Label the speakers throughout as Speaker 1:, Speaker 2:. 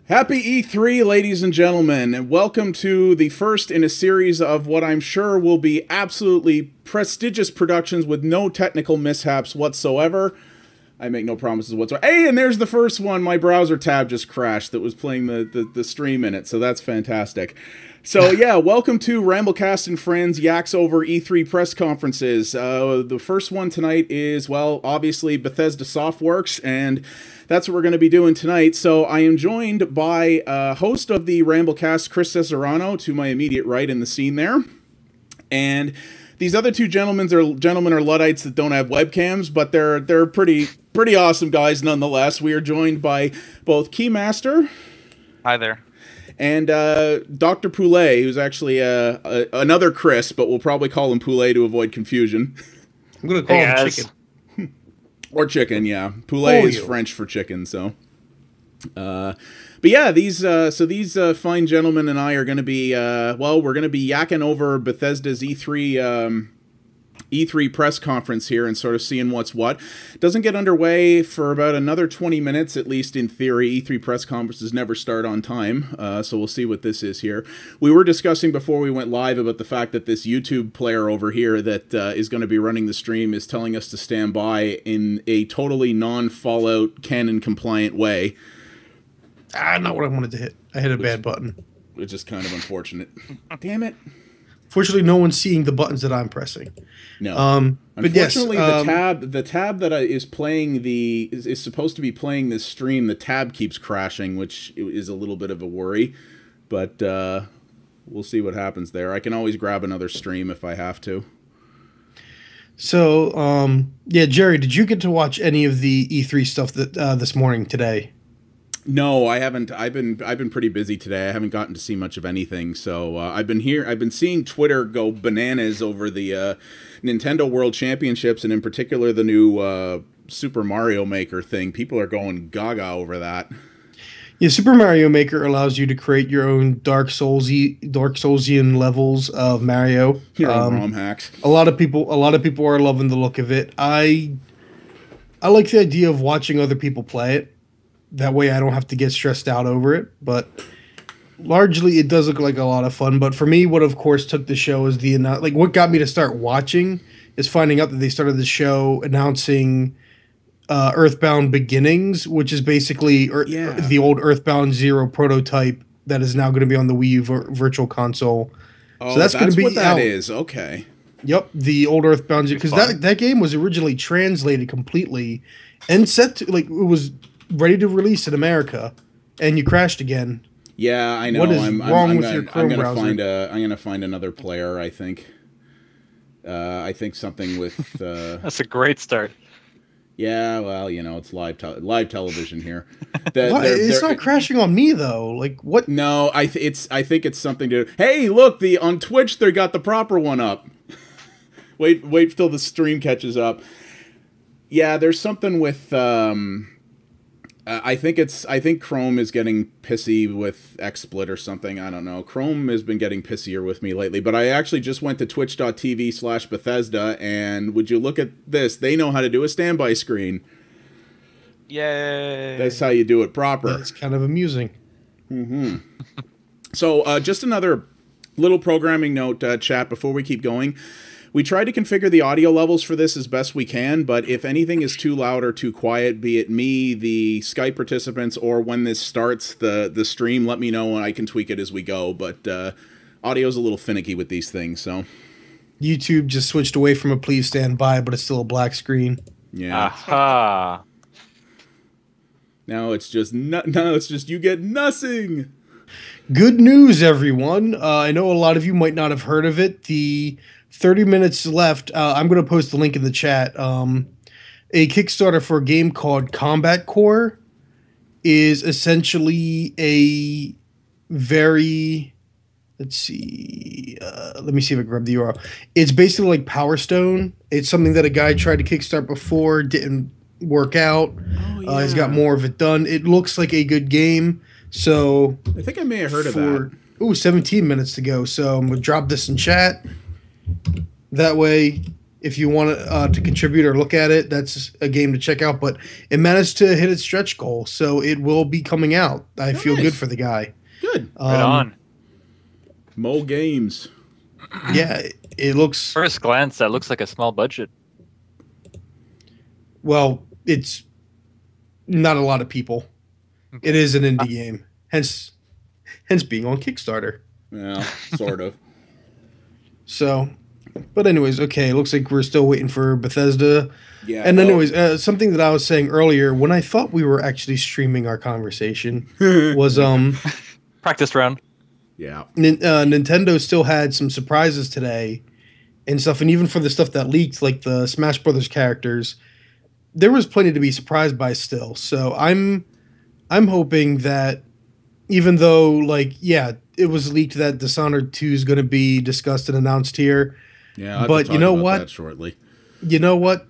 Speaker 1: Happy E3, ladies and gentlemen, and welcome to the first in a series of what I'm sure will be absolutely prestigious productions with no technical mishaps whatsoever. I make no promises whatsoever. Hey, and there's the first one. My browser tab just crashed that was playing the stream in it, so that's fantastic. So yeah, welcome to RambleCast and Friends Yaks Over E3 press conferences. The first one tonight is, well, obviously Bethesda Softworks, and that's what we're going to be doing tonight. So I am joined by host of the RambleCast, Chris Cesarano, to my immediate right in the scene there. And these other two gentlemen are Luddites that don't have webcams, but they're pretty awesome guys nonetheless. We are joined by both KeyMastar.
Speaker 2: Hi there.
Speaker 1: And Dr. Poulet, who's actually another Chris, but we'll probably call him Poulet to avoid confusion.
Speaker 3: I'm going to call him Chicken.
Speaker 1: Or chicken, yeah. Poulet is French for chicken, so. But yeah, these fine gentlemen and I are going to be, well, we're going to be yakking over Bethesda's E3 press conference here and sort of seeing what's what. Doesn't get underway for about another 20 minutes, at least in theory. E3 press conferences never start on time, so we'll see what this is here. We were discussing before we went live about the fact that this YouTube player over here that is going to be running the stream is telling us to stand by in a totally non-Fallout canon-compliant way.
Speaker 3: Not what I wanted to hit. I hit a bad button.
Speaker 1: Which is kind of unfortunate. Damn it.
Speaker 3: Fortunately, no one's seeing the buttons that I'm pressing.
Speaker 1: No.
Speaker 3: But
Speaker 1: unfortunately,
Speaker 3: yes,
Speaker 1: the tab that is playing is supposed to be playing this stream. The tab keeps crashing, which is a little bit of a worry. But we'll see what happens there. I can always grab another stream if I have to.
Speaker 3: So, yeah, Jerry, did you get to watch any of the E3 stuff that this morning today?
Speaker 1: No, I haven't. I've been pretty busy today. I haven't gotten to see much of anything. So I've been seeing Twitter go bananas over the Nintendo World Championships, and in particular the new Super Mario Maker thing. People are going gaga over that.
Speaker 3: Yeah, Super Mario Maker allows you to create your own Dark Soulsian levels of Mario.
Speaker 1: Your own ROM hacks.
Speaker 3: A lot of people are loving the look of it. I like the idea of watching other people play it. That way I don't have to get stressed out over it, but largely it does look like a lot of fun. But for me, what of course took the show is what got me to start watching is finding out that they started the show announcing Earthbound Beginnings, which is basically the old Earthbound Zero prototype that is now going to be on the Wii U Virtual Console.
Speaker 1: Oh, so that's going to be what that is. Okay.
Speaker 3: Yep, the old Earthbound Zero, because that game was originally translated completely and set to it was ready to release in America, and you crashed again.
Speaker 1: Yeah, I know.
Speaker 3: What is wrong with your Chrome browser?
Speaker 1: I'm gonna find another player. I think. I think something with.
Speaker 2: That's a great start.
Speaker 1: Yeah, well, it's live television here.
Speaker 3: It's not crashing on me though. Like what?
Speaker 1: No, I think it's something to. Hey, look! On Twitch they got the proper one up. wait till the stream catches up. Yeah, there's something with. I think Chrome is getting pissy with XSplit or something. I don't know. Chrome has been getting pissier with me lately, but I actually just went to twitch.tv/Bethesda, and would you look at this? They know how to do a standby screen.
Speaker 2: Yay.
Speaker 1: That's how you do it proper.
Speaker 3: That's kind of amusing.
Speaker 1: Mm-hmm. So just another little programming note, chat, before we keep going. We tried to configure the audio levels for this as best we can, but if anything is too loud or too quiet, be it me, the Skype participants, or when this starts the stream, let me know and I can tweak it as we go. But audio's a little finicky with these things, so.
Speaker 3: YouTube just switched away from a please stand by, but it's still a black screen.
Speaker 1: Yeah.
Speaker 2: Aha.
Speaker 1: Now it's just you get nothing.
Speaker 3: Good news, everyone. I know a lot of you might not have heard of it. The 30 minutes left. I'm going to post the link in the chat. A Kickstarter for a game called Combat Core is essentially a very... Let's see. Let me see if I can grab the URL. It's basically like Power Stone. It's something that a guy tried to kickstart before, didn't work out. Oh, yeah. He's got more of it done. It looks like a good game. So
Speaker 1: I think I may have heard of that.
Speaker 3: Ooh, 17 minutes to go. So I'm going to drop this in chat. That way if you want to contribute or look at it, that's a game to check out. But it managed to hit its stretch goal, so it will be coming out. I feel good for the guy.
Speaker 1: Good.
Speaker 2: Right on.
Speaker 1: Mo Games.
Speaker 3: Yeah, it looks...
Speaker 2: First glance, that looks like a small budget.
Speaker 3: Well, it's not a lot of people. It is an indie game, hence being on Kickstarter.
Speaker 1: Yeah, sort of.
Speaker 3: So, but anyways, okay, it looks like we're still waiting for Bethesda.
Speaker 1: Yeah.
Speaker 3: And anyways, something that I was saying earlier, when I thought we were actually streaming our conversation, was
Speaker 2: Practice round.
Speaker 1: Yeah.
Speaker 3: Nintendo still had some surprises today and stuff, and even for the stuff that leaked, like the Smash Brothers characters, there was plenty to be surprised by still. So I'm hoping that even though, like, yeah, it was leaked that Dishonored 2 is going to be discussed and announced here.
Speaker 1: Yeah,
Speaker 3: but you know what?
Speaker 1: That shortly.
Speaker 3: You know what?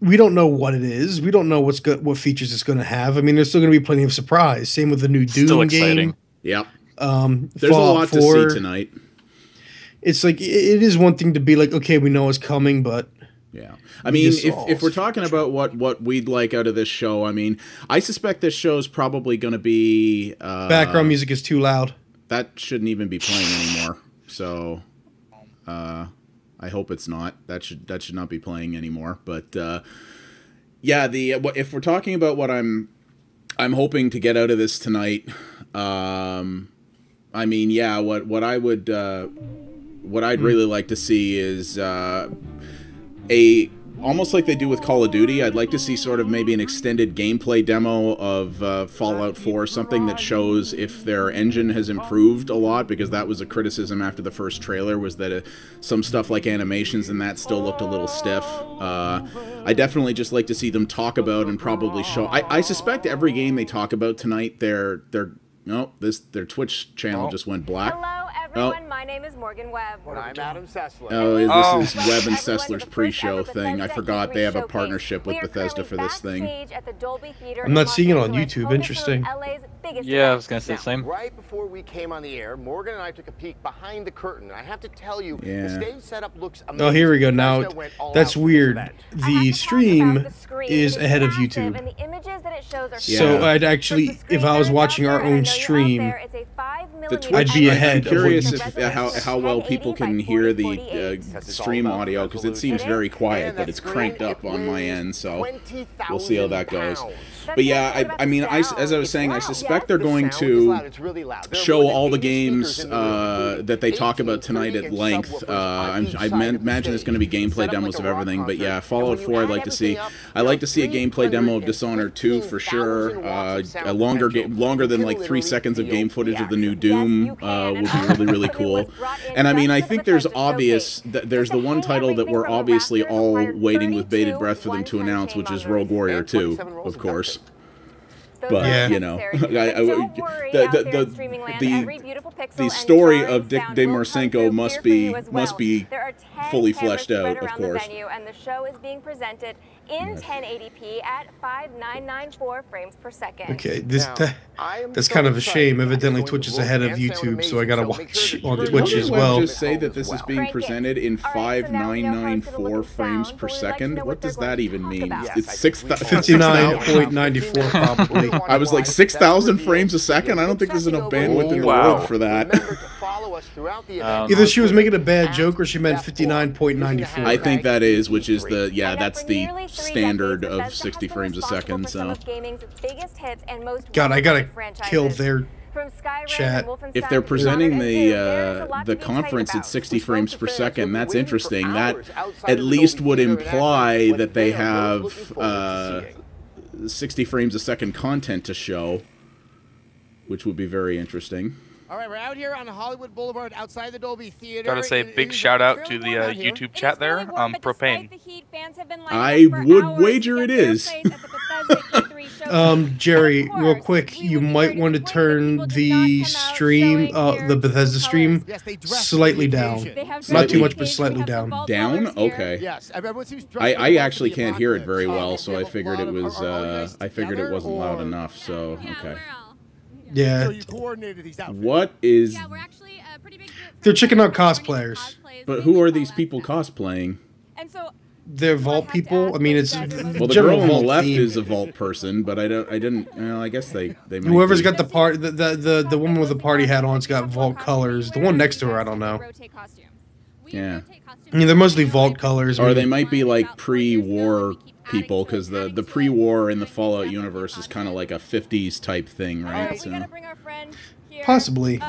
Speaker 3: We don't know what it is. We don't know what features it's going to have. I mean, there's still going to be plenty of surprise. Same with the new Doom game.
Speaker 1: Yep.
Speaker 3: There's
Speaker 1: a lot to see tonight.
Speaker 3: It's like, it is one thing to be like, okay, we know it's coming, but...
Speaker 1: Yeah. I mean, if we're talking about what we'd like out of this show, I mean, I suspect this show's probably going to be...
Speaker 3: background music is too loud.
Speaker 1: That shouldn't even be playing anymore. So, I hope it's not. That should not be playing anymore. But, yeah, if we're talking about what I'm hoping to get out of this tonight, I mean, yeah, what I'd really like to see is almost like they do with Call of Duty. I'd like to see sort of maybe an extended gameplay demo of Fallout 4, something that shows if their engine has improved a lot, because that was a criticism after the first trailer, was that some stuff like animations and that still looked a little stiff. I definitely just like to see them talk about and probably show. I suspect every game they talk about tonight, their Twitch channel just went black.
Speaker 4: Hello, everyone. My name is Morgan Webb.
Speaker 5: And I'm Adam Sessler.
Speaker 1: Oh, this is Webb and Sessler's pre-show thing. I forgot they have a partnership with Bethesda for this thing.
Speaker 3: I'm not seeing it on YouTube. Interesting.
Speaker 2: Yeah, I was going to say the same.
Speaker 5: Right before we came on the air, Morgan and I took a peek behind the curtain. I have to tell you, the stage setup looks amazing.
Speaker 3: Oh, here we go. Now, that's weird. The stream is ahead of YouTube. So I'd actually, if I was watching our own stream, I'd be ahead.
Speaker 1: I'm curious how well people can hear the stream audio, because it seems very quiet, but it's cranked up on my end, so we'll see how that goes. But yeah, I mean, as I was saying, I suspect they're going to show all the games that they talk about tonight at length. I imagine there's going to be gameplay demos of everything, but yeah, Fallout 4 I'd like to see. I'd like to see a gameplay demo of Dishonored 2 for sure. A longer than like 3 seconds of game footage of the new Doom would be really, really cool. And I mean, I think there's the one title that we're obviously all waiting with bated breath for them to announce, which is Rogue Warrior 2, of course. But yeah, you know, the story of Dick DeMarcinko must be fully fleshed out, of course.
Speaker 4: And the show is being presented in 1080p at 5994 frames per second.
Speaker 3: Okay, that's kind of a shame. Evidently, Twitch is ahead of YouTube, so I gotta watch on Twitch as well.
Speaker 1: Just say that this is being presented in 5994 frames per second. What does that even mean? It's
Speaker 3: 59.94 probably.
Speaker 1: I was like 6,000 frames a second. I don't think there's enough bandwidth in the world for that.
Speaker 3: Either she was making a bad joke or she meant 59.94.
Speaker 1: I think that is, which is that's the standard of 60 frames a second. So,
Speaker 3: God, I gotta kill their chat.
Speaker 1: If they're presenting the conference at 60 frames per second, that's interesting. That at least would imply that they have 60 frames a second content to show, which would be very interesting.
Speaker 6: All right, we're out here on Hollywood Boulevard outside the Dolby Theater.
Speaker 2: Gotta say, big shout out to the YouTube chat there. Propane.
Speaker 1: I would wager it is.
Speaker 3: Jerry, real quick, you might want to turn the stream, the Bethesda stream, slightly down. Not too much, but slightly down.
Speaker 1: Down? Okay.
Speaker 6: Yes.
Speaker 1: I actually can't hear it very well, so I figured it was. I figured it wasn't loud enough. So okay.
Speaker 3: Yeah.
Speaker 1: What is...
Speaker 3: They're checking out cosplayers.
Speaker 1: But who are these people cosplaying?
Speaker 4: And so
Speaker 3: they're vault people. I mean, it's
Speaker 1: Well, the
Speaker 3: general
Speaker 1: girl on the
Speaker 3: vault
Speaker 1: left
Speaker 3: theme.
Speaker 1: is a vault person, but the
Speaker 3: General
Speaker 1: girl on the
Speaker 3: vault
Speaker 1: left
Speaker 3: theme.
Speaker 1: is a vault person, but I didn't. Well, I guess they might.
Speaker 3: Whoever's
Speaker 1: be.
Speaker 3: got the part, the woman with the party hat on's got vault colors. The one next to her, I don't know.
Speaker 1: Yeah.
Speaker 3: I mean, they're mostly vault colors.
Speaker 1: Or they might be like pre-war people, because the pre-war in the Fallout universe is kind of like a 50s type thing, right? So.
Speaker 3: Possibly.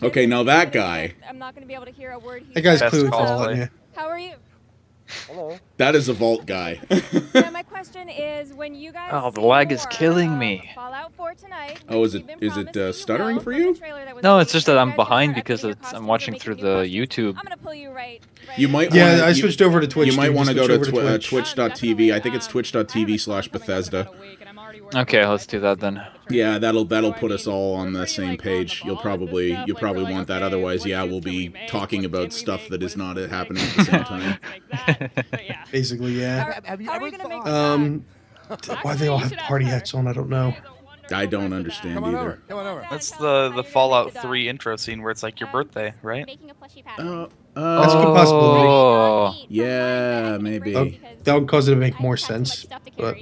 Speaker 1: Okay, now that guy.
Speaker 4: I'm not going to be able to hear a word he
Speaker 3: That guy's
Speaker 2: Best
Speaker 3: clearly
Speaker 2: cosplay.
Speaker 3: Fallout. Yeah.
Speaker 4: How are you?
Speaker 5: Hello.
Speaker 1: That is a vault guy.
Speaker 4: Yeah, my question is, when you guys
Speaker 7: Oh, the
Speaker 4: see
Speaker 7: lag is
Speaker 4: more
Speaker 7: killing
Speaker 4: of
Speaker 7: me.
Speaker 4: Fallout 4 tonight,
Speaker 1: Oh, is
Speaker 4: which
Speaker 1: it
Speaker 4: you've been promised that you
Speaker 1: stuttering
Speaker 4: will
Speaker 1: for
Speaker 4: from the
Speaker 1: you?
Speaker 4: trailer that was
Speaker 7: No,
Speaker 4: released,
Speaker 7: it's just that
Speaker 4: you
Speaker 7: I'm
Speaker 4: guys will
Speaker 7: behind
Speaker 4: start
Speaker 7: because
Speaker 4: updating your
Speaker 7: I'm
Speaker 4: costumes
Speaker 7: watching
Speaker 4: or
Speaker 7: through
Speaker 4: making new
Speaker 7: the
Speaker 4: costumes.
Speaker 7: YouTube.
Speaker 4: I'm gonna pull you right
Speaker 1: You might
Speaker 3: Yeah,
Speaker 1: wanna,
Speaker 3: I switched over to Twitch.
Speaker 1: You might
Speaker 3: dude.
Speaker 1: want to
Speaker 3: Just
Speaker 1: go
Speaker 3: switched
Speaker 1: to
Speaker 3: over Twitch.
Speaker 1: twitch.tv. I think it's twitch.tv/Bethesda.
Speaker 7: Okay, let's do that then.
Speaker 1: Yeah, that'll put us all on the same page. You'll probably want that. Otherwise, yeah, we'll be talking about stuff that is not happening at the same time.
Speaker 3: Basically, yeah.
Speaker 6: Have you
Speaker 4: How are
Speaker 6: ever
Speaker 4: you gonna make
Speaker 6: thought?
Speaker 3: Why they all have party hats on, I don't know.
Speaker 1: I don't understand
Speaker 6: Come on
Speaker 1: either.
Speaker 6: over. Come on over.
Speaker 2: That's the Fallout 3 intro scene where it's like your birthday, right?
Speaker 3: That's a good possibility.
Speaker 7: Oh,
Speaker 1: Yeah, maybe.
Speaker 3: Oh, that would cause it to make more sense. But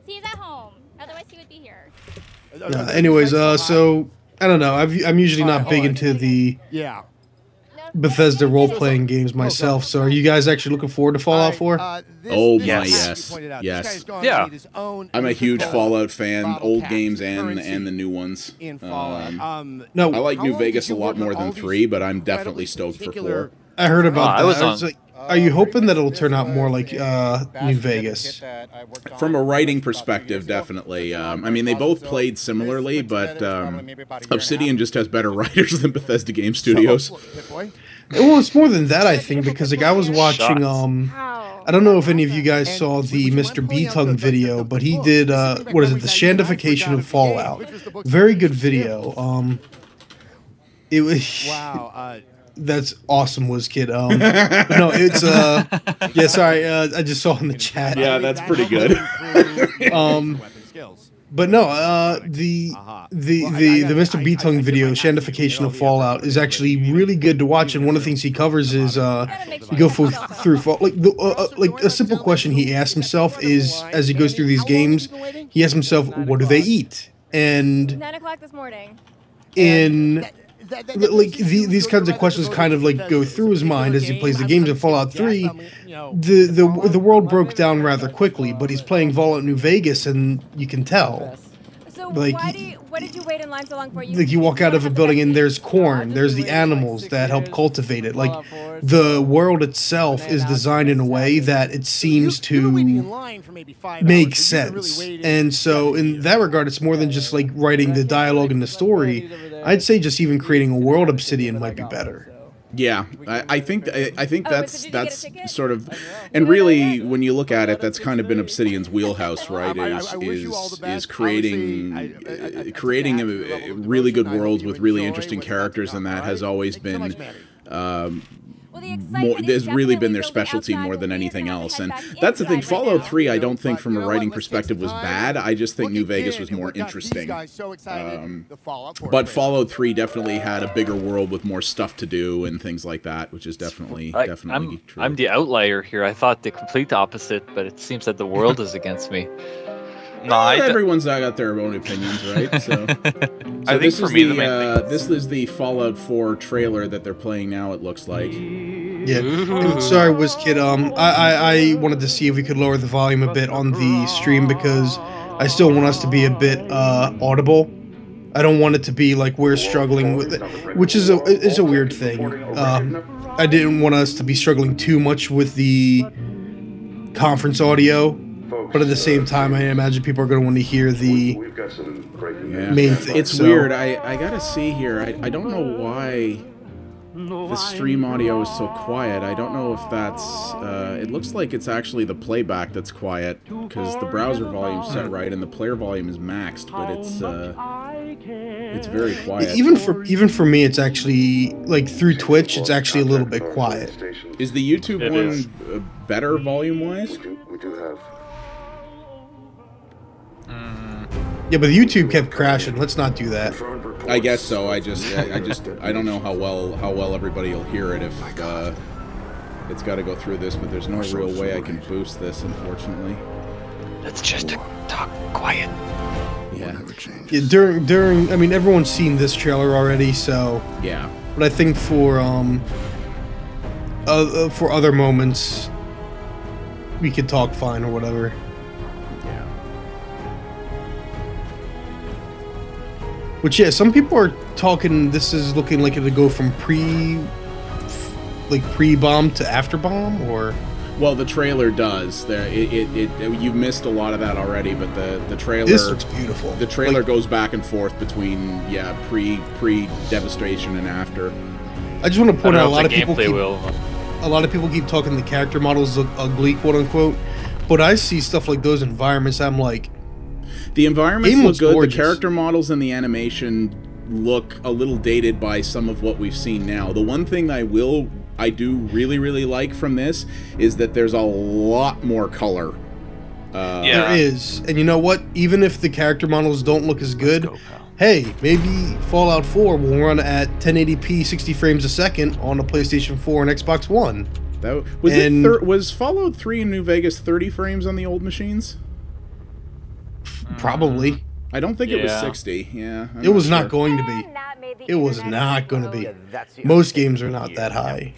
Speaker 4: He's at home. Otherwise, he would be here.
Speaker 3: anyways, so I don't know. I'm usually not
Speaker 6: Alright,
Speaker 3: big
Speaker 6: hold on.
Speaker 3: into the
Speaker 6: Yeah.
Speaker 3: Bethesda role-playing games myself. So are you guys actually looking forward to Fallout 4?
Speaker 1: Oh
Speaker 2: my,
Speaker 1: yes. Yes.
Speaker 7: Yeah.
Speaker 1: I'm a huge Fallout fan, old games and the new ones.
Speaker 6: In Fallout.
Speaker 3: No,
Speaker 1: I like
Speaker 6: How
Speaker 1: New
Speaker 6: long did
Speaker 1: Vegas a
Speaker 6: you
Speaker 1: lot
Speaker 6: work on
Speaker 1: more
Speaker 6: all
Speaker 1: than
Speaker 6: these
Speaker 1: 3, but I'm definitely stoked for 4.
Speaker 3: I heard about
Speaker 7: I
Speaker 3: that.
Speaker 7: was
Speaker 3: I was
Speaker 7: on-
Speaker 3: like, are you hoping that it'll turn out more like New Vegas?
Speaker 1: From a writing perspective, definitely. I mean, they both played similarly, but Obsidian just has better writers than Bethesda Game Studios.
Speaker 3: Well, it's more than that, I think, because like I was watching. I don't know if any of you guys saw the Mr. B-Tongue video, but he did what is it? The Shandification of Fallout. Very good video. It was.
Speaker 6: Wow.
Speaker 3: That's awesome, WizKid. No, it's yeah. Sorry, I just saw in the chat.
Speaker 1: Yeah, that's pretty good.
Speaker 3: But no, the Mr. B-Tongue video, Shandification of Fallout, is actually really good to watch. And one of the things he covers is you go through like a simple question he asks himself is, as he goes through these games, he asks himself, what do they eat? And
Speaker 4: 9 o'clock this morning.
Speaker 3: like these kinds of questions kind of like go through his mind as he plays the games. In Fallout 3, the world broke down rather quickly, but he's playing Fallout New Vegas, and you can tell.
Speaker 4: So
Speaker 3: Like,
Speaker 4: what did you wait in line so long for?
Speaker 3: Like you walk out of a building and there's corn, there's the animals that help cultivate it. Like the world itself is designed in a way that it seems to make sense. And so in that regard, it's more than just like writing the dialogue and the story. I'd say just even creating a world, Obsidian might be better.
Speaker 1: Yeah, I think that's sort of, and really when you look at it, that's kind of been Obsidian's wheelhouse, right? Is creating really good worlds with really interesting characters, and that has always been. Has really been their specialty more than anything else, and that's the thing. Fallout 3, I don't think from a writing perspective was bad. I just think New Vegas was more interesting. But Fallout 3 definitely had a bigger world with more stuff to do and things like that, which is definitely true.
Speaker 7: I'm the outlier here. I thought the complete opposite, but it seems that the world is against me.
Speaker 2: No,
Speaker 1: everyone's got their own opinions, right? So,
Speaker 2: I think for me, the main thing.
Speaker 1: This is the Fallout 4 trailer that they're playing now. It looks like.
Speaker 3: Yeah. Sorry, WizKid. I wanted to see if we could lower the volume a bit on the stream because I still want us to be a bit audible. I don't want it to be like we're struggling with it, which is a weird thing. I didn't want us to be struggling too much with the conference audio. But at the same time, I imagine people are going to want to hear the main thing.
Speaker 1: It's weird. I gotta see here. I don't know why the stream audio is so quiet. I don't know if that's... it looks like it's actually the playback that's quiet, because the browser volume's set right and the player volume is maxed, but it's very quiet.
Speaker 3: Even for me, it's actually, like, through Twitch, it's actually a little bit quiet.
Speaker 1: Is the YouTube one better volume-wise?
Speaker 8: We do have...
Speaker 3: Yeah, but YouTube kept crashing. Let's not do that.
Speaker 1: I guess so. I don't know how well everybody will hear it if It's got to go through this, but there's no real way I can boost this, unfortunately.
Speaker 7: Let's just talk quiet.
Speaker 1: Yeah.
Speaker 3: Yeah, during I mean, everyone's seen this trailer already, so
Speaker 1: Yeah.
Speaker 3: but I think for other moments we could talk fine or whatever.
Speaker 1: Yeah.
Speaker 3: Which, yeah, some people are talking this is looking like it'll go from pre-bomb to after bomb, or
Speaker 1: Well, the trailer does. You missed a lot of that already, but the trailer.
Speaker 3: this looks beautiful.
Speaker 1: The trailer goes back and forth between pre devastation and after.
Speaker 3: I just want to point out
Speaker 7: a lot of people
Speaker 3: keep talking the character models look ugly, quote unquote, but I see stuff like those environments. I'm like,
Speaker 1: The environments
Speaker 3: Game
Speaker 1: look
Speaker 3: looks
Speaker 1: good.
Speaker 3: gorgeous.
Speaker 1: The character models and the animation look a little dated by some of what we've seen now. The one thing I do really like from this is that there's a lot more color.
Speaker 3: there is, and you know what? Even if the character models don't look as good, hey, maybe Fallout 4 will run at 1080p 60 frames a second on a PlayStation 4 and Xbox One.
Speaker 1: That was Fallout 3 in New Vegas 30 frames on the old machines?
Speaker 3: Probably.
Speaker 1: I don't think it was 60. Yeah, I'm
Speaker 3: It was
Speaker 1: not
Speaker 3: not
Speaker 1: sure.
Speaker 3: going to be. It was not going to be. Most games are not that high.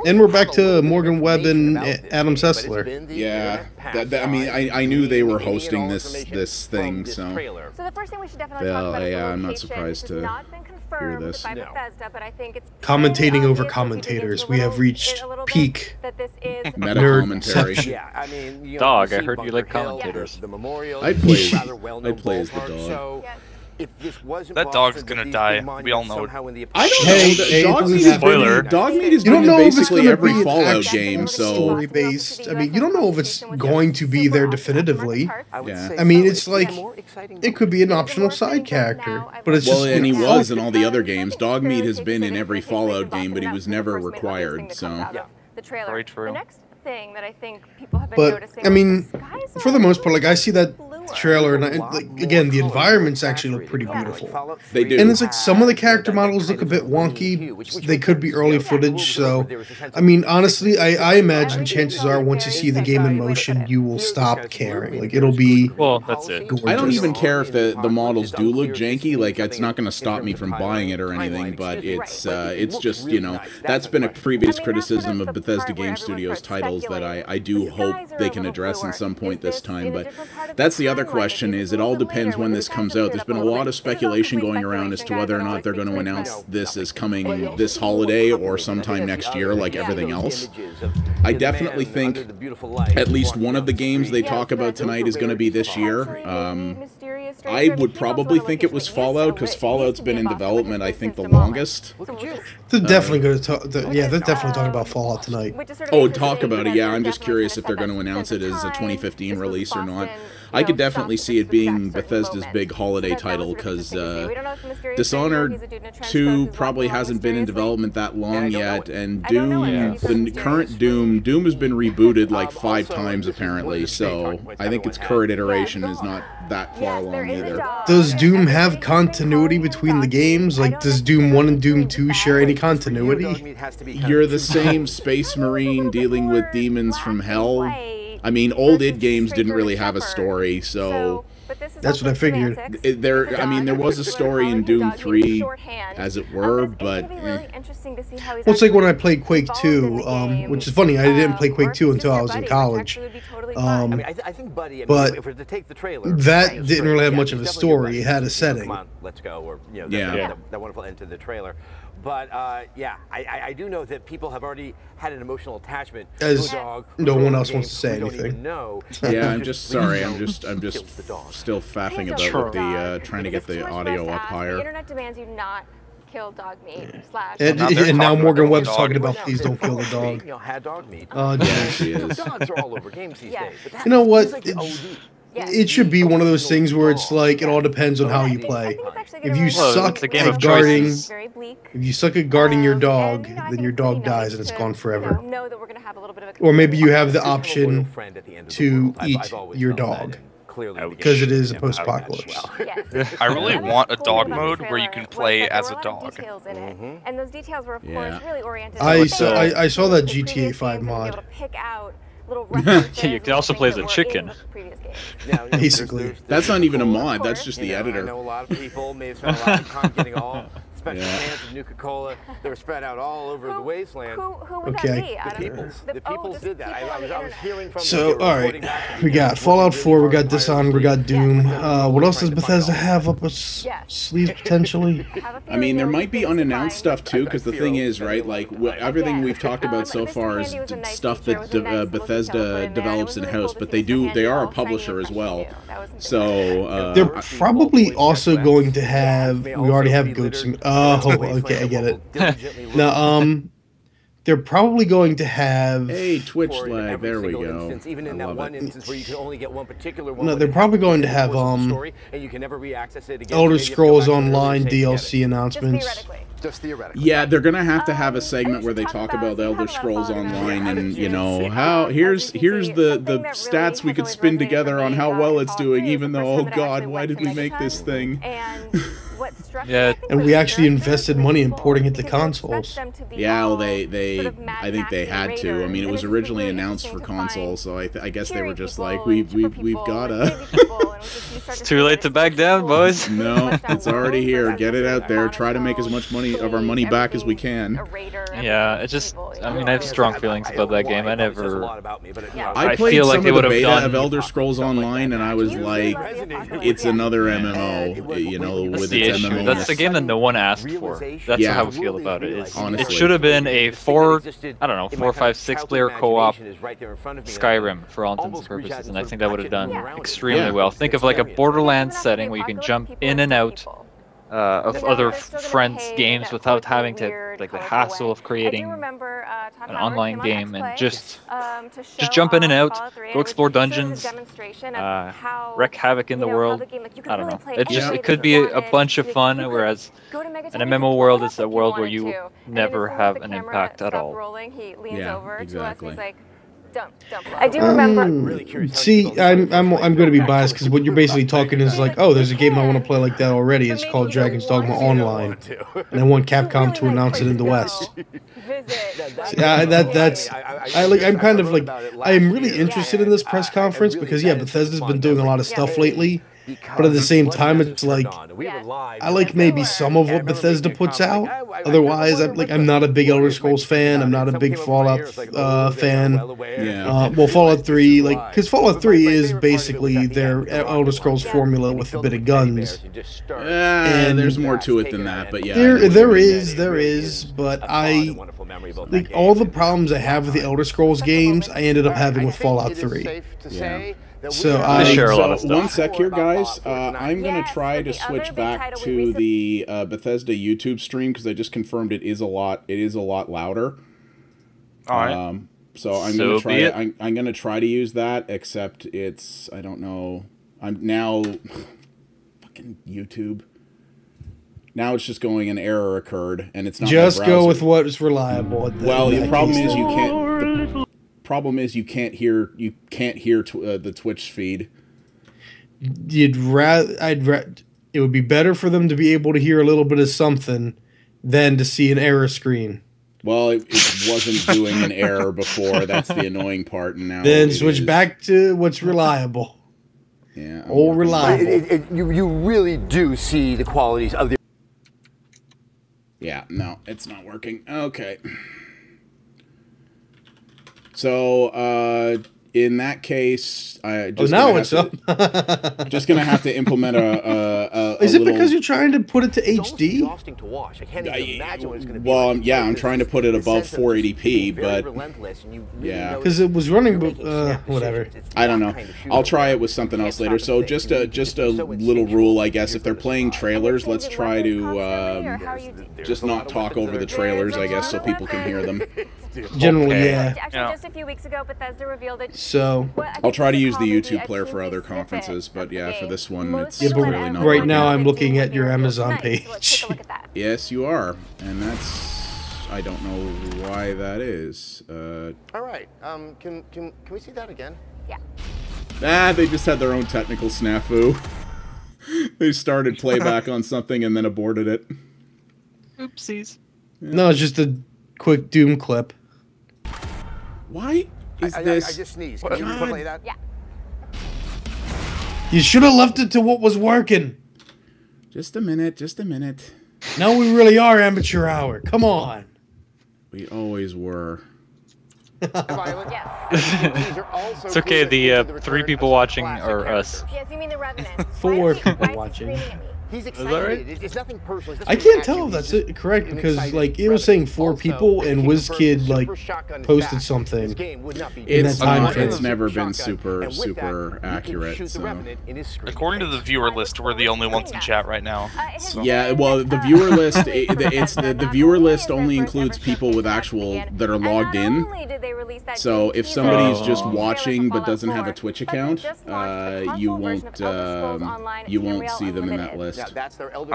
Speaker 3: And we're back to Morgan Webb and Adam Sessler.
Speaker 1: Yeah, I mean, I knew they were hosting this thing, so.
Speaker 4: So the first thing we should definitely talk about is the
Speaker 1: I'm not
Speaker 4: location.
Speaker 1: surprised
Speaker 4: This
Speaker 1: to
Speaker 4: has not been confirmed
Speaker 1: hear this.
Speaker 4: by Bethesda, but I think it's
Speaker 3: Commentating
Speaker 4: very
Speaker 3: over
Speaker 4: obvious
Speaker 3: commentators,
Speaker 4: as
Speaker 3: we have reached
Speaker 4: a little bit
Speaker 3: peak
Speaker 4: that this is
Speaker 1: Meta
Speaker 3: Nerd
Speaker 1: commentary.
Speaker 3: section.
Speaker 5: Yeah, I mean, you know,
Speaker 7: Dog,
Speaker 5: you
Speaker 7: I
Speaker 5: see
Speaker 7: heard you like
Speaker 5: Bunker Hill,
Speaker 7: commentators.
Speaker 5: the memorial,
Speaker 1: I'd
Speaker 5: it's
Speaker 1: play-
Speaker 5: a rather well-known
Speaker 1: I'd play as the
Speaker 5: ballpark,
Speaker 1: dog.
Speaker 5: so
Speaker 4: Yes.
Speaker 5: if this wasn't
Speaker 2: That dog's
Speaker 5: Boston,
Speaker 2: gonna
Speaker 5: these
Speaker 2: die.
Speaker 5: big
Speaker 2: We all know it.
Speaker 5: somehow in the
Speaker 1: I don't
Speaker 3: Hey,
Speaker 1: know.
Speaker 3: hey,
Speaker 1: Dogmeat
Speaker 3: doesn't
Speaker 1: has
Speaker 3: happen.
Speaker 7: Spoiler.
Speaker 1: Dogmeat has
Speaker 3: You don't
Speaker 1: been
Speaker 3: know
Speaker 1: in
Speaker 3: if it's
Speaker 1: basically
Speaker 3: gonna
Speaker 1: every
Speaker 3: be an
Speaker 1: Fallout
Speaker 3: actual
Speaker 1: game, so
Speaker 3: story based. I mean, you don't know if it's going to be there definitively.
Speaker 5: I would
Speaker 1: Yeah.
Speaker 5: say
Speaker 3: I mean,
Speaker 5: so.
Speaker 3: it's like
Speaker 5: more exciting
Speaker 3: it could be an optional side character, but it's
Speaker 1: well,
Speaker 3: just
Speaker 1: and he
Speaker 3: you know,
Speaker 1: was in all the other games. Dogmeat has been in every Fallout game, but he was never required. So
Speaker 4: the trailer.
Speaker 2: Very true.
Speaker 4: The next thing that I think people have been
Speaker 3: But
Speaker 4: noticing
Speaker 3: I mean,
Speaker 4: is the skies
Speaker 3: for the
Speaker 4: are
Speaker 3: most part, like I see that
Speaker 4: bluer.
Speaker 3: trailer, and like again, the environments actually look pretty beautiful.
Speaker 1: They do.
Speaker 3: And it's like some of the character models look a bit wonky. They could be early footage, so I mean, honestly, I imagine chances are once you see the game in motion, you will stop caring. Like it'll be
Speaker 7: Well, that's it.
Speaker 3: gorgeous.
Speaker 1: I don't even care if the models do look janky. Like it's not going to stop me from buying it or anything. But it's just, you know, that's been a previous criticism of Bethesda Game Studios titles that I do hope they can address in some point this time. But that's the other question: is it all depends when this comes out. There's been a lot of speculation going around as to whether or not they're going to announce this as coming this holiday or sometime next year, like everything else. I definitely think at least one of the games they talk about tonight is going to be this year. I would probably think it was Fallout, because Fallout's been in development, I think, the longest.
Speaker 3: They're definitely going to talk. Yeah, they're definitely talking about Fallout tonight.
Speaker 1: Oh, talk about it. Yeah, I'm just curious if they're going to announce it as a 2015 release or not. I could definitely see it being Bethesda's big holiday title, because Dishonored 2 probably hasn't been in development that long yet, and Doom, the current Doom has been rebooted like 5 times apparently, so I think its current iteration is not that far along either.
Speaker 3: Does Doom have continuity between the games? Like, does Doom 1 and Doom 2 share any continuity?
Speaker 1: You're the same space marine dealing with demons from hell. I mean, old id games didn't really have a story, so
Speaker 3: That's what I figured.
Speaker 1: I mean, there was a story in Doom 3, as it were, but
Speaker 3: Well, it's like when I played Quake 2, which is funny, I didn't play Quake 2 until I was in college.
Speaker 5: I mean, I think, Buddy,
Speaker 3: but
Speaker 5: if we're to take the trailer,
Speaker 3: that didn't really have much of a story. It had a setting.
Speaker 5: Come on, let's go, or you know,
Speaker 1: Yeah.
Speaker 5: that wonderful end to the trailer. But yeah, I do know that people have already had an emotional attachment
Speaker 3: As
Speaker 5: to a dog.
Speaker 3: no
Speaker 5: whose
Speaker 3: one
Speaker 5: own
Speaker 3: else wants
Speaker 5: game
Speaker 3: to say
Speaker 5: we don't
Speaker 3: anything.
Speaker 5: even know.
Speaker 1: yeah, I'm just sorry. I'm just
Speaker 5: kills the dog.
Speaker 1: still faffing about with the trying to get the audio up
Speaker 4: The
Speaker 1: higher.
Speaker 4: internet demands you not kill dog meat /
Speaker 3: And,
Speaker 2: Now they're
Speaker 3: and now
Speaker 2: talking
Speaker 3: Morgan
Speaker 2: about
Speaker 3: Webb's
Speaker 2: the
Speaker 3: talking
Speaker 2: dog.
Speaker 3: about please don't kill the dog.
Speaker 5: You know, had dog meat.
Speaker 3: Oh,
Speaker 1: Yeah,
Speaker 3: jeez.
Speaker 1: she is.
Speaker 5: Dogs are all over games these days. But that-
Speaker 3: You know what?
Speaker 5: it's like the OD.
Speaker 3: It should be one of those things where it's like it all depends on how you play. If you suck
Speaker 7: it's a game
Speaker 3: at
Speaker 7: of
Speaker 3: guarding,
Speaker 7: choices.
Speaker 3: if you suck at guarding your dog, then your dog dies and it's gone forever.
Speaker 4: Know that we're gonna have a little bit of a
Speaker 3: Or maybe you have the
Speaker 5: Just have a loyal
Speaker 3: option
Speaker 5: friend at the end of the
Speaker 3: to
Speaker 5: world. I've
Speaker 3: eat
Speaker 5: always
Speaker 3: your
Speaker 5: felt that
Speaker 3: dog.
Speaker 5: in clearly
Speaker 3: because it is a post-apocalypse.
Speaker 4: Yes.
Speaker 2: I really
Speaker 4: Another
Speaker 2: want a
Speaker 4: cool
Speaker 2: dog
Speaker 4: thing about
Speaker 2: mode
Speaker 4: the
Speaker 2: where you
Speaker 4: trailer
Speaker 2: can play
Speaker 4: was that
Speaker 2: as
Speaker 4: there
Speaker 2: a
Speaker 4: were lot of
Speaker 2: dog.
Speaker 4: details in it, and those details were, of course, really oriented.
Speaker 3: I
Speaker 4: to
Speaker 3: saw that
Speaker 4: the
Speaker 3: GTA
Speaker 4: previous
Speaker 3: 5
Speaker 4: games and be
Speaker 3: mod.
Speaker 4: able to pick out little references
Speaker 7: You can also
Speaker 4: and
Speaker 7: play
Speaker 4: things
Speaker 7: as a
Speaker 4: that were in
Speaker 7: chicken.
Speaker 4: the previous game.
Speaker 5: Now,
Speaker 3: Basically.
Speaker 1: That's not even a mod.
Speaker 4: Of
Speaker 1: That's
Speaker 4: course.
Speaker 1: just
Speaker 5: You
Speaker 1: the
Speaker 5: know,
Speaker 1: editor.
Speaker 5: I know a lot of people may have spent a lot of time getting all special cans of Nuka-Cola that were spread out all over the wasteland.
Speaker 4: Who would
Speaker 3: Okay.
Speaker 4: that be?
Speaker 5: The peoples. The peoples did that. I was hearing from
Speaker 3: So,
Speaker 5: them. They were
Speaker 3: alright.
Speaker 5: reporting back to me.
Speaker 3: We
Speaker 5: They were
Speaker 3: got Fallout
Speaker 5: working
Speaker 3: 4, we
Speaker 5: really
Speaker 3: got
Speaker 5: hard,
Speaker 3: Dishonored, we got Doom. What else does Bethesda have up its
Speaker 4: Yes.
Speaker 3: sleeves potentially?
Speaker 1: I mean, there might be unannounced stuff too, because the thing is, right, like, everything we've talked about so far is stuff that Bethesda develops in-house, but they are a publisher as well. So,
Speaker 3: They're probably also going to have, we already have Goats and, oh, okay, I get it. Now, they're probably going to have,
Speaker 1: hey, Twitch
Speaker 5: For
Speaker 1: lag,
Speaker 5: every
Speaker 1: there we
Speaker 5: single
Speaker 1: go.
Speaker 5: instance, even in
Speaker 1: I
Speaker 5: that
Speaker 1: love
Speaker 5: one
Speaker 1: it.
Speaker 5: instance where you can only get one particular one.
Speaker 3: no,
Speaker 5: when
Speaker 3: they're
Speaker 5: it
Speaker 3: probably
Speaker 5: happens
Speaker 3: going to
Speaker 5: in the
Speaker 3: have,
Speaker 5: course of the story, and you can never re-access it again,
Speaker 3: Elder
Speaker 5: so maybe you have to go
Speaker 3: Scrolls
Speaker 5: back to the
Speaker 3: Online
Speaker 5: save to get it.
Speaker 3: DLC announcements.
Speaker 5: Just theoretically.
Speaker 1: Yeah, they're gonna have to have a
Speaker 4: And
Speaker 1: segment where they
Speaker 4: talk
Speaker 1: talk
Speaker 4: about
Speaker 1: about the Elder Scrolls Online and, you know,
Speaker 5: Yeah.
Speaker 1: how here's
Speaker 4: As you can see,
Speaker 1: the
Speaker 4: something that
Speaker 1: stats
Speaker 4: really
Speaker 1: we
Speaker 4: has
Speaker 1: could
Speaker 4: always
Speaker 1: spin
Speaker 4: resonated
Speaker 1: together
Speaker 4: for
Speaker 1: on
Speaker 4: me,
Speaker 1: how well it's
Speaker 4: Fallout
Speaker 1: doing,
Speaker 4: 3 is
Speaker 1: even
Speaker 4: the
Speaker 1: though,
Speaker 4: first
Speaker 1: oh
Speaker 4: time it
Speaker 1: god,
Speaker 4: actually
Speaker 1: why
Speaker 4: went
Speaker 1: did
Speaker 4: to
Speaker 1: we make this
Speaker 4: Megaton.
Speaker 1: thing?
Speaker 4: And what struck me,
Speaker 7: Yeah,
Speaker 4: I think,
Speaker 3: And
Speaker 4: was
Speaker 3: we
Speaker 4: the
Speaker 3: actually
Speaker 4: characters
Speaker 3: invested
Speaker 4: were
Speaker 3: money in
Speaker 4: cool,
Speaker 3: porting it to
Speaker 4: because you expect
Speaker 3: consoles.
Speaker 4: them to be
Speaker 1: Yeah, well,
Speaker 4: all
Speaker 1: they
Speaker 4: sort of Mad
Speaker 1: I think
Speaker 4: Max
Speaker 1: they
Speaker 4: and
Speaker 1: had to. I
Speaker 4: raiders,
Speaker 1: mean, it
Speaker 4: and
Speaker 1: was
Speaker 4: it's just
Speaker 1: originally
Speaker 4: really
Speaker 1: announced for
Speaker 4: interesting to find
Speaker 1: consoles, so I guess they were
Speaker 4: cheery
Speaker 1: just
Speaker 4: people
Speaker 1: like,
Speaker 4: and
Speaker 1: we've
Speaker 4: chipper people
Speaker 1: gotta.
Speaker 4: and crazy people, and it was just- you start
Speaker 7: It's
Speaker 4: see
Speaker 7: too
Speaker 4: that
Speaker 7: late
Speaker 4: it's
Speaker 7: to back
Speaker 4: just
Speaker 7: down,
Speaker 4: cool.
Speaker 7: boys.
Speaker 1: No,
Speaker 4: Fleshed out
Speaker 1: it's already
Speaker 4: world
Speaker 1: here.
Speaker 4: versus
Speaker 1: Get it
Speaker 4: just
Speaker 1: out there. Try to make as
Speaker 4: monotone,
Speaker 1: much money of our
Speaker 4: bleak,
Speaker 1: money back as we
Speaker 4: everything's
Speaker 1: can.
Speaker 4: a raider,
Speaker 7: Yeah,
Speaker 4: everything's
Speaker 7: it just,
Speaker 4: evil, you
Speaker 7: I mean,
Speaker 4: know?
Speaker 7: I have strong feelings about that game. I never,
Speaker 4: Yeah.
Speaker 1: I
Speaker 7: I
Speaker 1: played
Speaker 7: feel like
Speaker 1: some
Speaker 7: they
Speaker 1: of
Speaker 7: would
Speaker 1: the
Speaker 7: have
Speaker 1: beta
Speaker 7: done-
Speaker 1: of Elder Scrolls Online, and I was
Speaker 4: You
Speaker 1: like,
Speaker 4: love the apocalypse,
Speaker 1: it's
Speaker 4: yeah.
Speaker 1: another MMO, you know,
Speaker 7: that's
Speaker 1: with
Speaker 7: the
Speaker 1: its
Speaker 7: issue.
Speaker 1: MMO.
Speaker 7: That's the game that no one asked for. That's
Speaker 1: Yeah.
Speaker 7: how I feel about it. It
Speaker 1: Honestly.
Speaker 7: should have been a 4, I don't know, 4, 5, 6 player co-op Skyrim for all intents and purposes, and I think that would have done extremely
Speaker 1: Yeah.
Speaker 7: well. Think of like a Borderlands setting where you can jump in and out of other friends' games without having to like the hassle of creating an online game, and just jump in and out, go explore dungeons, wreak havoc in the world. I don't know. It could be a bunch of fun, whereas an MMO world is a world where you never have an impact at all.
Speaker 1: Yeah, exactly.
Speaker 4: I do remember.
Speaker 3: See, I'm going to be biased because what you're basically talking is like, oh, there's a game I want to play like that already. It's called Dragon's Dogma Online, and I want Capcom to announce it in the West. That's I'm kind of like, I'm really interested in this press conference because yeah, Bethesda's been doing a lot of stuff lately. But at the same time, it's like, I like maybe some of what Bethesda puts out. Otherwise, I'm not a big Elder Scrolls fan. I'm not a big Fallout fan.
Speaker 1: Yeah.
Speaker 3: Well, Fallout 3, because Fallout 3 is basically their Elder Scrolls formula with a bit of guns.
Speaker 1: And there's more to it than that, but yeah.
Speaker 3: There is, but like all the problems I have with the Elder Scrolls games, I ended up having with Fallout 3.
Speaker 1: Yeah.
Speaker 3: So
Speaker 7: share a lot of stuff.
Speaker 1: One sec here, guys. I'm gonna try to switch back to the Bethesda YouTube stream because I just confirmed it is a lot louder.
Speaker 2: All right.
Speaker 1: So I'm gonna try. I'm gonna try to use that, except it's I don't know. I'm now fucking YouTube. Now it's just going an error occurred, and it's not.
Speaker 3: Just go with what's reliable.
Speaker 1: Well, the problem is you can't. Problem is you can't hear the Twitch feed.
Speaker 3: It would be better for them to be able to hear a little bit of something than to see an error screen.
Speaker 1: Well, it wasn't doing an error before. That's the annoying part. And now
Speaker 3: then switch back to what's reliable.
Speaker 1: Yeah,
Speaker 3: all reliable.
Speaker 5: You really do see the qualities of the.
Speaker 1: Yeah, no, it's not working. Okay. So, in that case, just gonna have to implement a
Speaker 3: Is it because you're trying to put it to HD?
Speaker 1: Well, yeah, I'm trying to put it above 480p, but yeah,
Speaker 3: because it was running. Whatever.
Speaker 1: I don't know. I'll try it with something else later. So just a little rule, I guess. If they're playing trailers, let's try to just not talk over the trailers, I guess, so people can hear them.
Speaker 3: Generally, yeah.
Speaker 4: Actually, just a few weeks ago, Bethesda revealed that.
Speaker 3: So
Speaker 1: I'll try to use the YouTube player for other conferences, but yeah, for this one, it's really not.
Speaker 3: Right now, I'm looking at your Amazon page.
Speaker 1: Yes, you are, and that's I don't know why that is.
Speaker 5: All right. Can we see that again?
Speaker 4: Yeah.
Speaker 1: They just had their own technical snafu. They started playback on something and then aborted it.
Speaker 7: Oopsies.
Speaker 1: Yeah.
Speaker 3: No, it's just a quick Doom clip.
Speaker 1: Why is this?
Speaker 5: I just sneezed. Can you play that?
Speaker 4: Yeah.
Speaker 3: You should have left it to what was working.
Speaker 1: Just a minute, just a minute.
Speaker 3: Now we really are amateur hour. Come on.
Speaker 1: We always were.
Speaker 4: Yes.
Speaker 7: It's okay, the 3 people watching are us.
Speaker 4: Yes, you mean the Revenant.
Speaker 3: 4 people
Speaker 4: Why is he
Speaker 3: watching.
Speaker 4: screaming at me?
Speaker 5: He's
Speaker 7: that
Speaker 5: excited.
Speaker 7: right?
Speaker 5: It's nothing personal.
Speaker 3: I can't tell if that's correct because like it was saying 4 people and WizKid like posted something in that time frame.
Speaker 1: It's never been super accurate. So.
Speaker 2: According to the viewer list, we're the only ones in chat right now. So.
Speaker 1: Yeah, well, the viewer list the viewer list only includes people with actual that are logged in. So if somebody's just watching but doesn't have a Twitch account, you won't see them in that list.
Speaker 5: Now, that's their Elder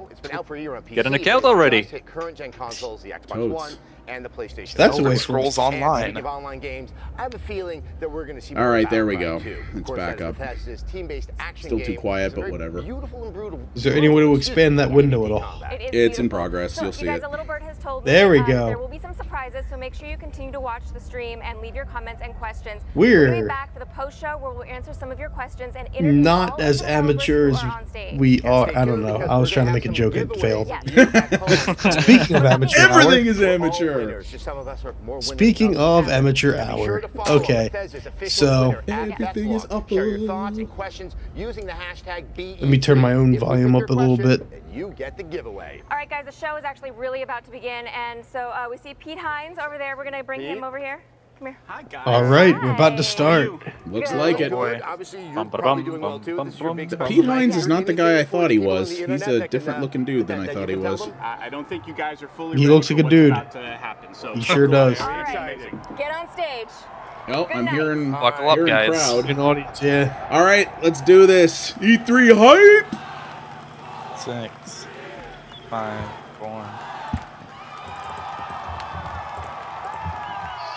Speaker 5: It's been out for a year on PC.
Speaker 7: Get an account already.
Speaker 5: Current gen consoles, the Xbox One and the PlayStation.
Speaker 3: That's
Speaker 2: Elder
Speaker 3: way
Speaker 2: Scrolls Online.
Speaker 5: Of online games, I have a feeling that we're going to see.
Speaker 1: All right, there we
Speaker 5: Battlecry
Speaker 1: go.
Speaker 5: 2.
Speaker 1: It's back up.
Speaker 5: Bethesda's team-based action
Speaker 1: Still too
Speaker 5: game.
Speaker 1: quiet,
Speaker 5: It's
Speaker 1: but
Speaker 5: very
Speaker 1: whatever.
Speaker 5: Beautiful and brutal.
Speaker 3: Is there any way to expand that window at all?
Speaker 1: It's in progress.
Speaker 4: So,
Speaker 1: You'll see
Speaker 4: guys,
Speaker 1: it.
Speaker 4: A little bird has told me,
Speaker 3: There we go.
Speaker 4: There will be some surprises, so make sure you continue to watch the stream and leave your comments and questions.
Speaker 3: We're
Speaker 4: We'll be back for the post show where we'll answer some of your questions and interview all
Speaker 3: not
Speaker 4: of
Speaker 3: as
Speaker 4: the developers
Speaker 3: amateur
Speaker 4: who
Speaker 3: as
Speaker 4: are on stage.
Speaker 3: we are. I don't know. I was trying to make a joke and failed.
Speaker 4: Yes.
Speaker 3: Speaking of amateur hour.
Speaker 1: Everything is amateur.
Speaker 3: Speaking of amateur hour. Okay. So
Speaker 1: everything is up.
Speaker 5: Let
Speaker 3: me turn my own volume up a little bit.
Speaker 5: You get the giveaway.
Speaker 4: All right, guys, the show is actually really about to begin, and so we see Pete Hines over there. We're going to bring him over here. Come here.
Speaker 6: Hi, guys.
Speaker 3: All right, we're about to start.
Speaker 1: Looks like it.
Speaker 5: Obviously, you're probably doing well too. This is your big
Speaker 1: Pete Hines is not the guy I thought he was. He's a different looking dude than I thought he was.
Speaker 6: I don't think you guys are fully.
Speaker 3: He looks like a dude. He sure does.
Speaker 4: All right, get on stage.
Speaker 1: Oh, I'm hearing
Speaker 2: Buckle up, guys.
Speaker 1: crowd.
Speaker 3: An audience, yeah.
Speaker 1: All right, let's do this. E3 hype.
Speaker 2: 6, 5, 4.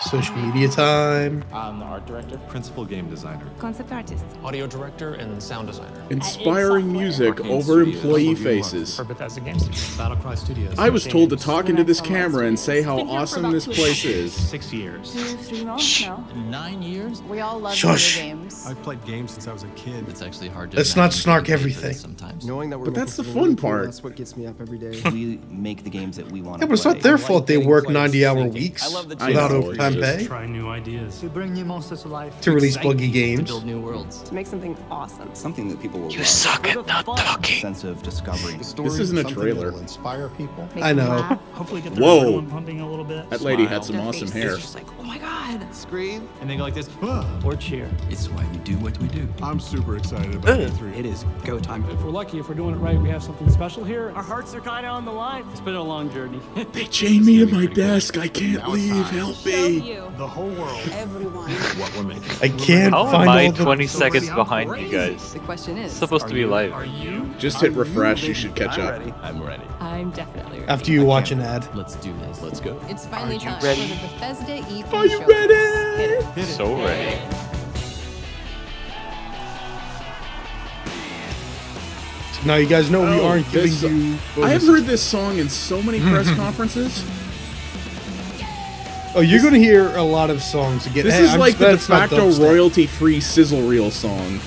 Speaker 3: Social media time.
Speaker 8: I'm the art director, principal game designer,
Speaker 9: concept artist,
Speaker 8: audio director, and sound designer.
Speaker 1: Inspiring music over employee faces.
Speaker 8: For Bethesda Game Studios. Battlecry Studios.
Speaker 1: I was told to talk into this camera and say how awesome this place is.
Speaker 8: 6 years.
Speaker 9: 3 months now.
Speaker 8: 9 years?
Speaker 9: We all love
Speaker 3: Shush.
Speaker 9: video games.
Speaker 10: I've played games since I was a kid.
Speaker 8: It's actually hard to.
Speaker 3: Let's not snark everything.
Speaker 8: Sometimes.
Speaker 10: Knowing that we're
Speaker 1: But that's the
Speaker 10: making
Speaker 1: fun
Speaker 10: something
Speaker 1: part.
Speaker 10: That's what gets me up every day.
Speaker 11: We make the games that we want
Speaker 3: Yeah,
Speaker 11: to
Speaker 3: but it's
Speaker 11: play.
Speaker 3: not their fault they work 90-hour weeks
Speaker 11: I love the
Speaker 3: without
Speaker 1: I know,
Speaker 3: overtime
Speaker 1: it's just-
Speaker 3: pay
Speaker 8: Try new ideas.
Speaker 9: To bring new monsters to life.
Speaker 3: to release buggy
Speaker 8: To
Speaker 3: games.
Speaker 8: build new worlds.
Speaker 9: To make something awesome.
Speaker 11: Something that people will
Speaker 7: You
Speaker 11: love.
Speaker 7: suck at not talking.
Speaker 11: Sense of discovery.
Speaker 1: This isn't a trailer.
Speaker 10: Inspire people.
Speaker 9: Make
Speaker 3: I
Speaker 9: them
Speaker 3: know.
Speaker 9: laugh.
Speaker 8: Hopefully get
Speaker 1: the Whoa.
Speaker 8: pumping a little bit.
Speaker 1: That lady had some
Speaker 9: Their
Speaker 1: awesome
Speaker 9: face
Speaker 1: hair.
Speaker 9: is just like, oh my god.
Speaker 11: Scream.
Speaker 8: And they go like this, or cheer.
Speaker 11: It's why we do what we do.
Speaker 10: I'm super excited about E3.
Speaker 11: It is go time.
Speaker 8: If we're lucky, if we're doing it right, we have something special here. Our hearts are kind of on the line. It's been a long journey.
Speaker 1: They chained me to my desk. I can't leave. Help me.
Speaker 8: The whole world.
Speaker 9: Everyone.
Speaker 8: What we're making.
Speaker 3: I can't
Speaker 7: How am
Speaker 3: find
Speaker 7: I
Speaker 3: all the
Speaker 7: 20 seconds behind you guys?
Speaker 9: The question is,
Speaker 7: It's supposed to be live.
Speaker 8: Are you?
Speaker 1: Just hit refresh. You should catch up.
Speaker 8: I'm ready.
Speaker 9: I'm definitely ready.
Speaker 3: after you watch an ad.
Speaker 8: Let's do this. Let's go.
Speaker 9: It's finally time
Speaker 7: ready?
Speaker 9: for the Bethesda E3
Speaker 1: Are you
Speaker 9: show.
Speaker 1: ready?
Speaker 9: Hit it.
Speaker 7: So ready.
Speaker 3: Now you guys know we
Speaker 1: Oh,
Speaker 3: aren't giving
Speaker 1: this-
Speaker 3: you.
Speaker 1: I have heard this song in so many press conferences.
Speaker 3: Oh, you're gonna hear a lot of songs again.
Speaker 1: This
Speaker 3: Hey,
Speaker 1: is
Speaker 3: I'm
Speaker 1: like the
Speaker 3: glad
Speaker 1: de
Speaker 3: it's not
Speaker 1: facto
Speaker 3: dubstep.
Speaker 1: royalty-free sizzle reel song.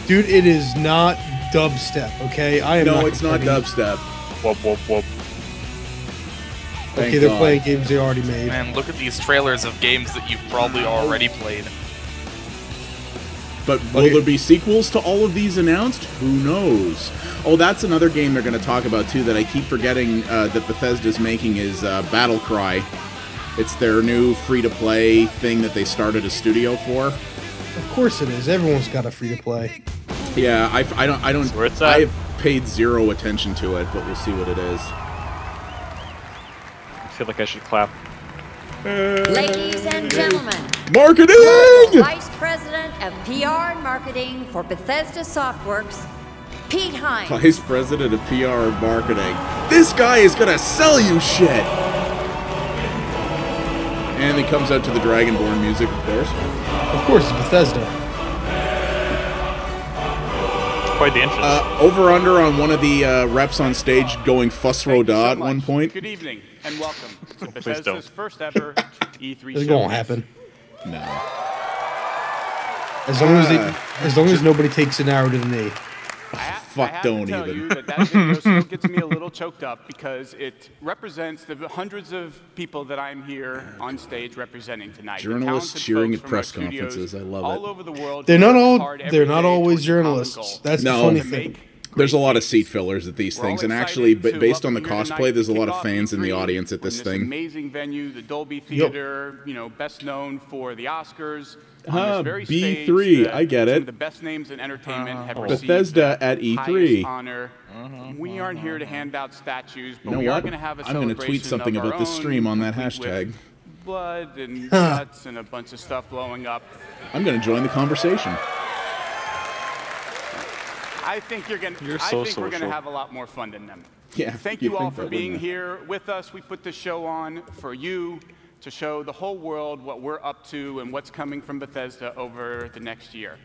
Speaker 3: Dude, it is not dubstep. Okay, I am.
Speaker 1: No, it's not
Speaker 3: complaining.
Speaker 1: dubstep.
Speaker 2: Whoop, whoop, whoop.
Speaker 3: Okay,
Speaker 1: Thank
Speaker 3: they're
Speaker 1: God.
Speaker 3: playing games they already made.
Speaker 2: Man, look at these trailers of games that you've probably already played.
Speaker 1: But will there be sequels to all of these announced? Who knows? Oh, that's another game they're going to talk about too that I keep forgetting that Bethesda's making is Battlecry. It's their new free-to-play thing that they started a studio for.
Speaker 3: Of course it is. Everyone's got a free to play.
Speaker 1: Yeah, I don't.
Speaker 7: Where it's at?
Speaker 1: I've paid zero attention to it, but we'll see what it is.
Speaker 7: I feel like I should clap.
Speaker 12: Ladies and gentlemen,
Speaker 1: Marketing!
Speaker 12: Vice President of PR and Marketing for Bethesda Softworks, Pete Hines.
Speaker 1: Vice President of PR and Marketing. This guy is gonna sell you shit! And he comes out to the Dragonborn music, of course.
Speaker 3: Of course, it's Bethesda.
Speaker 7: quite the entrance.
Speaker 1: Over under on one of the reps on stage going fussroda at one point.
Speaker 13: Good evening and welcome to Bethesda's first ever E3 show.
Speaker 3: It won't happen.
Speaker 1: No.
Speaker 3: As long as nobody takes an arrow to the knee.
Speaker 1: Fuck, don't even.
Speaker 13: I have to tell you that video still gets me a little choked up because it represents the hundreds of people that I'm here on stage representing tonight.
Speaker 1: Journalists cheering at press conferences. I love it.
Speaker 13: All over the world.
Speaker 3: They're not always journalists. That's the funny thing.
Speaker 1: There's a lot of seat fillers at these things, and actually, based on the cosplay, there's a lot of fans in the audience at this thing.
Speaker 13: Amazing venue, the Dolby Theater, you know, best known for the Oscars.
Speaker 1: B3, I get it.
Speaker 13: Some of the best names in entertainment have received
Speaker 1: Bethesda at E3.
Speaker 13: Honor. We aren't here to hand out statues, but
Speaker 1: You know
Speaker 13: we are
Speaker 1: what?
Speaker 13: going to have a
Speaker 1: I'm going to tweet something about this stream on that hashtag.
Speaker 13: Blood and guts and a bunch of stuff blowing up.
Speaker 1: I'm going to join the conversation.
Speaker 13: I think we're going to have a lot more fun than them.
Speaker 1: Yeah.
Speaker 13: Thank you all for being here with us. We put this show on for you to show the whole world what we're up to and what's coming from Bethesda over the next year.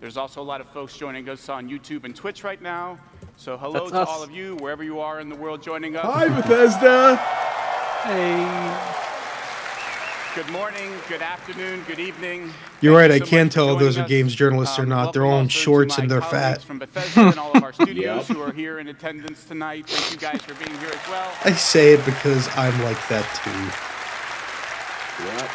Speaker 13: There's also a lot of folks joining us on YouTube and Twitch right now. So hello to all of you, wherever you are in the world joining us.
Speaker 1: Hi, Bethesda.
Speaker 7: Hey.
Speaker 13: Good morning, good afternoon, good evening.
Speaker 3: You're right, I can't tell if those are games journalists or not. They're all in shorts and they're fat.
Speaker 13: From Bethesda and all of our studios who are here in attendance tonight. Thank you guys for being here as well.
Speaker 3: I say it because I'm like that too.
Speaker 1: Yep.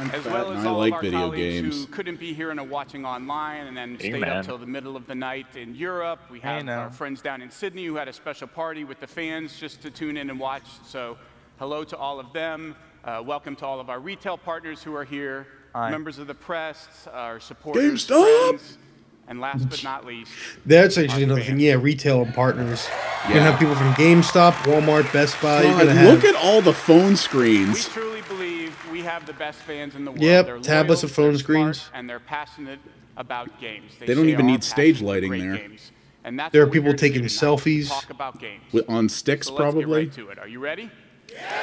Speaker 1: I'm
Speaker 13: as
Speaker 1: fat
Speaker 13: well
Speaker 1: and
Speaker 13: as
Speaker 1: I
Speaker 13: all
Speaker 1: like
Speaker 13: of our
Speaker 1: video
Speaker 13: colleagues
Speaker 1: games.
Speaker 13: who couldn't be here and are watching online and then stayed up till the middle of the night in Europe. We have our friends down in Sydney who had a special party with the fans just to tune in and watch. So hello to all of them. Welcome to all of our retail partners who are here, members of the press, our supporters, friends, and last but not least,
Speaker 3: that's actually another thing. Yeah, retail and partners. You're gonna have people from GameStop, Walmart, Best Buy. You're gonna have.
Speaker 1: Look at all the phone screens.
Speaker 13: We truly believe we have the best fans in the world.
Speaker 3: Yep,
Speaker 13: they're
Speaker 3: tablets
Speaker 13: loyal,
Speaker 3: of phone
Speaker 13: they're
Speaker 3: screens.
Speaker 13: Smart, and they're passionate about games.
Speaker 1: They don't even need stage lighting there.
Speaker 13: And that's
Speaker 3: there are
Speaker 13: what we're
Speaker 3: people
Speaker 13: here to do
Speaker 3: taking
Speaker 13: tonight,
Speaker 3: selfies.
Speaker 13: talk about games.
Speaker 1: On sticks,
Speaker 13: So let's get
Speaker 1: probably.
Speaker 13: right to it. Are you ready?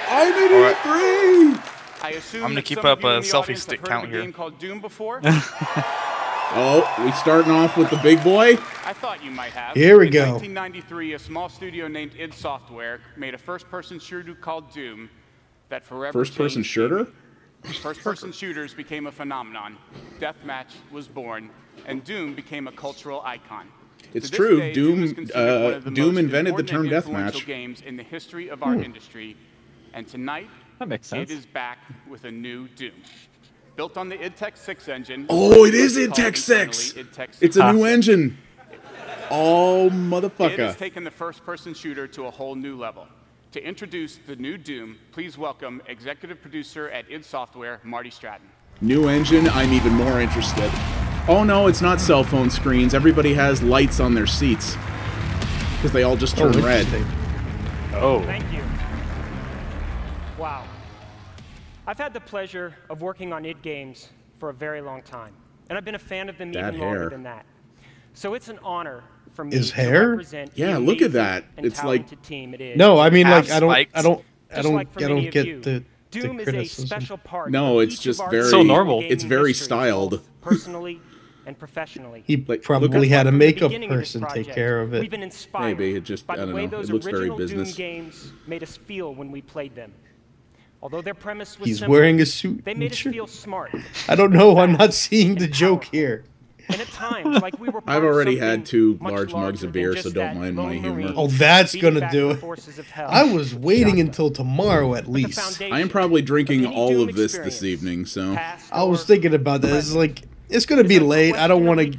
Speaker 1: I need E3.
Speaker 13: I assume
Speaker 2: I'm gonna
Speaker 13: that
Speaker 2: keep
Speaker 13: some of
Speaker 2: up
Speaker 13: you
Speaker 2: a
Speaker 13: in the
Speaker 2: selfie
Speaker 13: audience
Speaker 2: stick
Speaker 13: have heard
Speaker 2: count
Speaker 13: of a
Speaker 2: here.
Speaker 13: game called Doom before?
Speaker 1: Oh, we starting off with the big boy?
Speaker 13: I thought you might have.
Speaker 3: Here we
Speaker 13: in
Speaker 3: go.
Speaker 13: 1993, a small studio named id Software made a first-person shooter called Doom that forever
Speaker 1: First-person
Speaker 13: changed
Speaker 1: shooter?
Speaker 13: gaming. First-person shooters became a phenomenon. Deathmatch was born, and Doom became a cultural icon.
Speaker 1: It's
Speaker 13: To this
Speaker 1: true.
Speaker 13: day,
Speaker 1: Doom,
Speaker 13: is considered one of the
Speaker 1: Doom
Speaker 13: most
Speaker 1: invented the
Speaker 13: important
Speaker 1: term
Speaker 13: and influential
Speaker 1: deathmatch.
Speaker 13: games in the history of our industry, and tonight
Speaker 7: That makes sense.
Speaker 13: it is back with a new Doom. Built on the id Tech 6 engine.
Speaker 1: Oh, it is id
Speaker 13: called
Speaker 1: Tech 6.
Speaker 13: internally id Tech
Speaker 1: It's a new
Speaker 13: 6.
Speaker 1: engine. Oh,
Speaker 13: It has
Speaker 1: motherfucker.
Speaker 13: taken the first-person shooter to a whole new level. To introduce the new Doom, please welcome executive producer at id Software, Marty Stratton.
Speaker 1: New engine, I'm even more interested. Oh no, it's not cell phone screens. Everybody has lights on their seats. Because they all just turn red.
Speaker 7: Oh.
Speaker 8: Thank you. Wow. I've had the pleasure of working on id games for a very long time. And I've been a fan of them
Speaker 1: That
Speaker 8: even longer
Speaker 1: hair.
Speaker 8: than that. So it's an honor for me
Speaker 3: His
Speaker 8: to
Speaker 3: hair?
Speaker 8: represent the
Speaker 1: Yeah, look at
Speaker 8: amazing
Speaker 1: that.
Speaker 8: and
Speaker 1: It's like-
Speaker 8: talented team it is.
Speaker 3: No, I mean like
Speaker 2: Half spiked.
Speaker 3: I don't
Speaker 8: Just like for many of
Speaker 3: get
Speaker 8: you,
Speaker 3: the
Speaker 8: Doom is a
Speaker 3: criticism.
Speaker 8: special part
Speaker 1: No,
Speaker 8: of
Speaker 1: it's
Speaker 8: each
Speaker 1: just
Speaker 8: of our
Speaker 1: very-
Speaker 7: So normal.
Speaker 8: gaming
Speaker 1: It's very
Speaker 8: histories,
Speaker 1: styled.
Speaker 8: both personally and professionally.
Speaker 3: He
Speaker 1: Like,
Speaker 3: probably
Speaker 1: look
Speaker 3: had a
Speaker 8: From the
Speaker 3: makeup
Speaker 8: beginning of this
Speaker 3: person take
Speaker 8: project,
Speaker 3: care of
Speaker 8: We've
Speaker 3: it.
Speaker 8: been inspired
Speaker 1: Maybe, it just-
Speaker 8: by
Speaker 1: I
Speaker 8: the
Speaker 1: don't
Speaker 8: way
Speaker 1: know.
Speaker 8: those
Speaker 1: It looks very
Speaker 8: original Doom
Speaker 1: business.
Speaker 8: games made us feel when we played them. Although their premise was
Speaker 3: He's
Speaker 8: simple,
Speaker 3: wearing a suit.
Speaker 8: they made us feel smart.
Speaker 3: I don't know. I'm not seeing the joke here.
Speaker 8: And at times, like we were part
Speaker 1: I've
Speaker 8: of
Speaker 1: already
Speaker 8: something
Speaker 1: had 2
Speaker 8: much
Speaker 1: large mugs
Speaker 8: larger
Speaker 1: of
Speaker 8: than
Speaker 1: beer,
Speaker 8: just
Speaker 1: so don't
Speaker 8: that
Speaker 1: mind my
Speaker 8: lone
Speaker 1: humor.
Speaker 8: marine
Speaker 3: Oh, that's
Speaker 8: beating
Speaker 3: gonna
Speaker 8: back
Speaker 3: do
Speaker 8: the
Speaker 3: it.
Speaker 8: forces of hell.
Speaker 3: I was waiting until tomorrow at least.
Speaker 1: I am probably drinking
Speaker 8: Any
Speaker 1: all
Speaker 8: Doom
Speaker 1: of this
Speaker 8: experience,
Speaker 1: evening, so.
Speaker 8: past
Speaker 3: I was
Speaker 8: or
Speaker 3: thinking about that. It's like it's gonna be late. I don't want to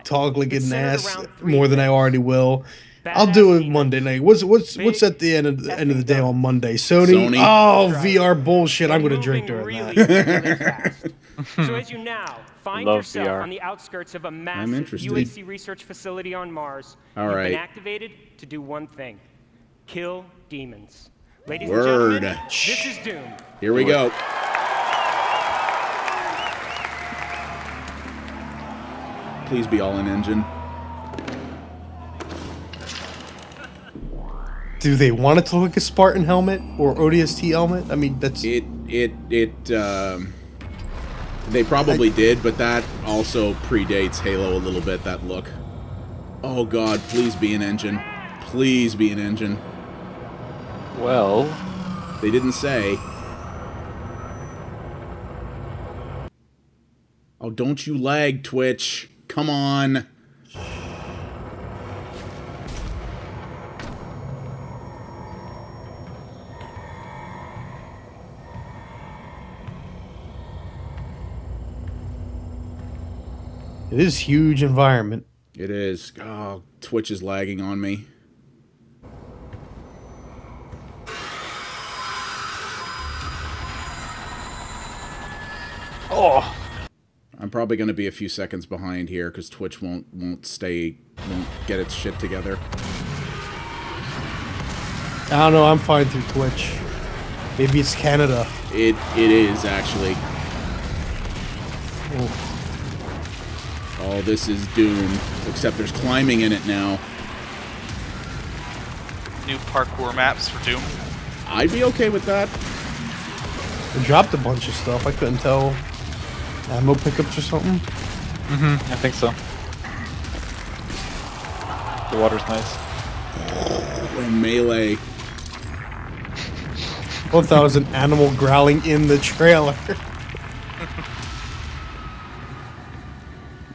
Speaker 3: talk like an ass more than I already will. I'll do it Monday night. What's at the end of the day on Monday? Sony. Oh, VR bullshit. I'm gonna drink during that.
Speaker 8: So as you now find
Speaker 7: Love
Speaker 8: yourself
Speaker 7: VR.
Speaker 8: on the outskirts of a massive
Speaker 1: interested.
Speaker 8: UHC research facility on Mars,
Speaker 1: All
Speaker 8: you've
Speaker 1: right.
Speaker 8: been activated to do one thing: kill demons. Ladies
Speaker 1: Word.
Speaker 8: and gentlemen, this is Doom.
Speaker 1: Here we go. Please be all in engine.
Speaker 3: Do they want it to look like a Spartan helmet or ODST helmet? I mean, that's
Speaker 1: They probably did, but that also predates Halo a little bit, that look. Oh god, please be an engine. Please be an engine.
Speaker 7: Well...
Speaker 1: They didn't say. Oh, don't you lag, Twitch. Come on.
Speaker 3: It is huge environment.
Speaker 1: It is. Oh, Twitch is lagging on me.
Speaker 7: Oh.
Speaker 1: I'm probably going to be a few seconds behind here because Twitch won't get its shit together.
Speaker 3: I don't know. I'm fine through Twitch. Maybe it's Canada.
Speaker 1: It is actually.
Speaker 3: Oh.
Speaker 1: Oh, this is Doom. Except there's climbing in it now.
Speaker 2: New parkour maps for Doom.
Speaker 1: I'd be okay with that.
Speaker 3: They dropped a bunch of stuff. I couldn't tell. Ammo pickups or something?
Speaker 7: I think so. The water's nice.
Speaker 1: And melee.
Speaker 3: I thought that was an animal growling in the trailer.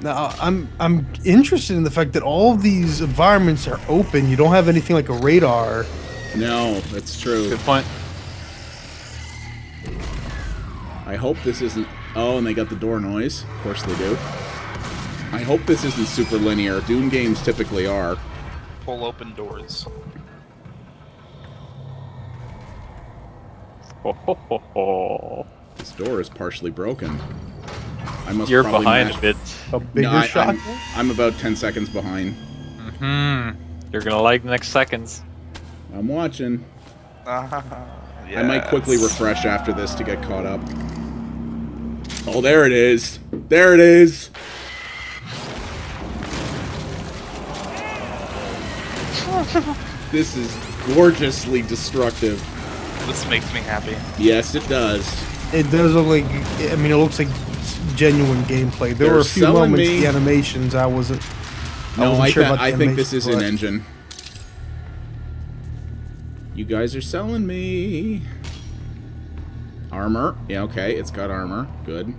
Speaker 3: Now, I'm interested in the fact that all of these environments are open. You don't have anything like a radar.
Speaker 1: No, that's true.
Speaker 7: Good point.
Speaker 1: I hope this isn't... Oh, and they got the door noise. Of course they do. I hope this isn't super linear. Doom games typically are.
Speaker 2: Full open doors.
Speaker 1: This door is partially broken. I must
Speaker 7: You're
Speaker 1: probably
Speaker 7: behind a bit.
Speaker 3: A bigger shot?
Speaker 1: I'm about 10 seconds behind.
Speaker 7: You're gonna like the next seconds.
Speaker 1: I'm watching.
Speaker 2: Yes.
Speaker 1: I might quickly refresh after this to get caught up. Oh, there it is. There it is. This is gorgeously destructive.
Speaker 2: This makes me happy.
Speaker 1: Yes, it does.
Speaker 3: It does look like... I mean, it looks like genuine gameplay. There were a few moments, the animations, I wasn't sure about the
Speaker 1: I think this
Speaker 3: animations,
Speaker 1: is an engine. You guys are selling me. Armor. Yeah, okay, it's got armor. Good.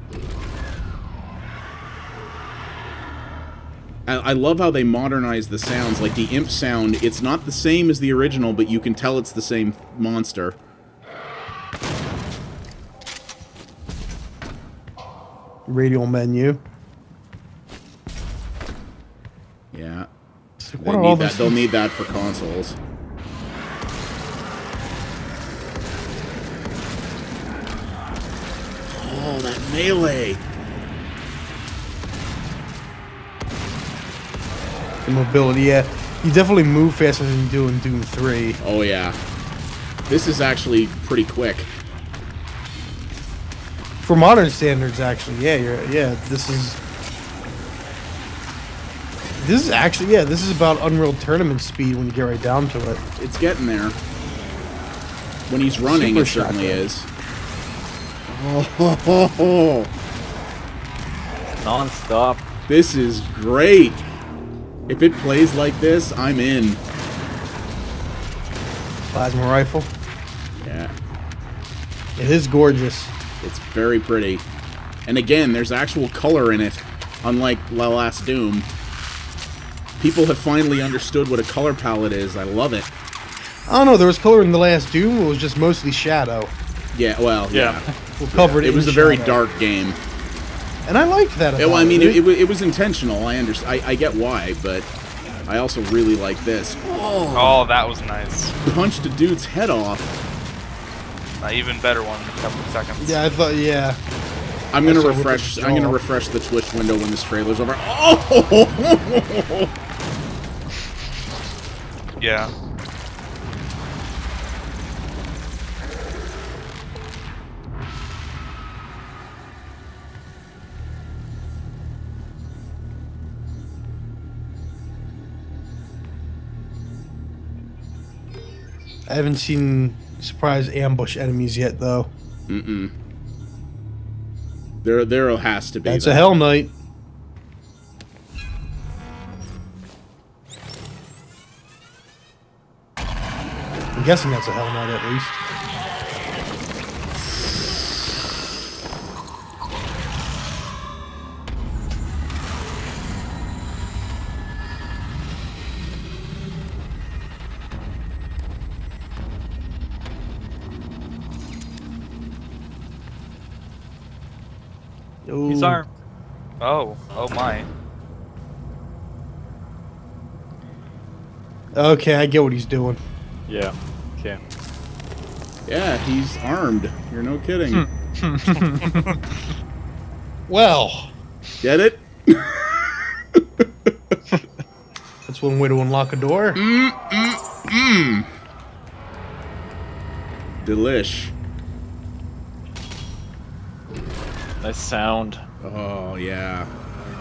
Speaker 1: I love how they modernize the sounds. Like the imp sound, it's not the same as the original, but you can tell it's the same monster.
Speaker 3: Radial menu.
Speaker 1: Yeah.
Speaker 3: Like,
Speaker 1: they'll need that for consoles. Oh, that melee!
Speaker 3: The mobility, yeah. You definitely move faster than you do in Doom 3.
Speaker 1: Oh, yeah. This is actually pretty quick.
Speaker 3: For modern standards, actually, yeah, this is actually, yeah, this is about Unreal Tournament speed when you get right down to it.
Speaker 1: It's getting there. When he's running, it certainly is. Oh,
Speaker 7: non-stop.
Speaker 1: This is great. If it plays like this, I'm in.
Speaker 3: Plasma rifle.
Speaker 1: Yeah.
Speaker 3: It is gorgeous.
Speaker 1: It's very pretty. And again, there's actual color in it, unlike the last Doom. People have finally understood what a color palette is. I love it.
Speaker 3: I don't know, there was color in the last Doom, it was just mostly shadow.
Speaker 1: Yeah, well, yeah.
Speaker 3: It
Speaker 1: was a very dark game.
Speaker 3: And I liked that about
Speaker 1: well, I mean, it was intentional. I get why, but I also really like this.
Speaker 2: Oh, that was nice.
Speaker 1: Punched a dude's head off.
Speaker 2: An even better one in a couple of seconds.
Speaker 3: Yeah, I thought, yeah.
Speaker 1: I'm gonna refresh the Twitch window when this trailer's over. Oh!
Speaker 2: Yeah.
Speaker 3: I haven't seen surprise ambush enemies yet, though.
Speaker 1: Mm-mm. There has to be.
Speaker 3: That's a Hell Knight. I'm guessing that's a helmet at least.
Speaker 7: He's armed.
Speaker 2: Oh my.
Speaker 3: Okay, I get what he's doing.
Speaker 7: Yeah. Okay.
Speaker 1: Yeah, he's armed. You're no kidding.
Speaker 3: Well.
Speaker 1: Get it?
Speaker 3: That's one way to unlock a door.
Speaker 1: Delish.
Speaker 7: Nice sound.
Speaker 1: Oh, yeah.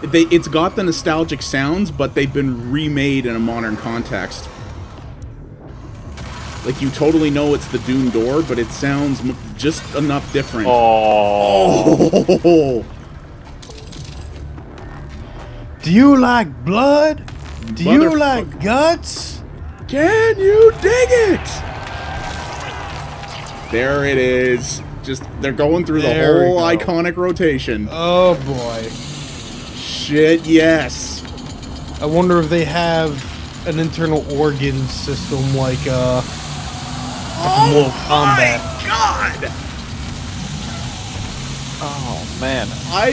Speaker 1: It's got the nostalgic sounds, but they've been remade in a modern context. Like, you totally know it's the Doom door, but it sounds just enough different.
Speaker 7: Oh.
Speaker 3: Do you like blood? Do you like guts?
Speaker 1: Can you dig it? There it is. Just, they're going through the whole iconic rotation.
Speaker 3: Oh, boy.
Speaker 1: Shit, yes.
Speaker 3: I wonder if they have an internal organ system like Mortal Kombat.
Speaker 1: God!
Speaker 7: Oh, man.
Speaker 1: I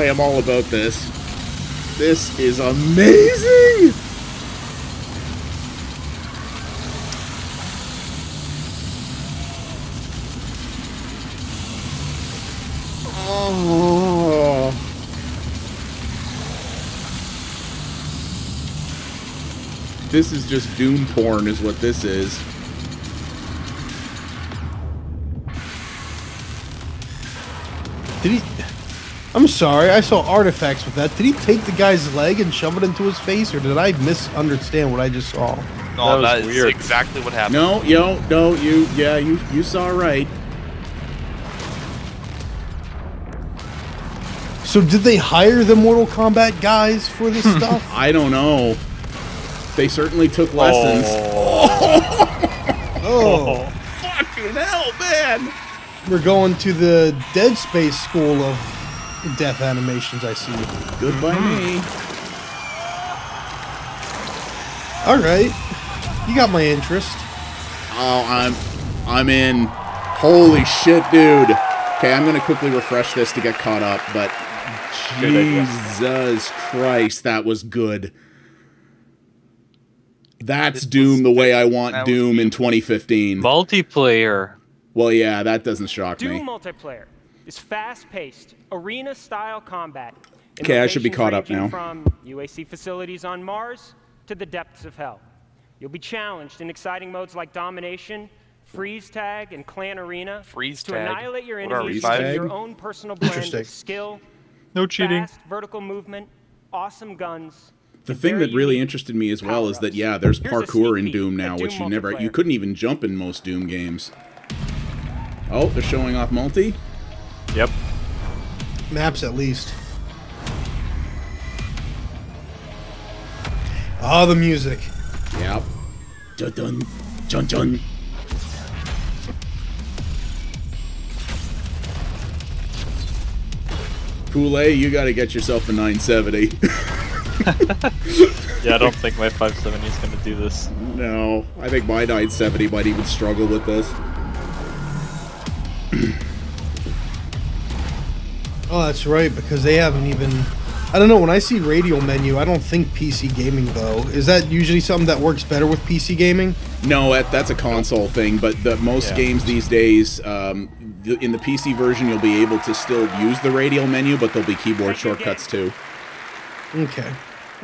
Speaker 1: am all about this. This is amazing! Oh. This is just Doom porn is what this is.
Speaker 3: Did he... I'm sorry, I saw artifacts with that. Did he take the guy's leg and shove it into his face, or did I misunderstand what I just saw?
Speaker 2: No, that is weird. Exactly what happened.
Speaker 1: No, you saw right.
Speaker 3: So did they hire the Mortal Kombat guys for this stuff?
Speaker 1: I don't know. They certainly took lessons.
Speaker 3: Oh.
Speaker 1: Fucking hell, man!
Speaker 3: We're going to the Dead Space school of death animations, I see.
Speaker 1: Good by me.
Speaker 3: Alright. You got my interest.
Speaker 1: Oh, I'm in. Holy shit, dude. Okay, I'm gonna quickly refresh this to get caught up, but Jesus Christ, that was good. That's Doom the way I want Doom in 2015.
Speaker 7: Multiplayer.
Speaker 1: Well, yeah, that doesn't shock me.
Speaker 8: Doom multiplayer is fast-paced, arena-style combat.
Speaker 1: Okay, I should be caught up now.
Speaker 8: From UAC facilities on Mars to the depths of hell. You'll be challenged in exciting modes like Domination, Freeze Tag, and Clan Arena to annihilate your enemies using your own personal blend of skill,
Speaker 7: no cheating,
Speaker 8: fast vertical movement, awesome guns.
Speaker 1: The thing that really interested me as well is that, yeah, there's parkour in Doom now, which you couldn't even jump in most Doom games. Oh, they're showing off multi?
Speaker 7: Yep.
Speaker 3: Maps at least. Oh, the music.
Speaker 1: Yep. Dun dun dun dun. Kool-Aid, you gotta get yourself a 970.
Speaker 7: Yeah, I don't think my 570 is gonna do this.
Speaker 1: No, I think my 970 might even struggle with this.
Speaker 3: Oh, that's right, because they haven't even... I don't know, when I see radio menu, I don't think PC gaming, though. Is that usually something that works better with PC gaming?
Speaker 1: No, that's a console thing, but most games these days, in the PC version, you'll be able to still use the radio menu, but there'll be keyboard shortcuts, too.
Speaker 3: Okay.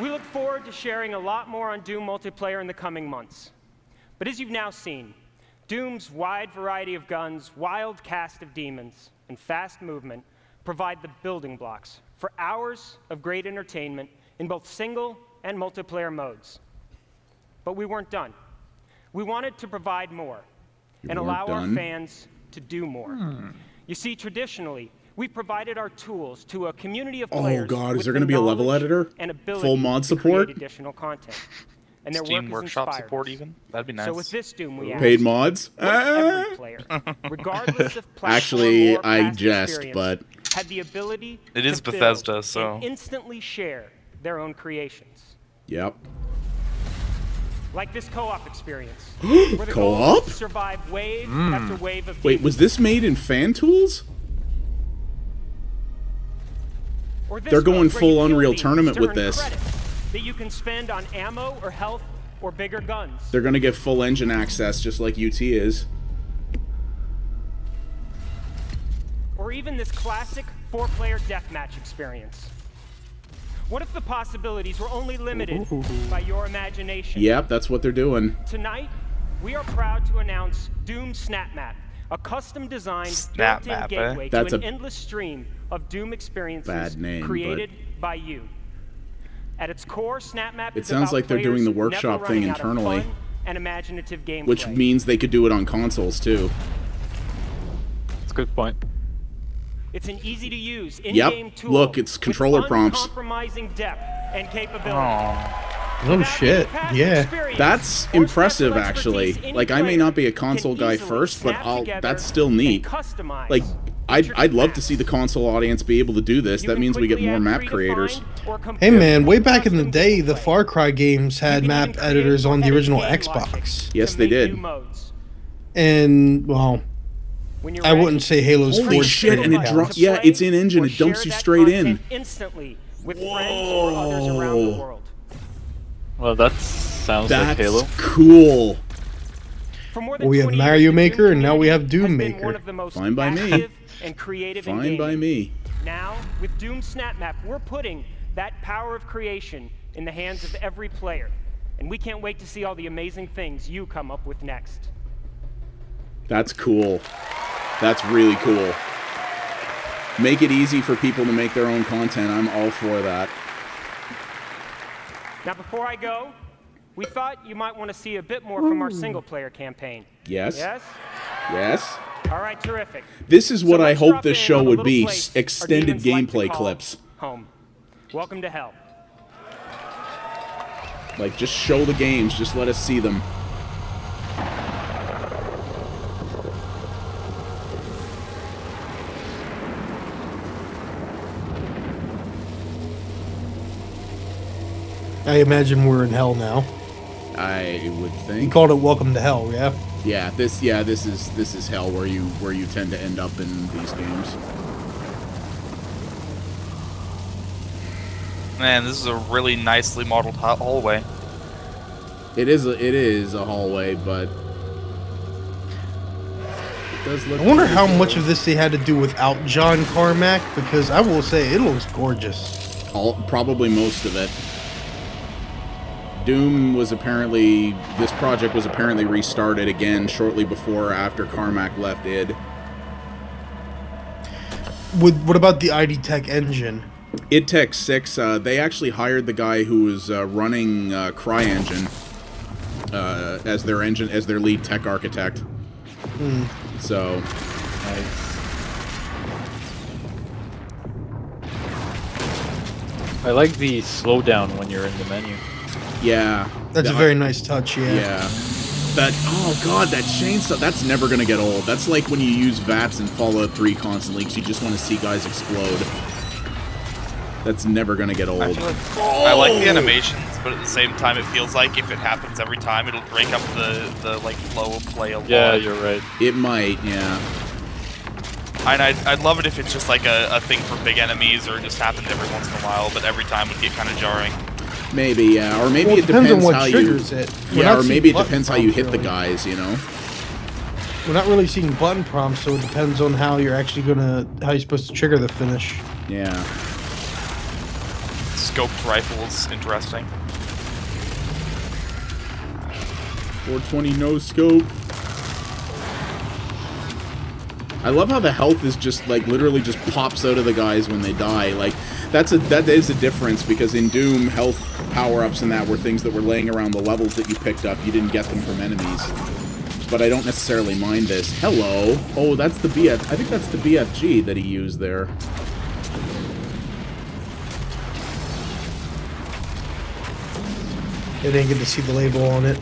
Speaker 8: We look forward to sharing a lot more on Doom multiplayer in the coming months. But as you've now seen, Doom's wide variety of guns, wild cast of demons, and fast movement provide the building blocks for hours of great entertainment in both single and multiplayer modes. But we weren't done. We wanted to provide more and allow our fans to do more. You see, traditionally, we provided our tools to a community of players.
Speaker 1: Oh god, is there going to be a level editor?
Speaker 8: And
Speaker 1: full mod support?
Speaker 8: Additional content. and their
Speaker 2: Steam
Speaker 8: work has
Speaker 2: Workshop
Speaker 8: inspired
Speaker 2: support
Speaker 8: us.
Speaker 2: even? That'd be nice.
Speaker 8: So with this Doom, we
Speaker 1: Paid
Speaker 8: ask,
Speaker 1: mods?
Speaker 8: what if every player, regardless of platform
Speaker 1: Actually,
Speaker 8: or
Speaker 1: I
Speaker 8: past
Speaker 1: jest,
Speaker 8: experience,
Speaker 1: but
Speaker 8: had the ability
Speaker 2: it is
Speaker 8: to build
Speaker 2: Bethesda, so
Speaker 8: and instantly share their own creations.
Speaker 1: Yep.
Speaker 8: Like this co-op experience. Where the goal
Speaker 1: Co-op?
Speaker 8: is to survive wave after wave of
Speaker 1: Wait, was this made in Fan Tools?
Speaker 8: Or this
Speaker 1: They're going
Speaker 8: mode where
Speaker 1: full
Speaker 8: you kill
Speaker 1: Unreal
Speaker 8: demons
Speaker 1: Tournament
Speaker 8: to
Speaker 1: with
Speaker 8: earn
Speaker 1: this.
Speaker 8: credits that you can spend on ammo or health or bigger guns.
Speaker 1: They're gonna get full engine access, just like UT is.
Speaker 8: Or even this classic 4-player deathmatch experience. What if the possibilities were only limited by your imagination?
Speaker 1: Yep, that's what they're doing.
Speaker 8: Tonight, we are proud to announce Doom Snapmat, a custom-designed built-in gateway to an endless stream of Doom experiences created by you. At its core, Snapmat
Speaker 1: It sounds like they're doing the workshop thing internally,
Speaker 8: and imaginative gameplay.
Speaker 1: which means they could do it on consoles too.
Speaker 7: That's a good point.
Speaker 8: It's an easy-to-use in-game tool.
Speaker 1: Look, it's controller prompts.
Speaker 8: Uncompromising depth and capability.
Speaker 3: Oh shit, yeah.
Speaker 1: That's impressive, actually. Like, I may not be a console guy first, but that's still neat. Like, I'd love to see the console audience be able to do this. That means we get more map creators.
Speaker 3: Hey man, way back in the day, the Far Cry games had map editors on the original Xbox.
Speaker 1: Yes, they did.
Speaker 3: And, well, I wouldn't say Halo's
Speaker 1: Holy shit, and it drops. Yeah, it's in engine. It dumps you straight in.
Speaker 8: Instantly with friends or others around the world.
Speaker 7: Well, that sounds like Halo.
Speaker 1: That's cool.
Speaker 3: Well, we have Mario Maker, and now we have Doom Maker.
Speaker 1: Fine by me.
Speaker 8: And creative
Speaker 1: Fine by me.
Speaker 8: Now, with Doom Snapmap, we're putting that power of creation in the hands of every player. And we can't wait to see all the amazing things you come up with next.
Speaker 1: That's cool. That's really cool. Make it easy for people to make their own content. I'm all for that.
Speaker 8: Now, before I go, we thought you might want to see a bit more from our single-player campaign.
Speaker 1: Yes?
Speaker 8: Yes?
Speaker 1: Yes?
Speaker 8: All right, terrific.
Speaker 1: This is what I hope this show
Speaker 8: on a
Speaker 1: would
Speaker 8: little
Speaker 1: be.
Speaker 8: place
Speaker 1: Extended
Speaker 8: our demons like
Speaker 1: gameplay
Speaker 8: to call
Speaker 1: clips.
Speaker 8: Home. Welcome to hell.
Speaker 1: Like, just show the games. Just let us see them.
Speaker 3: I imagine we're in hell now.
Speaker 1: I would think.
Speaker 3: You called it Welcome to Hell, yeah?
Speaker 1: Yeah, this is hell where you tend to end up in these games.
Speaker 2: Man, this is a really nicely modeled hallway.
Speaker 1: It is a hallway, but it does look.
Speaker 3: I wonder how much of this they had to do without John Carmack, because I will say it looks gorgeous.
Speaker 1: Probably most of it. Doom was apparently, this project was apparently restarted again shortly before or after Carmack left id.
Speaker 3: What about the ID Tech engine?
Speaker 1: id Tech 6, they actually hired the guy who was running CryEngine as their lead tech architect. So,
Speaker 7: I like the slowdown when you're in the menu.
Speaker 1: yeah.
Speaker 3: That's a very nice touch, yeah.
Speaker 1: Yeah. That, oh god, that chainsaw, that's never gonna get old. That's like when you use VATS in Fallout 3 constantly because you just want to see guys explode. That's never gonna get old.
Speaker 2: I like the animations, but at the same time it feels like if it happens every time, it'll break up the like flow of play a lot.
Speaker 7: Yeah, you're right.
Speaker 1: It might, yeah.
Speaker 2: And I'd love it if it's just like a thing for big enemies or it just happens every once in a while, but every time would get kind of jarring.
Speaker 1: Maybe, yeah. Or maybe it depends how you... Yeah, or maybe it depends how you hit the guys, you know?
Speaker 3: We're not really seeing button prompts, so it depends on how you're actually how you're supposed to trigger the finish.
Speaker 1: Yeah.
Speaker 2: Scoped rifle is interesting.
Speaker 1: 420 no scope. I love how the health is just like literally just pops out of the guys when they die. Like that is a difference because in Doom health power-ups and that were things that were laying around the levels that you picked up. You didn't get them from enemies. But I don't necessarily mind this. Hello. Oh, that's the BF. I think that's the BFG that he used there.
Speaker 3: I didn't get to see the label on it.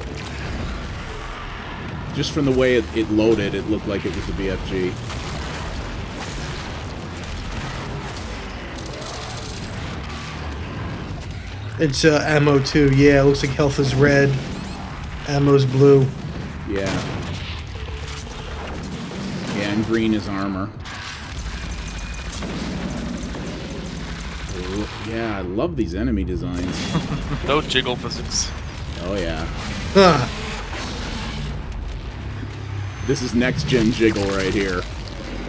Speaker 1: Just from the way it loaded, it looked like it was the BFG.
Speaker 3: It's ammo too. Yeah, it looks like health is red, ammo's blue.
Speaker 1: Yeah. Yeah, and green is armor. Ooh, yeah, I love these enemy designs.
Speaker 2: No jiggle physics.
Speaker 1: Oh yeah. This is next gen jiggle right here.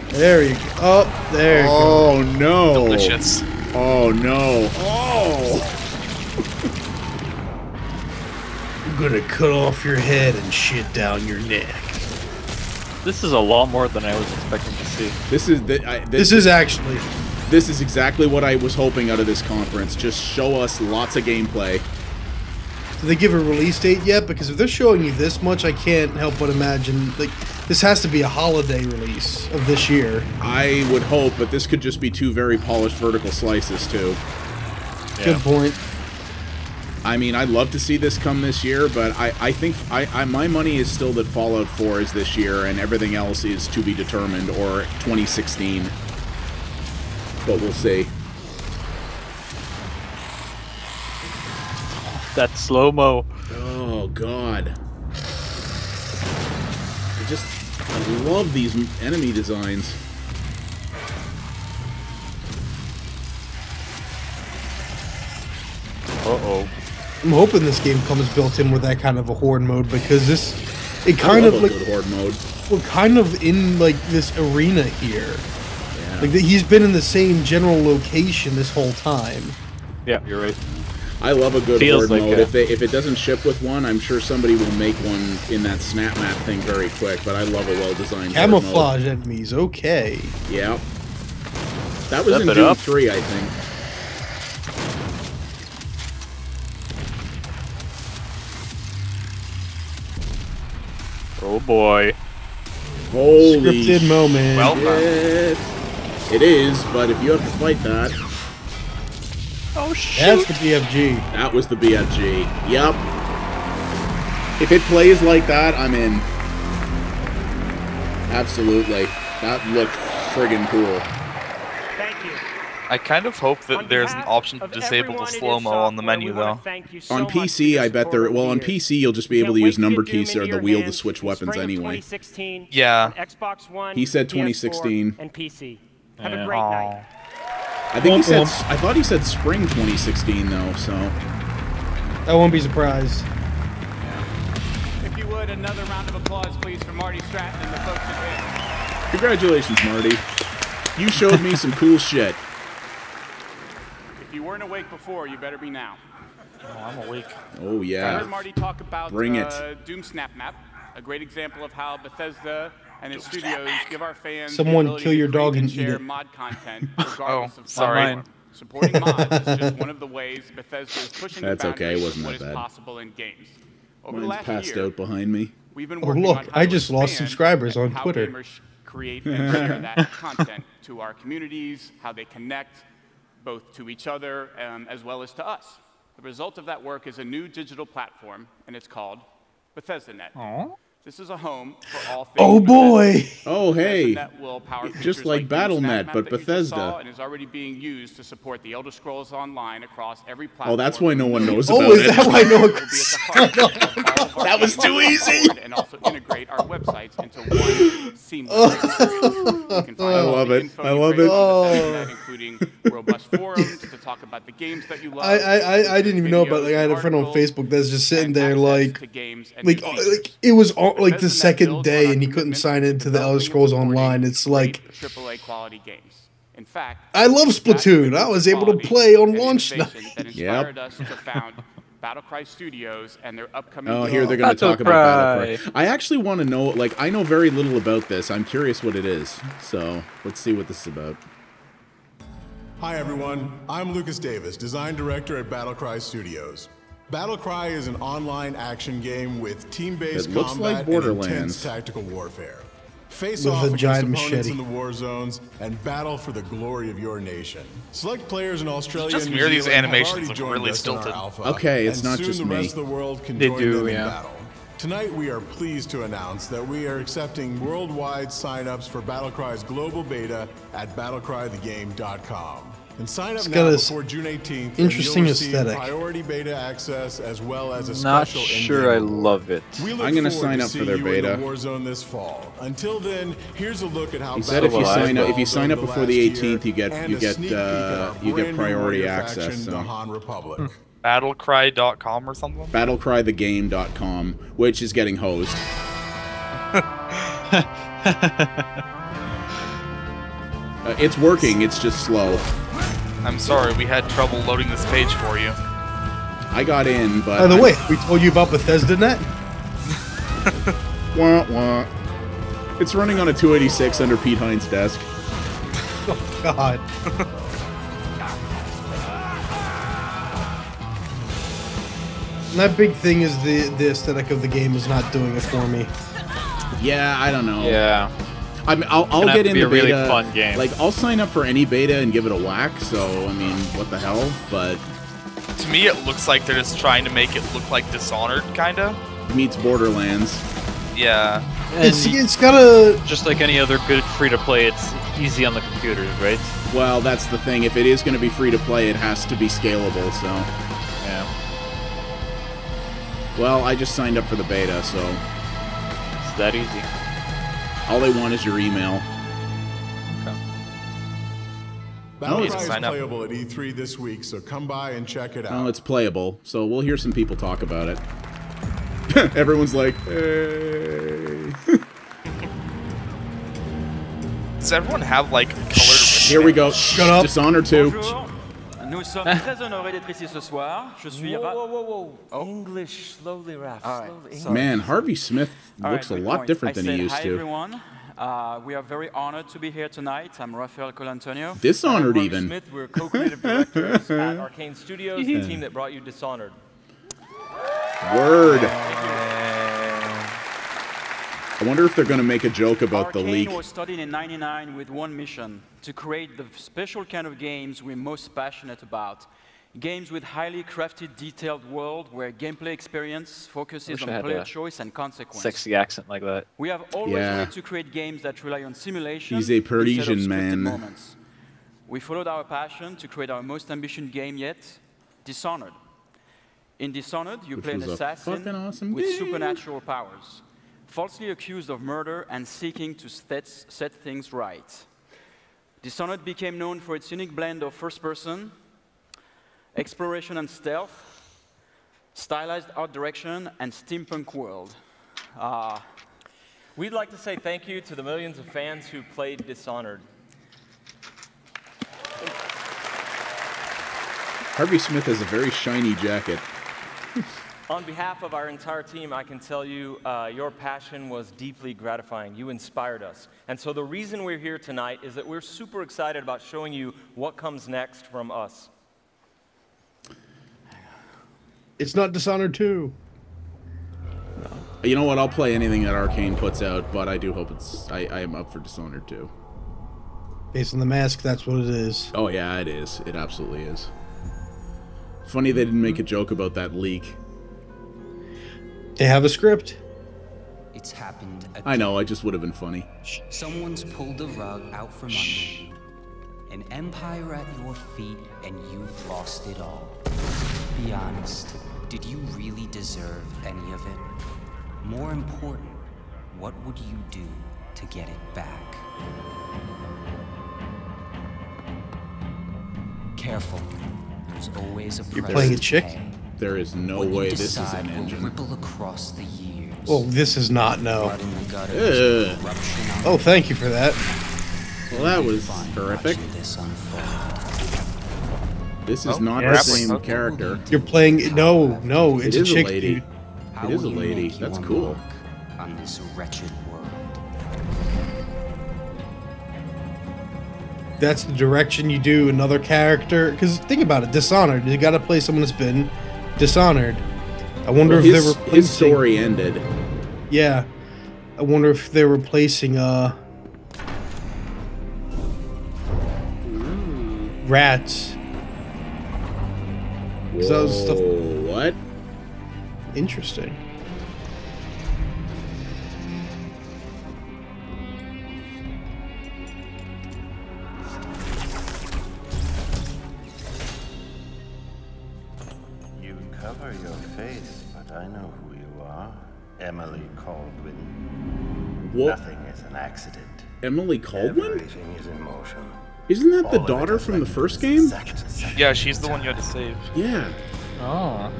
Speaker 3: There you go. Oh, there you go.
Speaker 1: Oh no.
Speaker 2: Delicious.
Speaker 1: Oh no. Oh.
Speaker 3: I'm gonna cut off your head and shit down your neck.
Speaker 7: This is a lot more than I was expecting to see.
Speaker 1: This is This is exactly what I was hoping out of this conference. Just show us lots of gameplay.
Speaker 3: Did they give a release date yet? Because if they're showing you this much, I can't help but imagine, like, this has to be a holiday release of this year.
Speaker 1: I would hope, but this could just be two very polished vertical slices, too.
Speaker 3: Yeah. Good point.
Speaker 1: I mean, I'd love to see this come this year, but I think my money is still that Fallout 4 is this year, and everything else is to be determined, or 2016. But we'll see.
Speaker 7: That slow-mo.
Speaker 1: Oh, God. I love these enemy designs.
Speaker 7: Uh-oh.
Speaker 3: I'm hoping this game comes built in with that kind of a horde mode, because it kind of like
Speaker 1: horde mode.
Speaker 3: We're kind of in like this arena here.
Speaker 1: Yeah.
Speaker 3: Like he's been in the same general location this whole time.
Speaker 7: Yeah, you're right.
Speaker 1: I love a good
Speaker 7: Feels
Speaker 1: horde
Speaker 7: like
Speaker 1: mode. If it doesn't ship with one, I'm sure somebody will make one in that Snapmat thing very quick. But I love a well-designed
Speaker 3: camouflage enemies. Okay.
Speaker 1: Yeah. That was in Doom 3, I think.
Speaker 7: Oh boy.
Speaker 1: Holy
Speaker 3: scripted moment.
Speaker 2: Well done.
Speaker 1: It is, but if you have to fight that.
Speaker 7: Oh shit.
Speaker 3: That's the BFG.
Speaker 1: That was the BFG. Yep. If it plays like that, I'm in. Absolutely. That looked friggin' cool.
Speaker 8: Thank you.
Speaker 2: I kind of hope that there's an option to disable the slow-mo on the menu, though.
Speaker 1: On PC, I bet there... Well, on PC, you'll just be able to use number keys or the wheel to switch weapons anyway.
Speaker 2: Yeah.
Speaker 1: He said 2016.
Speaker 8: And PC. Have a great night.
Speaker 1: I think he said... I thought he said spring 2016, though, so...
Speaker 3: I won't be surprised.
Speaker 13: If you would, another round of applause, please, for Marty Stratton and the folks at Hit.
Speaker 1: Congratulations, Marty. You showed me some cool shit.
Speaker 13: If you weren't awake before, you better be now.
Speaker 7: Oh, I'm awake.
Speaker 1: Oh, yeah.
Speaker 13: I heard Marty talk about
Speaker 1: Bring it.
Speaker 13: Doom Snapmat, a great example of how Bethesda and its studios give our fans
Speaker 3: Someone kill your dog and eat it.
Speaker 13: mod content regardless of
Speaker 2: sorry.
Speaker 13: Supporting mods is just one of the ways Bethesda is pushing the boundaries of what is possible in games. Over the last
Speaker 1: passed
Speaker 13: year,
Speaker 1: out behind me.
Speaker 13: we've been
Speaker 3: Oh
Speaker 13: working
Speaker 3: look,
Speaker 13: on how
Speaker 3: I
Speaker 13: to
Speaker 3: just lost
Speaker 13: expand
Speaker 3: subscribers on
Speaker 13: how
Speaker 3: Twitter.
Speaker 13: gamers create and share that content to our communities, how they connect both to each other as well as to us. The result of that work is a new digital platform, and it's called BethesdaNet.
Speaker 7: Aww.
Speaker 13: This is a home for all things.
Speaker 3: Oh boy!
Speaker 1: Oh hey!
Speaker 13: BethesdaNet will power
Speaker 1: Just like
Speaker 13: Snapmat
Speaker 1: Battle.net, but
Speaker 13: that you just saw,
Speaker 1: Bethesda.
Speaker 13: and is already being used to support the Elder Scrolls Online across every platform.
Speaker 1: Oh, that's why no one knows about it.
Speaker 3: Oh, is that why no one...
Speaker 1: That was too easy!
Speaker 13: And also integrate our websites into one seamless experience. You can find
Speaker 1: I
Speaker 13: all
Speaker 1: love
Speaker 13: the
Speaker 1: it.
Speaker 13: info
Speaker 1: I
Speaker 13: you
Speaker 1: love
Speaker 13: crave
Speaker 1: it.
Speaker 13: on BethesdaNet, including robust forums to talk about the games that you love.
Speaker 3: I didn't even know about. Like, I had a friend on Facebook that's just sitting there like it was all, like the second day and he couldn't sign into the Elder Scrolls Online. It's like
Speaker 13: AAA quality games. In fact,
Speaker 3: I love Splatoon. I was able to play on launch night.
Speaker 13: That inspired us to found Battlecry Studios and their upcoming.
Speaker 1: Oh, here they're going to talk about Battlecry. I actually want to know. Like, I know very little about this. I'm curious what it is. So let's see what this is about.
Speaker 10: Hi everyone, I'm Lucas Davis, design director at Battlecry Studios. Battlecry is an online action game with team-based
Speaker 1: It looks
Speaker 10: combat
Speaker 1: like
Speaker 10: and
Speaker 1: Borderlands.
Speaker 10: intense tactical warfare. Face
Speaker 3: with
Speaker 10: off
Speaker 3: a
Speaker 10: against
Speaker 3: giant
Speaker 10: opponents
Speaker 3: machete
Speaker 10: in the war zones and battle for the glory of your nation. Select players in Australia
Speaker 2: Just
Speaker 10: and
Speaker 2: mirror
Speaker 10: New
Speaker 2: these
Speaker 10: Zealand have
Speaker 2: animations
Speaker 10: already
Speaker 2: look
Speaker 10: joined
Speaker 2: really
Speaker 10: us in our
Speaker 2: stilted.
Speaker 10: alpha,
Speaker 1: Okay, it's
Speaker 10: and
Speaker 1: not
Speaker 10: soon
Speaker 1: just
Speaker 10: the
Speaker 1: me.
Speaker 10: rest of the world can
Speaker 3: They
Speaker 10: join
Speaker 3: do,
Speaker 10: them in
Speaker 3: yeah.
Speaker 10: battle. Tonight, we are pleased to announce that we are accepting worldwide signups for Battlecry's global beta at battlecrythegame.com. And sign up now before June 18th.
Speaker 3: Interesting
Speaker 10: and you'll receive
Speaker 3: aesthetic.
Speaker 10: priority beta access as well as a
Speaker 7: Not
Speaker 10: special
Speaker 7: sure I
Speaker 10: in-game
Speaker 7: love it.
Speaker 10: We look
Speaker 1: I'm gonna
Speaker 10: forward
Speaker 1: sign
Speaker 10: to
Speaker 1: up for
Speaker 10: seeing
Speaker 1: their
Speaker 10: you
Speaker 1: beta.
Speaker 10: in the Warzone this fall. Until then, here's a look at how
Speaker 1: He said if you sign up
Speaker 10: evolved
Speaker 1: before
Speaker 10: over
Speaker 1: the
Speaker 10: last
Speaker 1: 18th, you
Speaker 10: year,
Speaker 1: get
Speaker 10: and
Speaker 1: you
Speaker 10: a
Speaker 1: get
Speaker 10: sneak peek at our
Speaker 1: you get
Speaker 10: brand new
Speaker 1: priority
Speaker 10: warrior
Speaker 1: access.
Speaker 10: faction,
Speaker 1: So.
Speaker 10: the Han Republic.
Speaker 2: Battlecry.com or something?
Speaker 1: Battlecrythegame.com, which is getting hosed. It's working, it's just slow.
Speaker 2: I'm sorry, we had trouble loading this page for you.
Speaker 1: I got in, but...
Speaker 3: By the way, we told you about Bethesda Net?
Speaker 1: Wah, wah. It's running on a 286 under Pete Hines' desk.
Speaker 3: Oh, God. That big thing is the aesthetic of the game is not doing it for me.
Speaker 1: Yeah, I don't know.
Speaker 7: Yeah.
Speaker 1: I mean, I'll get in the beta.
Speaker 7: Really fun game.
Speaker 1: Like, I'll sign up for any beta and give it a whack. So, I mean, what the hell? But
Speaker 2: to me, it looks like they're just trying to make it look like Dishonored, kinda.
Speaker 1: Meets Borderlands.
Speaker 2: Yeah.
Speaker 3: It's got a
Speaker 7: just like any other good free-to-play. It's easy on the computers, right?
Speaker 1: Well, that's the thing. If it is going to be free to play, it has to be scalable. So.
Speaker 7: Yeah.
Speaker 1: Well, I just signed up for the beta, so.
Speaker 7: It's that easy.
Speaker 1: All they want is your email.
Speaker 7: Okay.
Speaker 10: Battlecry is playable at E3 this week, so come by and check it out.
Speaker 1: Well, it's playable, so we'll hear some people talk about it. Everyone's like, hey.
Speaker 2: Does everyone have, like, colored
Speaker 1: Here we go.
Speaker 3: Shut up.
Speaker 1: Dishonored 2.
Speaker 14: Bonjour. Nous sommes très honorés d'être ici ce soir. Je suis
Speaker 8: Whoa. English, slowly, Raph. Slowly.
Speaker 1: Man, Harvey Smith looks a lot different than he used
Speaker 14: hi
Speaker 1: to.
Speaker 14: Everyone. We are very honored to be here tonight. I'm Rafael Colantonio.
Speaker 1: Dishonored
Speaker 8: I'm
Speaker 1: even.
Speaker 8: Smith. We're co-creative directors at Arcane Studios, the team that brought you Dishonored.
Speaker 1: Word. I wonder if they're going to make a joke about the leak.
Speaker 14: Arcane was started in '99 with one mission: to create the special kind of games we're most passionate about. Games with highly crafted, detailed world where gameplay experience focuses on player choice and consequence.
Speaker 7: Sexy accent like that.
Speaker 14: We have always wanted to create games that rely on simulation.
Speaker 1: He's a Parisian man.
Speaker 14: Moments. We followed our passion to create our most ambitious game yet, Dishonored. In Dishonored, you play an assassin with supernatural powers, falsely accused of murder and seeking to set things right. Dishonored became known for its unique blend of first-person, exploration and stealth, stylized art direction, and steampunk world.
Speaker 8: We'd like to say thank you to the millions of fans who played Dishonored.
Speaker 1: Harvey Smith has a very shiny jacket.
Speaker 8: On behalf of our entire team, I can tell you your passion was deeply gratifying. You inspired us. And so the reason we're here tonight is that we're super excited about showing you what comes next from us.
Speaker 3: It's not Dishonored 2.
Speaker 1: You know what? I'll play anything that Arcane puts out, but I do hope it's... I am up for Dishonored 2.
Speaker 3: Based on the mask, that's what it is.
Speaker 1: Oh, yeah, it is. It absolutely is. Funny they didn't make a joke about that leak.
Speaker 3: They have a script.
Speaker 11: It's happened again.
Speaker 1: I know, I just would have been funny.
Speaker 11: Someone's pulled the rug out from under you. An empire at your feet, and you've lost it all. Be honest, did you really deserve any of it? More important, what would you do to get it back? Careful. There's always a price.
Speaker 3: You're playing a chick?
Speaker 1: There is no way this is an engine.
Speaker 11: Ripple across the years.
Speaker 3: Oh, this is not, no. Oh, thank you for that.
Speaker 1: Well, that was horrific. This is not the same character.
Speaker 3: You're playing... No, it's a chick,
Speaker 1: lady.
Speaker 3: dude.
Speaker 1: It is a lady. That's cool.
Speaker 11: On this wretched world.
Speaker 3: That's the direction you do another character. Because think about it, Dishonored. You got to play someone that's been Dishonored. I wonder if they were
Speaker 1: his story ended.
Speaker 3: Yeah, I wonder if they're replacing rats.
Speaker 1: Whoa,
Speaker 3: that was stuff.
Speaker 1: What?
Speaker 3: Interesting.
Speaker 15: You cover your face, but I know who you are. Emily Caldwin.
Speaker 1: What?
Speaker 15: Nothing is an accident.
Speaker 1: Emily Caldwin?
Speaker 15: Everything is in motion.
Speaker 1: Isn't that the daughter from the first game?
Speaker 2: Yeah, she's the one you had to save.
Speaker 1: Yeah.
Speaker 7: Oh.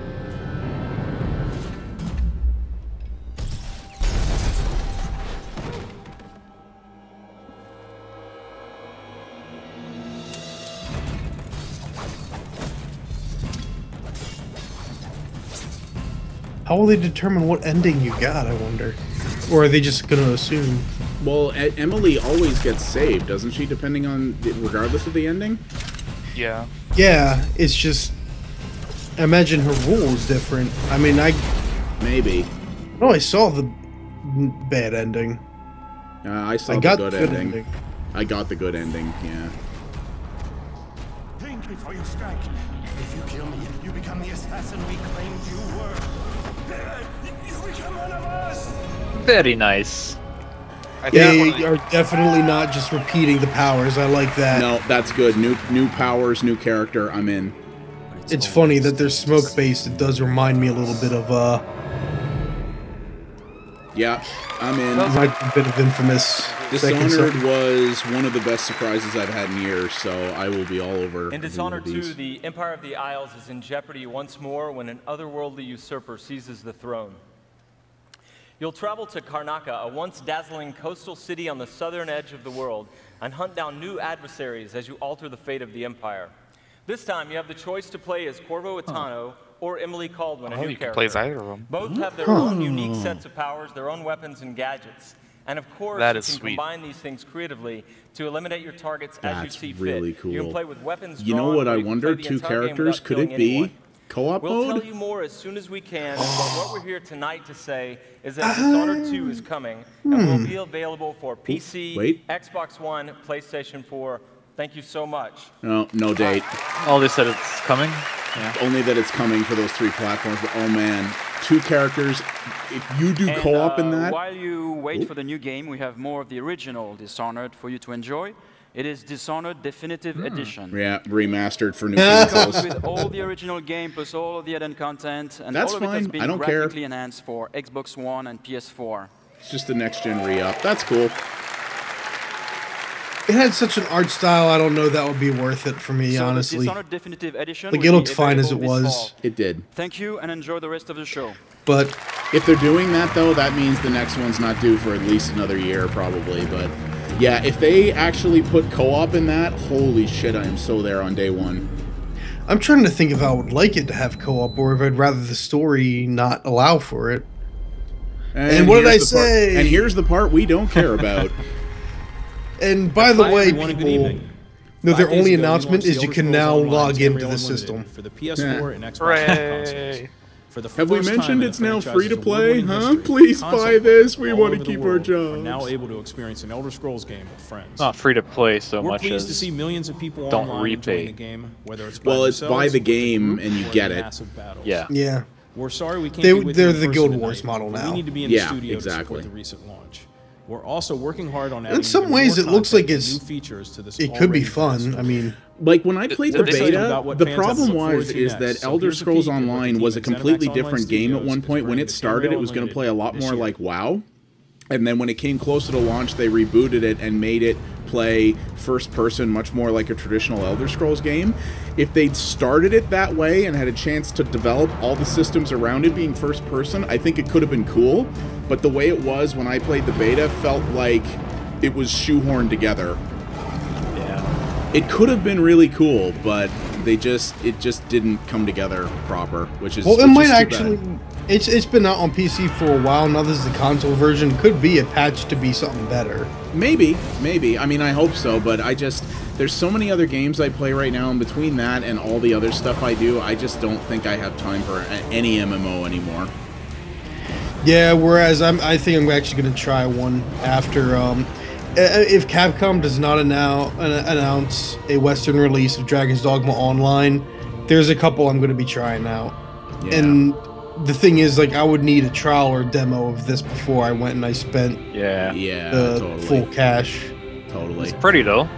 Speaker 3: How will they determine what ending you got, I wonder? Or are they just going to assume?
Speaker 1: Well, Emily always gets saved, doesn't she, depending on... regardless of the ending?
Speaker 2: Yeah.
Speaker 3: Yeah, it's just... I imagine her rule is different. I mean,
Speaker 1: Maybe.
Speaker 3: No, I saw the bad ending.
Speaker 1: I saw the good ending. I got the good ending, yeah.
Speaker 16: Think before you strike. If you kill me, you become the assassin we claimed you were. You become one of us!
Speaker 7: Very nice.
Speaker 3: They are definitely not just repeating the powers. I like that.
Speaker 1: No, that's good. New powers, new character. I'm in.
Speaker 3: It's funny that they're smoke-based. It does remind me a little bit of,
Speaker 1: Yeah, I'm in.
Speaker 3: A bit of Infamous.
Speaker 1: Dishonored was one of the best surprises I've had in years, so I will be all over.
Speaker 17: In Dishonored 2, the Empire of the Isles is in jeopardy once more when an otherworldly usurper seizes the throne. You'll travel to Karnaca, a once dazzling coastal city on the southern edge of the world, and hunt down new adversaries as you alter the fate of the Empire. This time, you have the choice to play as Corvo Attano or Emily Caldwin, a new
Speaker 2: you
Speaker 17: character.
Speaker 2: can play as either of them.
Speaker 17: Both have their own unique sets of powers, their own weapons and gadgets. And of course,
Speaker 2: that
Speaker 17: you
Speaker 2: is
Speaker 17: can
Speaker 2: sweet.
Speaker 17: combine these things creatively to eliminate your targets as you see
Speaker 1: really
Speaker 17: fit.
Speaker 1: cool.
Speaker 17: You can play with weapons
Speaker 1: You know
Speaker 17: drawn,
Speaker 1: what
Speaker 17: or
Speaker 1: I
Speaker 17: you can
Speaker 1: wonder?
Speaker 17: play the
Speaker 1: Two
Speaker 17: entire game
Speaker 1: characters?
Speaker 17: without
Speaker 1: Could
Speaker 17: killing
Speaker 1: it be
Speaker 17: anyone.
Speaker 1: co-op
Speaker 17: We'll
Speaker 1: mode?
Speaker 17: tell you more as soon as we can, but what we're here tonight to say is that Dishonored 2 is coming and will be available for PC, Xbox One, PlayStation 4. Thank you so much.
Speaker 1: No, no date.
Speaker 7: Oh, they said it's coming? Yeah.
Speaker 1: Only that it's coming for those 3 platforms, but oh man, 2 characters. If you do co-op in that...
Speaker 14: While you wait for the new game, we have more of the original Dishonored for you to enjoy. It is Dishonored Definitive Edition.
Speaker 1: Yeah, remastered for new
Speaker 14: It
Speaker 1: consoles.
Speaker 14: comes with all the original game plus all of the add-on content, and
Speaker 1: That's
Speaker 14: all of it has
Speaker 1: fine.
Speaker 14: been
Speaker 1: I don't care.
Speaker 14: graphically enhanced for Xbox One and PS4.
Speaker 1: It's just a next-gen re-up. That's cool.
Speaker 3: It had such an art style, I don't know that would be worth it for me,
Speaker 14: So
Speaker 3: honestly.
Speaker 14: the Dishonored Definitive Edition
Speaker 3: Like,
Speaker 14: will
Speaker 3: it looked
Speaker 14: be
Speaker 3: fine as it
Speaker 14: available this
Speaker 3: was.
Speaker 14: fall.
Speaker 1: It did.
Speaker 14: Thank you, and enjoy the rest of the show.
Speaker 3: But
Speaker 1: if they're doing that, though, that means the next one's not due for at least another year, probably. But yeah, if they actually put co-op in that, holy shit, I am so there on day one.
Speaker 3: I'm trying to think if I would like it to have co-op or if I'd rather the story not allow for it. And what did I say?
Speaker 1: And here's the part we don't care about.
Speaker 3: And by the way,
Speaker 18: everyone, good
Speaker 3: people,
Speaker 18: evening.
Speaker 3: no, their
Speaker 18: 5 days
Speaker 3: only
Speaker 18: ago, we
Speaker 3: announcement
Speaker 18: launched
Speaker 3: is
Speaker 18: the
Speaker 3: you can
Speaker 18: Elder
Speaker 3: now
Speaker 18: Scrolls Online
Speaker 3: log into
Speaker 18: Tamriel
Speaker 3: the
Speaker 18: Unlimited
Speaker 3: system.
Speaker 18: for the PS4 and Xbox One consoles. For the
Speaker 1: Have we
Speaker 18: first
Speaker 1: mentioned
Speaker 18: time in
Speaker 1: it's
Speaker 18: the
Speaker 1: now
Speaker 18: franchise's
Speaker 1: free to play?
Speaker 18: award-winning
Speaker 1: Huh?
Speaker 18: history,
Speaker 1: Please buy
Speaker 18: console
Speaker 1: this.
Speaker 18: players
Speaker 1: We
Speaker 18: all
Speaker 1: want to
Speaker 18: over the
Speaker 1: keep our
Speaker 18: world
Speaker 1: jobs.
Speaker 18: Are now able to experience an Elder Scrolls game with friends.
Speaker 7: Not free to play so
Speaker 18: We're
Speaker 7: much
Speaker 18: pleased
Speaker 7: as
Speaker 18: to see millions of people
Speaker 7: don't
Speaker 18: online enjoying
Speaker 7: repay.
Speaker 18: the game, whether it's
Speaker 1: Well, it's
Speaker 18: themselves
Speaker 1: buy the
Speaker 18: with
Speaker 1: game
Speaker 18: group
Speaker 1: and you
Speaker 18: or
Speaker 1: get
Speaker 18: in
Speaker 1: it.
Speaker 18: massive battles.
Speaker 7: Yeah.
Speaker 3: Yeah.
Speaker 18: We're sorry we can't
Speaker 3: They-
Speaker 18: be with
Speaker 3: they're
Speaker 18: you in
Speaker 3: the
Speaker 18: person
Speaker 3: Guild
Speaker 18: tonight,
Speaker 3: Wars model
Speaker 18: but
Speaker 3: now.
Speaker 18: We need to be in
Speaker 1: Yeah,
Speaker 18: the studio
Speaker 1: exactly.
Speaker 18: to support the recent launch. We're also working hard on adding
Speaker 3: In some
Speaker 18: even
Speaker 3: ways,
Speaker 18: more
Speaker 3: it looks like
Speaker 18: content and
Speaker 3: it's
Speaker 18: new features to this
Speaker 3: it could be
Speaker 18: already
Speaker 3: fun.
Speaker 18: vast
Speaker 3: I mean,
Speaker 1: Like, when I played the
Speaker 18: They're excited
Speaker 1: beta,
Speaker 18: about what
Speaker 1: the
Speaker 18: fans have to
Speaker 1: problem
Speaker 18: look forward
Speaker 1: was
Speaker 18: to
Speaker 1: is
Speaker 18: next.
Speaker 1: that
Speaker 18: So
Speaker 1: Elder
Speaker 18: here's a
Speaker 1: Scrolls
Speaker 18: peek at what the
Speaker 1: Online
Speaker 18: team
Speaker 1: was a
Speaker 18: at
Speaker 1: completely
Speaker 18: ZeniMax
Speaker 1: different
Speaker 18: Online
Speaker 1: game at
Speaker 18: Studios
Speaker 1: one
Speaker 18: is
Speaker 1: point. When
Speaker 18: bringing
Speaker 1: it
Speaker 18: to
Speaker 1: started,
Speaker 18: Tamriel
Speaker 1: it was going to play a lot
Speaker 18: Unlimited
Speaker 1: more
Speaker 18: this
Speaker 1: like WoW. And then when it came closer to launch, they rebooted it and made it play first person, much more like a traditional Elder Scrolls game. If they'd started it that way and had a chance to develop all the systems around it being first person, I think it could have been cool. But the way it was when I played the beta felt like it was shoehorned together.
Speaker 7: Yeah.
Speaker 1: It could have been really cool, but it just didn't come together proper, which is
Speaker 3: well, it
Speaker 1: which
Speaker 3: might
Speaker 1: is too
Speaker 3: actually.
Speaker 1: bad.
Speaker 3: It's been out on PC for a while. Now this is the console version. Could be a patch to be something better.
Speaker 1: Maybe. I mean, I hope so, but there's so many other games I play right now, and between that and all the other stuff I do, I just don't think I have time for any MMO anymore.
Speaker 3: Yeah, whereas I think I'm actually going to try one after. If Capcom does not announce a Western release of Dragon's Dogma Online, there's a couple I'm going to be trying out.
Speaker 1: Yeah.
Speaker 3: And the thing is, like, I would need a trial or demo of this before I went and I spent
Speaker 1: totally.
Speaker 3: full cash.
Speaker 1: Totally.
Speaker 7: It's pretty though.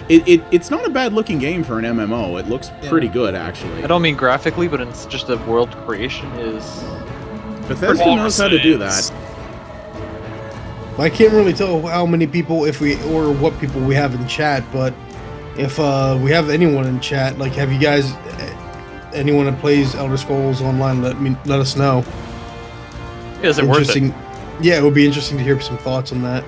Speaker 1: It's not a bad looking game for an MMO. It looks pretty good, actually.
Speaker 7: I don't mean graphically, but it's just the world creation is.
Speaker 1: Bethesda knows how to do that.
Speaker 3: I can't really tell how many people, or what people we have in chat, but if we have anyone in chat, like, have you guys, anyone that plays Elder Scrolls Online, let us know.
Speaker 7: Is it worth it?
Speaker 3: Yeah, it would be interesting to hear some thoughts on that.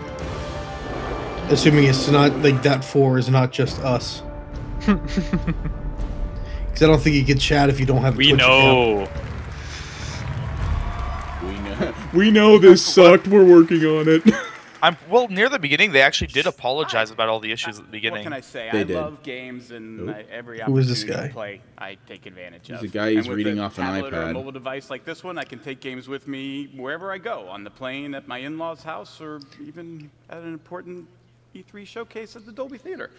Speaker 3: Assuming it's not, like, that 4 is not just us. Because I don't think you can chat if you don't have a Twitch account.
Speaker 1: We know this sucked. We're working on it.
Speaker 2: Well, near the beginning, they actually did apologize about all the issues at the beginning.
Speaker 13: What can I say?
Speaker 1: They
Speaker 13: I
Speaker 1: did.
Speaker 13: love games, and every
Speaker 3: Who is this
Speaker 13: opportunity
Speaker 3: guy?
Speaker 13: to play, I take advantage of.
Speaker 1: He's a guy who's
Speaker 13: And with
Speaker 1: reading
Speaker 13: a
Speaker 1: off an
Speaker 13: tablet or a
Speaker 1: iPad.
Speaker 13: mobile device like this one, I can take games with me wherever I go, on the plane, at my in-laws' house, or even at an important E3 showcase at the Dolby Theater.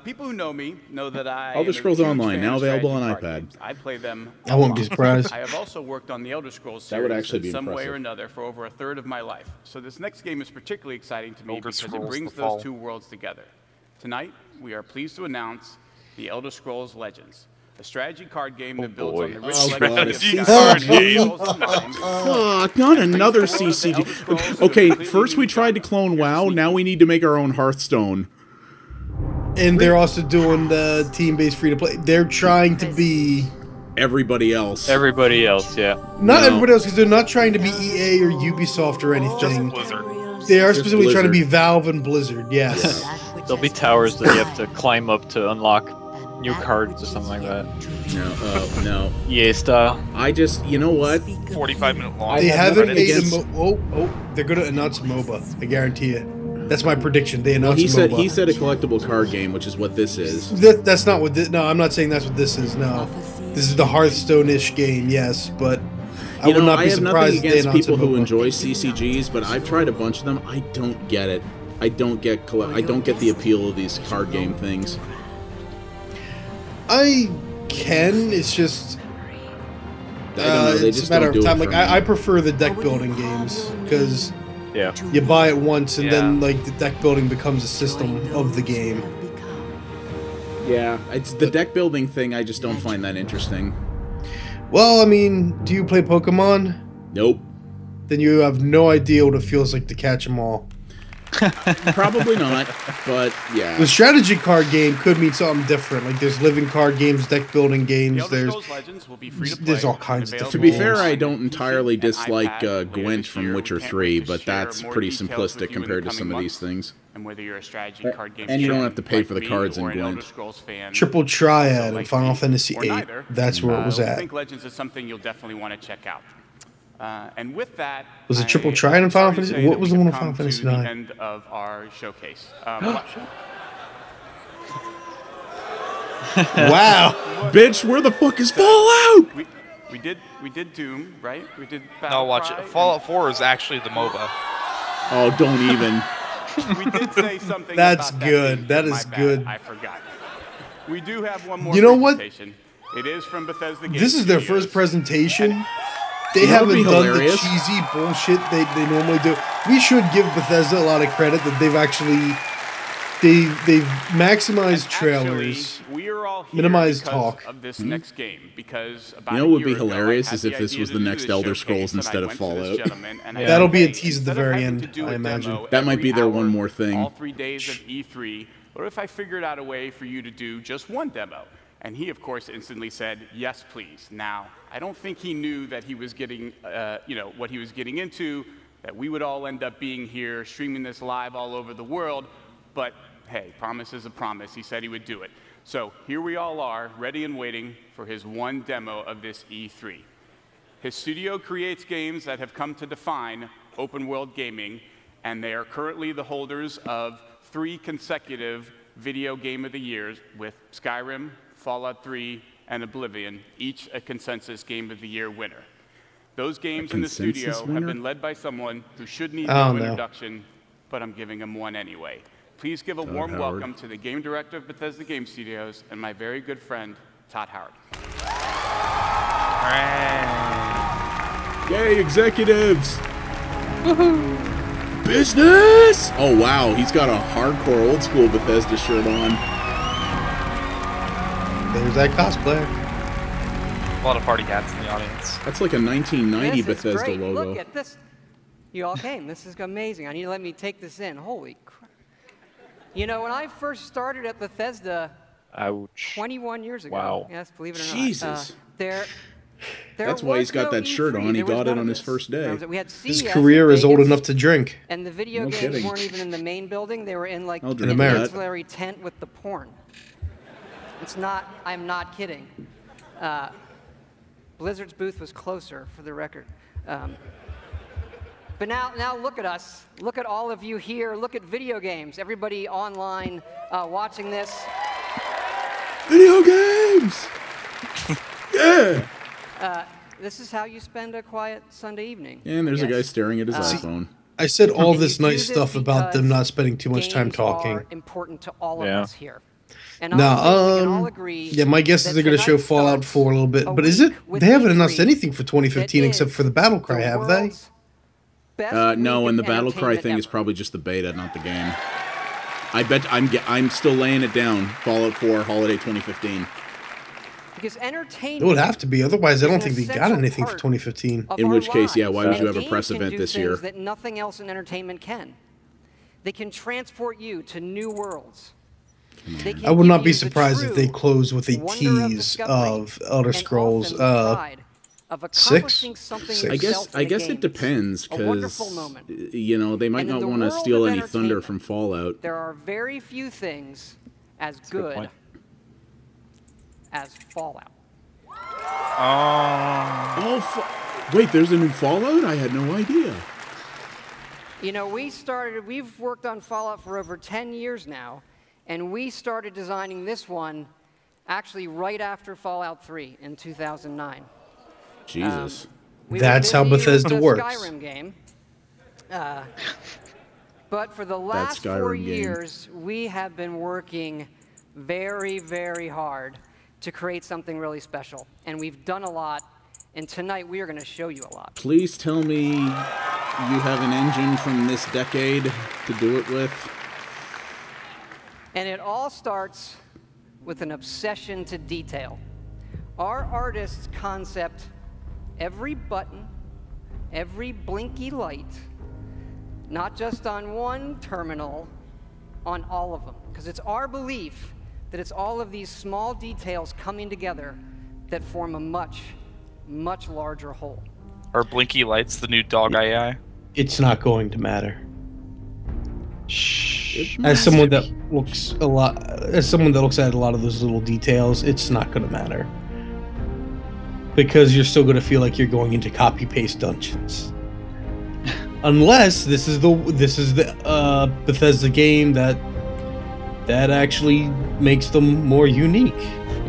Speaker 13: People who know me know that I
Speaker 1: Elder Scrolls Online, now available on iPad.
Speaker 13: I play them.
Speaker 3: I won't be surprised.
Speaker 13: I have also worked on the Elder Scrolls
Speaker 1: That would
Speaker 13: series
Speaker 1: actually be
Speaker 13: in some way
Speaker 1: impressive.
Speaker 13: or another for over a third of my life. So this next game is particularly exciting to me
Speaker 2: Elder
Speaker 13: because it
Speaker 2: Scrolls
Speaker 13: brings
Speaker 2: The Fall.
Speaker 13: those two worlds together. Tonight, we are pleased to announce the Elder Scrolls Legends, a strategy card game that builds on the rich legacy of
Speaker 2: Strategy
Speaker 13: Elder
Speaker 2: card
Speaker 13: Scrolls Online.
Speaker 1: Fuck, not another CCG. Okay, first we tried to clone WoW, now we need to make our own Hearthstone.
Speaker 3: And they're also doing the team-based free-to-play. They're trying to be...
Speaker 1: Everybody else.
Speaker 7: Everybody else, yeah.
Speaker 3: Not everybody else, because they're not trying to be EA or Ubisoft or anything.
Speaker 2: Blizzard.
Speaker 3: They are
Speaker 1: Just
Speaker 3: specifically trying to be
Speaker 1: Blizzard.
Speaker 3: Valve and Blizzard, yes.
Speaker 7: There'll be towers that you have to climb up to unlock new cards or something like that.
Speaker 1: No.
Speaker 7: EA style.
Speaker 1: I just, you know what?
Speaker 2: 45-minute long.
Speaker 3: They haven't made
Speaker 1: against-
Speaker 3: they're going to announce MOBA. I guarantee you. That's my prediction. They announced MOBA.
Speaker 1: He said a collectible card game, which is what this is.
Speaker 3: That's not what this... No, I'm not saying that's what this is, no. This is the Hearthstone-ish game, yes, but... I would not be
Speaker 1: I have nothing
Speaker 3: surprised if they
Speaker 1: against
Speaker 3: announced
Speaker 1: people
Speaker 3: a
Speaker 1: who
Speaker 3: MOBA.
Speaker 1: enjoy CCGs, but I've tried a bunch of them. I don't get it. I don't get the appeal of these card game things.
Speaker 3: I can. It's just.
Speaker 1: I don't know. They
Speaker 3: it's
Speaker 1: just
Speaker 3: a matter
Speaker 1: don't
Speaker 3: of
Speaker 1: do
Speaker 3: time.
Speaker 1: it
Speaker 3: Like
Speaker 1: for me.
Speaker 3: I prefer the deck building games because
Speaker 7: Yeah.
Speaker 3: you buy it once and then like the deck building becomes a system of the game.
Speaker 1: Yeah, it's the deck building thing. I just don't find that interesting.
Speaker 3: Well, I mean, do you play Pokemon?
Speaker 1: Nope.
Speaker 3: Then you have no idea what it feels like to catch them all.
Speaker 1: Probably not, but yeah.
Speaker 3: The strategy card game could mean something different. Like there's living card games, deck building games. There's all kinds of different.
Speaker 1: To be fair,
Speaker 3: games.
Speaker 1: I don't entirely dislike Gwent from Witcher 3, but that's pretty simplistic compared to some of these things.
Speaker 13: And whether you're a strategy card game
Speaker 1: And you don't
Speaker 13: fan
Speaker 1: have to pay
Speaker 13: like
Speaker 1: for the
Speaker 13: me
Speaker 1: cards
Speaker 13: or
Speaker 1: in
Speaker 13: an Elder
Speaker 1: Gwent.
Speaker 13: Scrolls fan,
Speaker 3: Triple Triad
Speaker 13: also
Speaker 3: in
Speaker 13: like
Speaker 3: Final
Speaker 13: me,
Speaker 3: Fantasy
Speaker 13: or
Speaker 3: VIII.
Speaker 13: neither,
Speaker 3: That's where it was
Speaker 13: I
Speaker 3: at.
Speaker 13: think Legends is something you'll definitely want to check out. And with that,
Speaker 3: Was it Triple Triad in Final Fantasy? What was the one in Final Fantasy
Speaker 13: the
Speaker 3: IX?
Speaker 13: end of our showcase.
Speaker 3: Wow,
Speaker 1: bitch! Where the fuck is Fallout?
Speaker 13: We did Doom, right? We did.
Speaker 2: No, watch it.
Speaker 13: Battlecry,
Speaker 2: Fallout 4 is actually the MOBA.
Speaker 1: Oh, don't even.
Speaker 13: We did say something.
Speaker 3: That's
Speaker 13: about
Speaker 3: good. That is good.
Speaker 13: I forgot. We do have one more.
Speaker 3: You know what?
Speaker 13: presentation. It is from Bethesda Game
Speaker 3: This is their
Speaker 13: Studios.
Speaker 3: first presentation. They
Speaker 1: You know what'd
Speaker 3: haven't
Speaker 1: be
Speaker 3: done
Speaker 1: hilarious?
Speaker 3: the cheesy bullshit they normally do. We should give Bethesda a lot of credit that they've actually they've maximized trailers,
Speaker 13: We are all here
Speaker 3: minimized
Speaker 13: because
Speaker 3: talk.
Speaker 13: of this next game because about
Speaker 1: You know
Speaker 13: a
Speaker 1: what would be
Speaker 13: year ago,
Speaker 1: hilarious
Speaker 13: I had
Speaker 1: is if
Speaker 13: the
Speaker 1: this
Speaker 13: idea
Speaker 1: was
Speaker 13: to
Speaker 1: the
Speaker 13: do
Speaker 1: next
Speaker 13: this
Speaker 1: Elder
Speaker 13: showcase,
Speaker 1: Scrolls
Speaker 13: and I
Speaker 1: instead of
Speaker 13: went to this
Speaker 1: Fallout.
Speaker 13: gentleman and I said,
Speaker 3: That'll be a
Speaker 13: "Hey,
Speaker 3: tease at the
Speaker 13: instead of
Speaker 3: very
Speaker 13: having to
Speaker 3: end,
Speaker 13: do
Speaker 3: I
Speaker 13: a
Speaker 3: imagine.
Speaker 13: demo
Speaker 1: That might
Speaker 13: every
Speaker 1: be their
Speaker 13: hour,
Speaker 1: one more thing.
Speaker 13: all 3 days of E3, what if I figured out a way for you to do just one demo?" And he, of course, instantly said, "Yes, please." Now, I don't think he knew that he was getting, what he was getting into, that we would all end up being here, streaming this live all over the world. But hey, promise is a promise. He said he would do it. So here we all are, ready and waiting for his one demo of this E3. His studio creates games that have come to define open world gaming, and they are currently the holders of 3 consecutive Video Game of the Years with Skyrim, Fallout 3, and Oblivion, each a consensus Game of the Year winner. Those games in the studio have been led by someone who should need
Speaker 3: no
Speaker 13: introduction, but I'm giving him one anyway. Please give a warm welcome to the game director of Bethesda Game Studios and my very good friend, Todd Howard.
Speaker 1: Yay, executives! Woohoo! Business! Oh wow, he's got a hardcore old school Bethesda shirt on.
Speaker 3: There's that cosplayer.
Speaker 2: A lot of party hats in the audience.
Speaker 1: That's like a 1990
Speaker 19: this
Speaker 1: Bethesda
Speaker 19: great.
Speaker 1: logo.
Speaker 19: Look at this. You all came. This is amazing. I need to let me take this in. Holy crap. You know, when I first started at Bethesda 21 years ago.
Speaker 7: Wow.
Speaker 19: Yes, believe it or not.
Speaker 1: Jesus.
Speaker 19: That's
Speaker 1: why he's got that shirt on. He got it on his first day.
Speaker 19: We had
Speaker 3: His career is old enough to drink.
Speaker 19: And the video games weren't even in the main building. They were in like
Speaker 3: an
Speaker 19: ancillary tent with the porn. It's not, I'm not kidding. Blizzard's booth was closer, for the record. But now look at us. Look at all of you here. Look at video games. Everybody online watching this.
Speaker 1: Video games! Yeah!
Speaker 19: This is how you spend a quiet Sunday evening.
Speaker 1: And there's a guy staring at his iPhone.
Speaker 3: I said all this nice stuff about them not spending too much time talking.
Speaker 19: Are important to all of us here. And
Speaker 3: yeah, my guess is they're going to show Fallout 4 a little bit. But is it? They haven't announced anything for 2015 except for the Battlecry, have they?
Speaker 1: No, and the Battlecry thing is probably just the beta, not the game. I bet I'm still laying it down. Fallout 4 Holiday 2015.
Speaker 19: Because entertainment.
Speaker 3: It would have to be, otherwise I don't think they got anything for 2015.
Speaker 1: In which case, yeah, why would you have a press event this year?
Speaker 19: That nothing else in entertainment can. They can transport you to new worlds.
Speaker 3: I would not be surprised if they close with a tease of Elder Scrolls 6.
Speaker 1: I guess it depends, because you know, they might not want to steal any thunder from Fallout.
Speaker 19: There are very few things as good as Fallout.
Speaker 1: Wait, there's a new Fallout? I had no idea.
Speaker 19: You know, we've worked on Fallout for over 10 years now, and we started designing this one actually right after Fallout 3 in 2009.
Speaker 1: Jesus.
Speaker 3: That's how Bethesda works.
Speaker 19: Skyrim game. But for the last 4 years, we have been working very, very hard to create something really special. And we've done a lot, and tonight we are going to show you a lot.
Speaker 1: Please tell me you have an engine from this decade to do it with.
Speaker 19: And it all starts with an obsession to detail. Our artist's concept, every button, every blinky light, not just on one terminal, on all of them. Because it's our belief that it's all of these small details coming together that form a much, much larger whole.
Speaker 2: Are blinky lights the new dog AI?
Speaker 3: It's not going to matter. As someone that looks at a lot of those little details, it's not going to matter. Because you're still going to feel like you're going into copy-paste dungeons. Unless this is the Bethesda game that actually makes them more unique.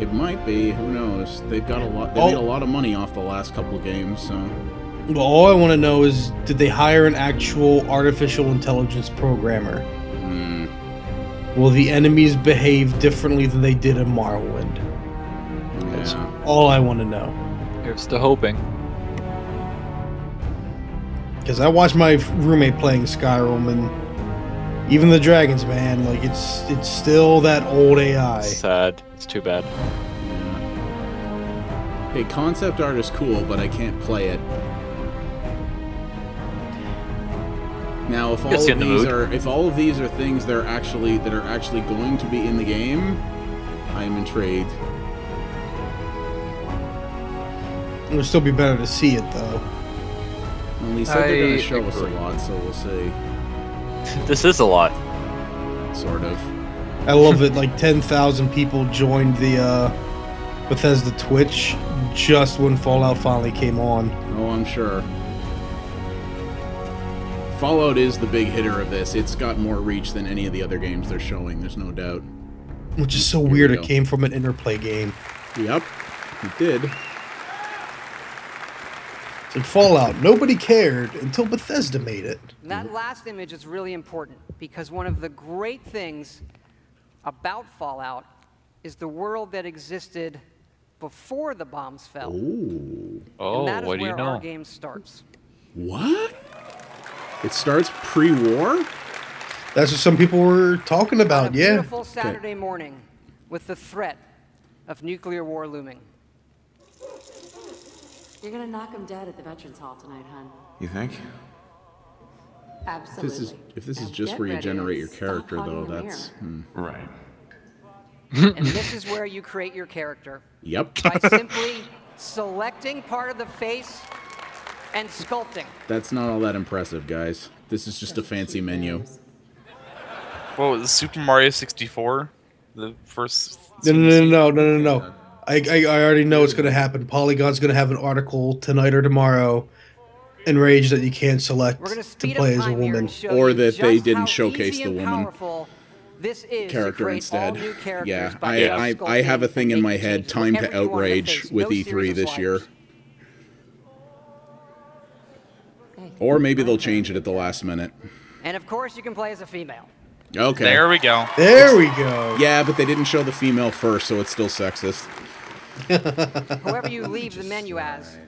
Speaker 1: It might be. Who knows? They've got a lot. They made a lot of money off the last couple of games. So.
Speaker 3: Well, all I want to know is, did they hire an actual artificial intelligence programmer? Will the enemies behave differently than they did in Morrowind? That's all I want to know.
Speaker 7: Here's to hoping.
Speaker 3: Because I watched my roommate playing Skyrim, and even the dragons, man, like it's still that old AI.
Speaker 7: It's sad. It's too bad.
Speaker 1: Yeah. Hey, concept art is cool, but I can't play it. Now, if all of these are things that are actually going to be in the game, I am intrigued.
Speaker 3: It would still be better to see it, though.
Speaker 1: Well, they said they're going to show us a lot, so we'll see.
Speaker 7: This is a lot.
Speaker 1: Sort of.
Speaker 3: I love it. Like 10,000 people joined the Bethesda Twitch just when Fallout finally came on.
Speaker 1: Oh, I'm sure. Fallout is the big hitter of this. It's got more reach than any of the other games they're showing, there's no doubt.
Speaker 3: Which is so weird, it came from an Interplay game.
Speaker 1: Yep, it did.
Speaker 3: In Fallout, nobody cared until Bethesda made it.
Speaker 19: And that last image is really important because one of the great things about Fallout is the world that existed before the bombs fell.
Speaker 1: Ooh.
Speaker 7: Oh,
Speaker 19: and that is
Speaker 7: what do you
Speaker 19: where
Speaker 7: know?
Speaker 19: our game starts.
Speaker 1: What? It starts pre-war?
Speaker 3: That's what some people were talking about,
Speaker 19: On a
Speaker 3: yeah.
Speaker 19: beautiful Saturday morning with the threat of nuclear war looming.
Speaker 9: You're gonna knock him dead at the Veterans Hall tonight, hon.
Speaker 20: You think?
Speaker 9: Absolutely.
Speaker 1: If this is
Speaker 9: Now
Speaker 1: just
Speaker 9: get
Speaker 1: where you
Speaker 9: ready
Speaker 1: generate
Speaker 9: and
Speaker 1: your character,
Speaker 9: stop
Speaker 1: though,
Speaker 9: hogging the
Speaker 1: that's...
Speaker 20: Right.
Speaker 19: And this is where you create your character.
Speaker 1: Yep.
Speaker 19: By simply selecting part of the face and sculpting.
Speaker 1: That's not all that impressive, guys. This is just a fancy menu.
Speaker 2: What was Super Mario 64? The first...
Speaker 3: No. I already know what's going to happen. Polygon's going to have an article tonight or tomorrow enraged that you can't select to play as a woman.
Speaker 1: Or that they didn't showcase the woman
Speaker 19: This is
Speaker 1: character instead. Yeah,
Speaker 19: by
Speaker 1: I have a thing in my head, time to
Speaker 19: whatever you want on the
Speaker 1: outrage
Speaker 19: face.
Speaker 1: with
Speaker 19: No
Speaker 1: E3
Speaker 19: series
Speaker 1: this
Speaker 19: of
Speaker 1: year. Or maybe they'll change it at the last minute.
Speaker 19: And of course you can play as a female.
Speaker 1: Okay.
Speaker 2: There we go.
Speaker 3: There we go.
Speaker 1: Yeah, but they didn't show the female first, so it's still sexist.
Speaker 19: Whoever you leave the menu as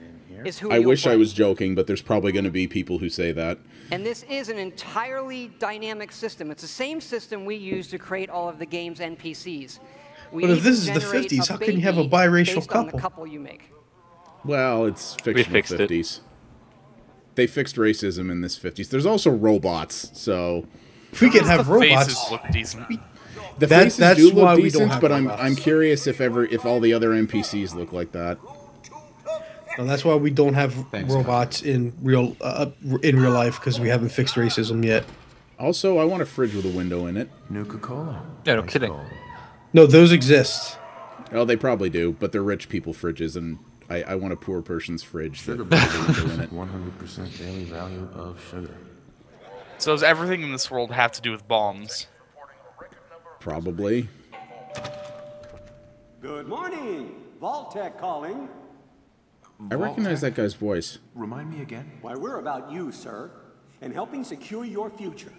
Speaker 19: is who
Speaker 1: I
Speaker 19: you'll
Speaker 1: wish
Speaker 19: play.
Speaker 1: I was joking, but there's probably going to be people who say that.
Speaker 19: And this is an entirely dynamic system. It's the same system we use to create all of the game's NPCs. We
Speaker 3: But if
Speaker 19: even
Speaker 3: this is the
Speaker 19: generate
Speaker 3: 50s,
Speaker 19: a
Speaker 3: how can you have a
Speaker 19: baby
Speaker 3: biracial
Speaker 19: based on the
Speaker 3: couple?
Speaker 19: couple you make.
Speaker 1: Well, it's fictional
Speaker 7: fixed it.
Speaker 1: 50s. They fixed racism in this 50s. There's also robots, so...
Speaker 3: If we could have robots...
Speaker 2: Faces look decent.
Speaker 1: The faces
Speaker 3: that's
Speaker 1: do
Speaker 3: why
Speaker 1: look
Speaker 3: we don't
Speaker 1: decent,
Speaker 3: have
Speaker 1: but
Speaker 3: robots.
Speaker 1: I'm curious if all the other NPCs look like that.
Speaker 3: No, that's why we don't have robots in real life, because we haven't fixed racism yet.
Speaker 1: Also, I want a fridge with a window in it.
Speaker 20: Nuka-Cola.
Speaker 7: Yeah, no kidding.
Speaker 3: No, those exist.
Speaker 1: Oh, they probably do, but they're rich people fridges, and I want a poor person's fridge that
Speaker 20: Sugar
Speaker 1: has a window in it.
Speaker 20: 100% daily value of sugar.
Speaker 2: So does everything in this world have to do with bombs?
Speaker 1: Probably.
Speaker 21: Good morning. Vault-Tec calling.
Speaker 1: I recognize that guy's voice.
Speaker 20: Remind me again?
Speaker 21: Why, we're about you, sir, and helping secure your future.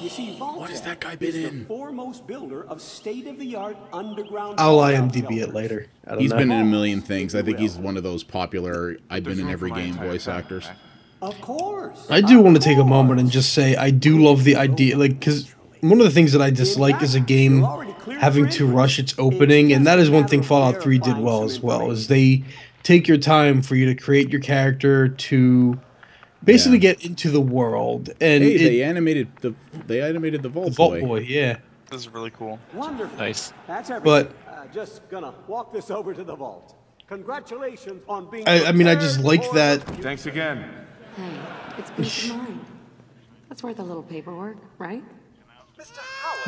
Speaker 21: You see, Vault-Tec
Speaker 1: what has that guy been
Speaker 21: is
Speaker 1: in?
Speaker 21: the foremost builder of state-of-the-art underground.
Speaker 3: I'll
Speaker 21: fallout
Speaker 3: IMDb it
Speaker 21: shelters.
Speaker 3: later. I don't
Speaker 1: He's
Speaker 3: know.
Speaker 1: been in a million things. I think he's one of those popular I've been in every game voice actors.
Speaker 21: Of course.
Speaker 3: I do want to take a moment and just say I do love the idea, like, because one of the things that I dislike is a game having to rush its opening, and that is one thing Fallout 3 did well as well, is they take your time for you to create your character, to basically get into the world. And
Speaker 1: Hey, they animated the Vault Boy.
Speaker 3: Yeah.
Speaker 2: This is really cool.
Speaker 21: Wonderful.
Speaker 7: Nice.
Speaker 21: That's everything.
Speaker 3: But
Speaker 21: Just gonna walk this over to the vault. Congratulations on being.
Speaker 3: I mean, I just like that.
Speaker 20: Thanks again.
Speaker 9: Hey, it's peace of mind. That's worth a little paperwork, right?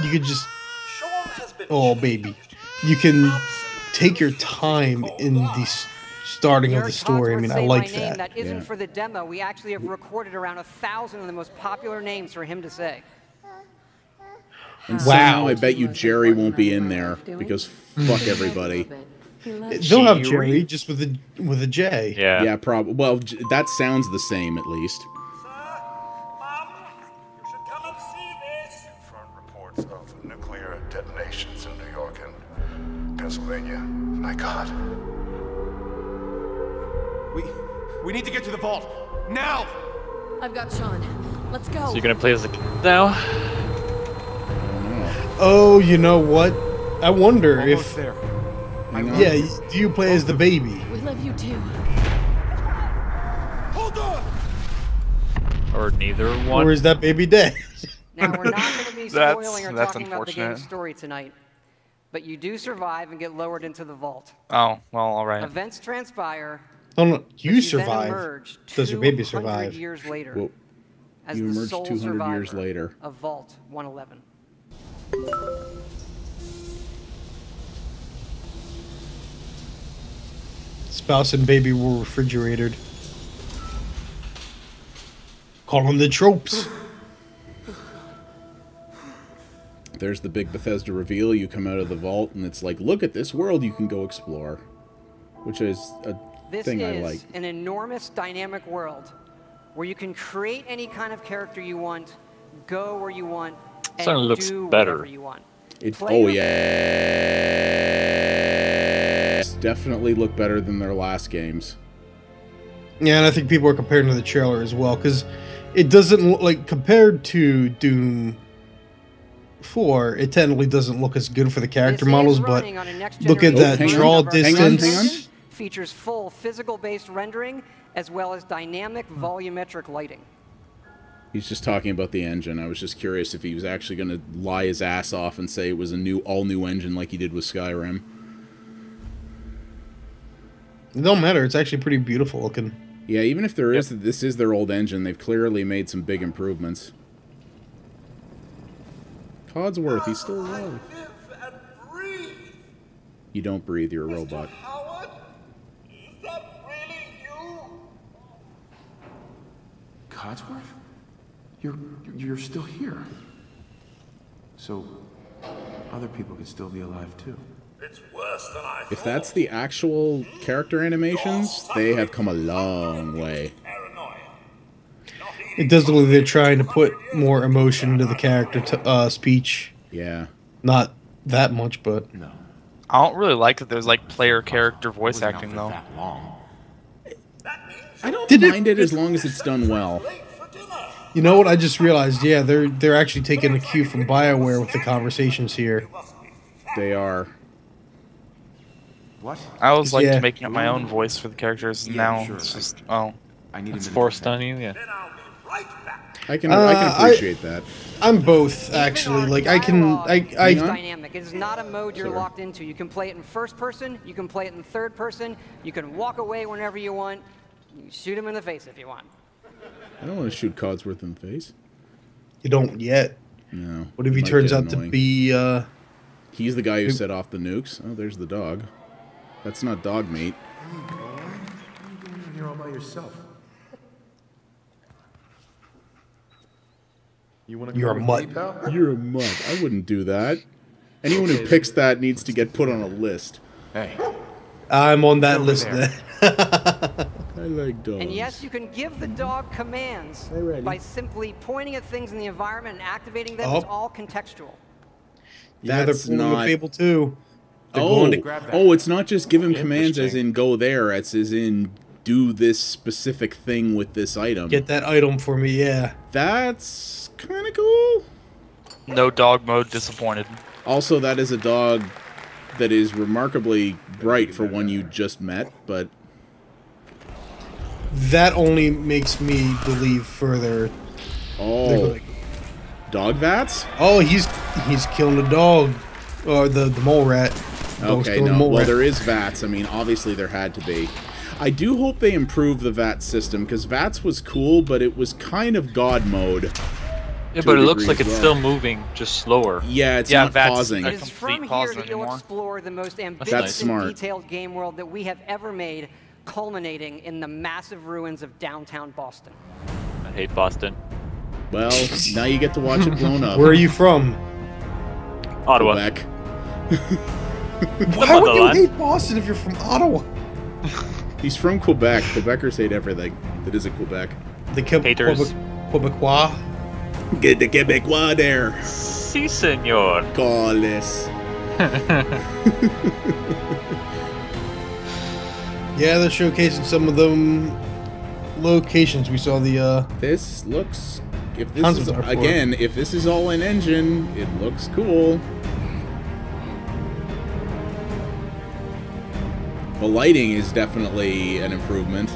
Speaker 3: You could just, oh baby, you can take your time in the starting of the story. I mean, I like
Speaker 19: my name,
Speaker 3: that.
Speaker 19: That isn't for the demo. We actually have recorded around 1,000 of the most popular names for him to say.
Speaker 1: And somehow I bet you Jerry won't be in there because fuck everybody.
Speaker 3: They'll have Jerry just with a J.
Speaker 7: Yeah.
Speaker 1: Yeah, probably. Well, that sounds the same at least.
Speaker 22: Reports of nuclear detonations in New York and Pennsylvania. My God.
Speaker 16: We need to get to the vault now.
Speaker 9: I've got Sean. Let's go.
Speaker 7: So you're gonna play as a kid now?
Speaker 3: Oh, you know what? I wonder
Speaker 16: Almost
Speaker 3: if.
Speaker 16: there.
Speaker 3: Yeah, do you play as the baby?
Speaker 9: We love you too.
Speaker 16: Hold on.
Speaker 7: Or neither one?
Speaker 3: Or is that baby dead?
Speaker 19: Now, we're not going to be spoiling or talking about the game's story tonight, but you do survive and get lowered into the vault.
Speaker 2: Oh, well, all right.
Speaker 19: Events transpire.
Speaker 3: Oh no, you
Speaker 19: then
Speaker 3: survive.
Speaker 19: emerge
Speaker 3: Does your baby
Speaker 19: 200
Speaker 3: survive?
Speaker 19: years later
Speaker 1: Well,
Speaker 19: as
Speaker 1: you
Speaker 19: the
Speaker 1: emerge
Speaker 19: sole
Speaker 1: 200 years
Speaker 19: survivor
Speaker 1: later.
Speaker 19: of Vault 111.
Speaker 3: Spouse and baby were refrigerated. Call them the tropes.
Speaker 1: There's the big Bethesda reveal. You come out of the vault, and it's like, look at this world you can go explore. Which is a thing I like.
Speaker 19: This is an enormous dynamic world where you can create any kind of character you want, go where you want, and
Speaker 7: looks
Speaker 19: do
Speaker 7: better.
Speaker 19: whatever you want.
Speaker 1: Oh yeah, definitely look better than their last games.
Speaker 3: Yeah, and I think people are comparing to the trailer as well, because it doesn't look like, compared to Doom 4, it technically doesn't look as good for the character models, but look at that draw distance.
Speaker 19: Features full physical-based rendering as well as dynamic volumetric lighting.
Speaker 1: He's just talking about the engine. I was just curious if he was actually going to lie his ass off and say it was a all-new engine like he did with Skyrim.
Speaker 3: It don't matter. It's actually pretty beautiful looking.
Speaker 1: Yeah, even if this is their old engine, they've clearly made some big improvements. Codsworth, he's still alive. You don't breathe, you're a robot.
Speaker 20: Codsworth? You're still here. So other people could still be alive too.
Speaker 22: It's worse than I thought.
Speaker 1: If that's the actual character animations, they have come a long way.
Speaker 3: It does look like they're trying to put more emotion into the character speech.
Speaker 1: Yeah.
Speaker 3: Not that much, but...
Speaker 20: No.
Speaker 2: I don't really like that there's like player character voice acting though.
Speaker 1: I don't mind it as long as it's done well.
Speaker 3: You know what? I just realized, yeah, they're actually taking a cue from BioWare with the conversations here.
Speaker 1: They are.
Speaker 20: What?
Speaker 2: I always liked making up my own voice for the characters, and now it's just
Speaker 7: it's forced on you. Yeah.
Speaker 1: I can appreciate that.
Speaker 3: I'm both actually. Like I
Speaker 19: It's dynamic. It is not a mode you're locked into. You can play it in first person. You can play it in third person. You can walk away whenever you want. You shoot him in the face if you want.
Speaker 1: I don't want to shoot Codsworth in the face.
Speaker 3: You don't yet.
Speaker 1: No.
Speaker 3: What if he turns out to be...
Speaker 1: He's the guy who set off the nukes. Oh, there's the dog. That's not dog meat.
Speaker 20: You're all by yourself.
Speaker 3: You're a mutt.
Speaker 1: You're a mutt. I wouldn't do that. Anyone who picks that needs to get put on a list.
Speaker 20: Hey.
Speaker 3: I'm on that list then.
Speaker 1: I like dogs.
Speaker 19: And yes, you can give the dog commands by simply pointing at things in the environment and activating them. It's all contextual.
Speaker 3: Yeah, they're pulling a Fable 2.
Speaker 1: It's not just give him commands as in go there. It's as in do this specific thing with this item.
Speaker 3: Get that item for me, yeah.
Speaker 1: That's kind of cool.
Speaker 2: No dog mode disappointed.
Speaker 1: Also, that is a dog that is remarkably bright for one you just met, but...
Speaker 3: That only makes me believe further.
Speaker 1: Oh. Dog vats?
Speaker 3: Oh, he's killing the dog. Or the mole rat.
Speaker 1: Okay, no. Well, there is VATS. I mean, obviously there had to be. I do hope they improve the VATS system, because VATS was cool, but it was kind of God mode.
Speaker 7: Yeah, but it looks like it's still moving, just slower.
Speaker 1: Yeah, it's not pausing.
Speaker 19: It is from here that you'll explore the most ambitious and detailed game world that we have ever made, culminating in the massive ruins of downtown Boston.
Speaker 7: I hate Boston.
Speaker 1: Well, now you get to watch it blown up.
Speaker 3: Where are you from?
Speaker 7: Ottawa.
Speaker 1: Quebec.
Speaker 3: Why would you hate Boston if you're from Ottawa?
Speaker 1: He's from Quebec. Quebecers hate everything that isn't Quebec.
Speaker 3: The Quebecois.
Speaker 1: Get the Quebecois there.
Speaker 7: Si, senor.
Speaker 1: Callis.
Speaker 3: Yeah, they're showcasing some of them locations. We saw the
Speaker 1: This looks... If this is, again, if this is all in engine, it looks cool. The lighting is definitely an improvement.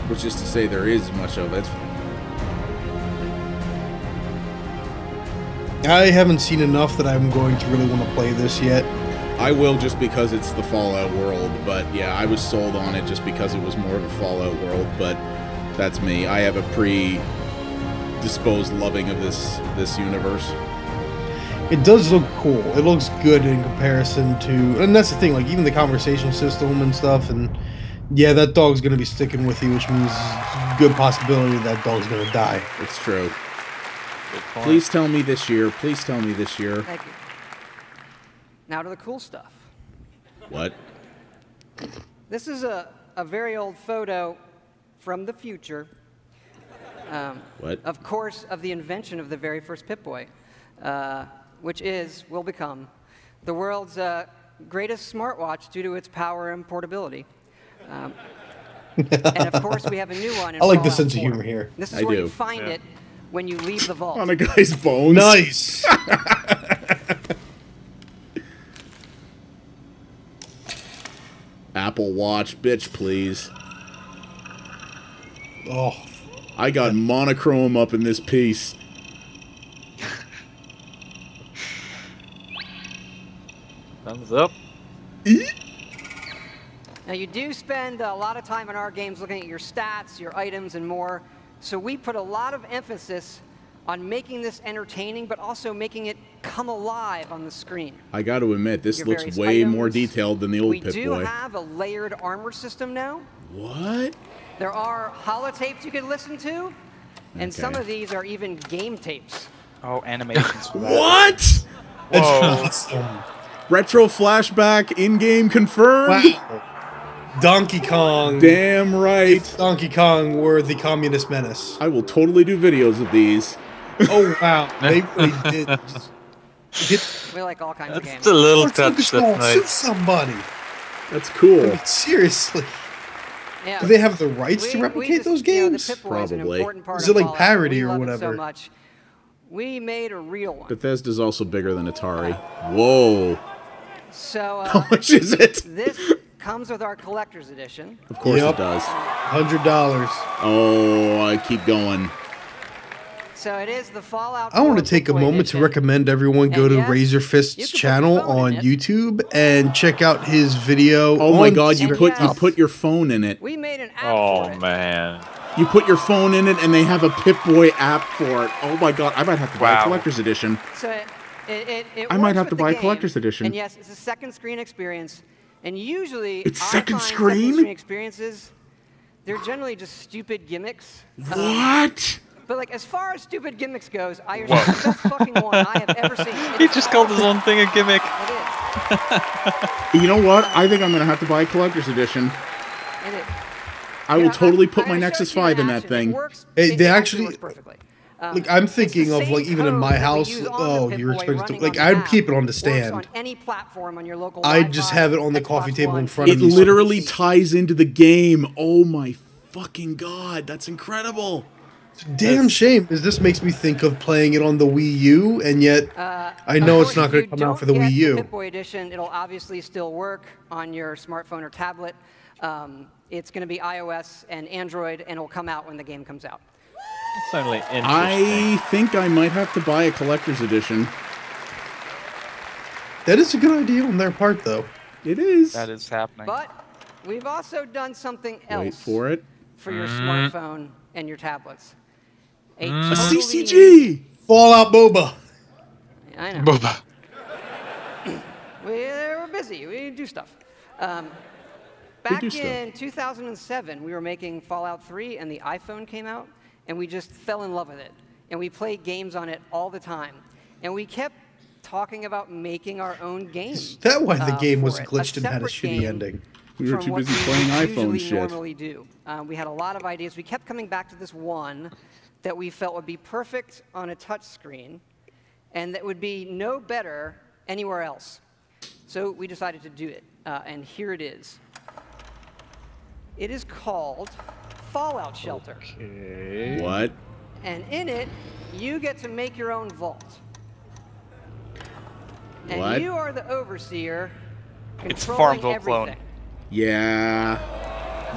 Speaker 1: Which is to say there is much of it.
Speaker 3: I haven't seen enough that I'm going to really want to play this yet.
Speaker 1: I will just because it's the Fallout world, but yeah, I was sold on it just because it was more of a Fallout world, but that's me. I have a predisposed loving of this universe.
Speaker 3: It does look cool. It looks good in comparison to... And that's the thing, like, even the conversation system and stuff, and... Yeah, that dog's going to be sticking with you, which means good possibility that dog's going to die.
Speaker 1: It's true. Please tell me this year. Please tell me this year.
Speaker 19: Thank you. Now to the cool stuff.
Speaker 1: What?
Speaker 19: This is a very old photo from the future.
Speaker 1: What?
Speaker 19: Of course, of the invention of the very first Pip-Boy, which will become the world's greatest smartwatch due to its power and portability. And of course, we have a new one.
Speaker 3: I like the sense of humor here.
Speaker 19: This is where you find it when you leave the vault.
Speaker 1: On a guy's bones.
Speaker 3: Nice.
Speaker 1: Apple Watch, bitch, please.
Speaker 3: Oh.
Speaker 1: I got monochrome up in this piece.
Speaker 7: Thumbs up.
Speaker 19: Now, you do spend a lot of time in our games looking at your stats, your items, and more. So we put a lot of emphasis on making this entertaining, but also making it come alive on the screen.
Speaker 1: I got to admit, this
Speaker 19: Your
Speaker 1: looks
Speaker 19: various
Speaker 1: way
Speaker 19: items.
Speaker 1: more detailed than the old Pip-Boy.
Speaker 19: We do have a layered armor system now.
Speaker 1: What?
Speaker 19: There are holotapes you can listen to, and some of these are even game tapes.
Speaker 2: Oh, animations.
Speaker 1: What?
Speaker 2: Whoa.
Speaker 1: Retro flashback, in-game confirmed.
Speaker 3: Wow. Donkey Kong.
Speaker 1: Damn right.
Speaker 3: Donkey Kong were the communist menace.
Speaker 1: I will totally do videos of these.
Speaker 3: Oh, wow. They did.
Speaker 19: We like all kinds of games.
Speaker 7: It's a little touch that night.
Speaker 3: Shoot somebody.
Speaker 1: That's cool.
Speaker 3: I mean, seriously.
Speaker 19: Yeah.
Speaker 3: Do they have the rights to replicate those games?
Speaker 1: Probably.
Speaker 3: Is it like parody or whatever?
Speaker 19: So much. We made a real one.
Speaker 1: Bethesda's also bigger than Atari. Whoa.
Speaker 19: So
Speaker 1: how much is it?
Speaker 19: This comes with our collector's edition.
Speaker 1: Of course it does.
Speaker 3: $100.
Speaker 1: Oh, I keep going.
Speaker 19: So it is the Fallout.
Speaker 3: I want to take a moment to recommend everyone go to Razorfist's channel on YouTube and check out his video.
Speaker 1: Oh my God! You put your phone in it.
Speaker 19: We made an app
Speaker 7: Oh man!
Speaker 1: You put your phone in it, and they have a Pip-Boy app for it. Oh my God! I might have to buy a collector's edition.
Speaker 19: So
Speaker 1: I might have to buy a
Speaker 19: game,
Speaker 1: collector's edition.
Speaker 19: And yes, it's a second screen experience. And usually,
Speaker 1: it's
Speaker 19: I
Speaker 1: second
Speaker 19: find
Speaker 1: screen?
Speaker 19: Second screen experiences, they're generally just stupid gimmicks.
Speaker 1: What?
Speaker 19: But like, as far as stupid gimmicks goes, I assure the best fucking one I have ever seen.
Speaker 7: He just called his own thing a gimmick.
Speaker 1: You know what? I think I'm gonna have to buy a collector's edition. I will totally put my Nexus 5 in that thing.
Speaker 3: They actually. Like I'm thinking of like even in my house. Oh, you're expecting to, like I'd keep it on the stand.
Speaker 19: On any platform on your local
Speaker 3: I'd just have it on the coffee table in front of me.
Speaker 1: It literally ties into the game. Oh my fucking God, that's incredible.
Speaker 3: It's a damn shame, because this makes me think of playing it on the Wii U, and yet I know it's not going to come out for the Wii U.
Speaker 19: The Pip-Boy edition, it'll obviously still work on your smartphone or tablet. It's going to be iOS and Android, and it'll come out when the game comes out.
Speaker 7: Certainly interesting.
Speaker 1: I think I might have to buy a collector's edition.
Speaker 3: That is a good idea on their part, though.
Speaker 1: It is.
Speaker 2: That is happening.
Speaker 19: But we've also done something else.
Speaker 1: Wait for it.
Speaker 19: For your smartphone and your tablets.
Speaker 1: A CCG!
Speaker 3: Fallout Boba.
Speaker 19: I know.
Speaker 7: Boba.
Speaker 19: We're busy. We do stuff. Back in 2007, we were making Fallout 3, and the iPhone came out, and we just fell in love with it. And we played games on it all the time. And we kept talking about making our own game.
Speaker 3: Is that why the game was glitched and had a shitty ending?
Speaker 1: We were too busy playing iPhone shit.
Speaker 19: Normally do. We had a lot of ideas. We kept coming back to this one that we felt would be perfect on a touch screen, and that would be no better anywhere else. So we decided to do it, and here it is. It is called Fallout Shelter.
Speaker 7: Okay.
Speaker 1: What?
Speaker 19: And in it, you get to make your own vault. And
Speaker 1: What?
Speaker 19: you are the overseer.
Speaker 2: It's
Speaker 19: controlling
Speaker 2: Farmville
Speaker 19: everything.
Speaker 2: clone.
Speaker 1: Yeah.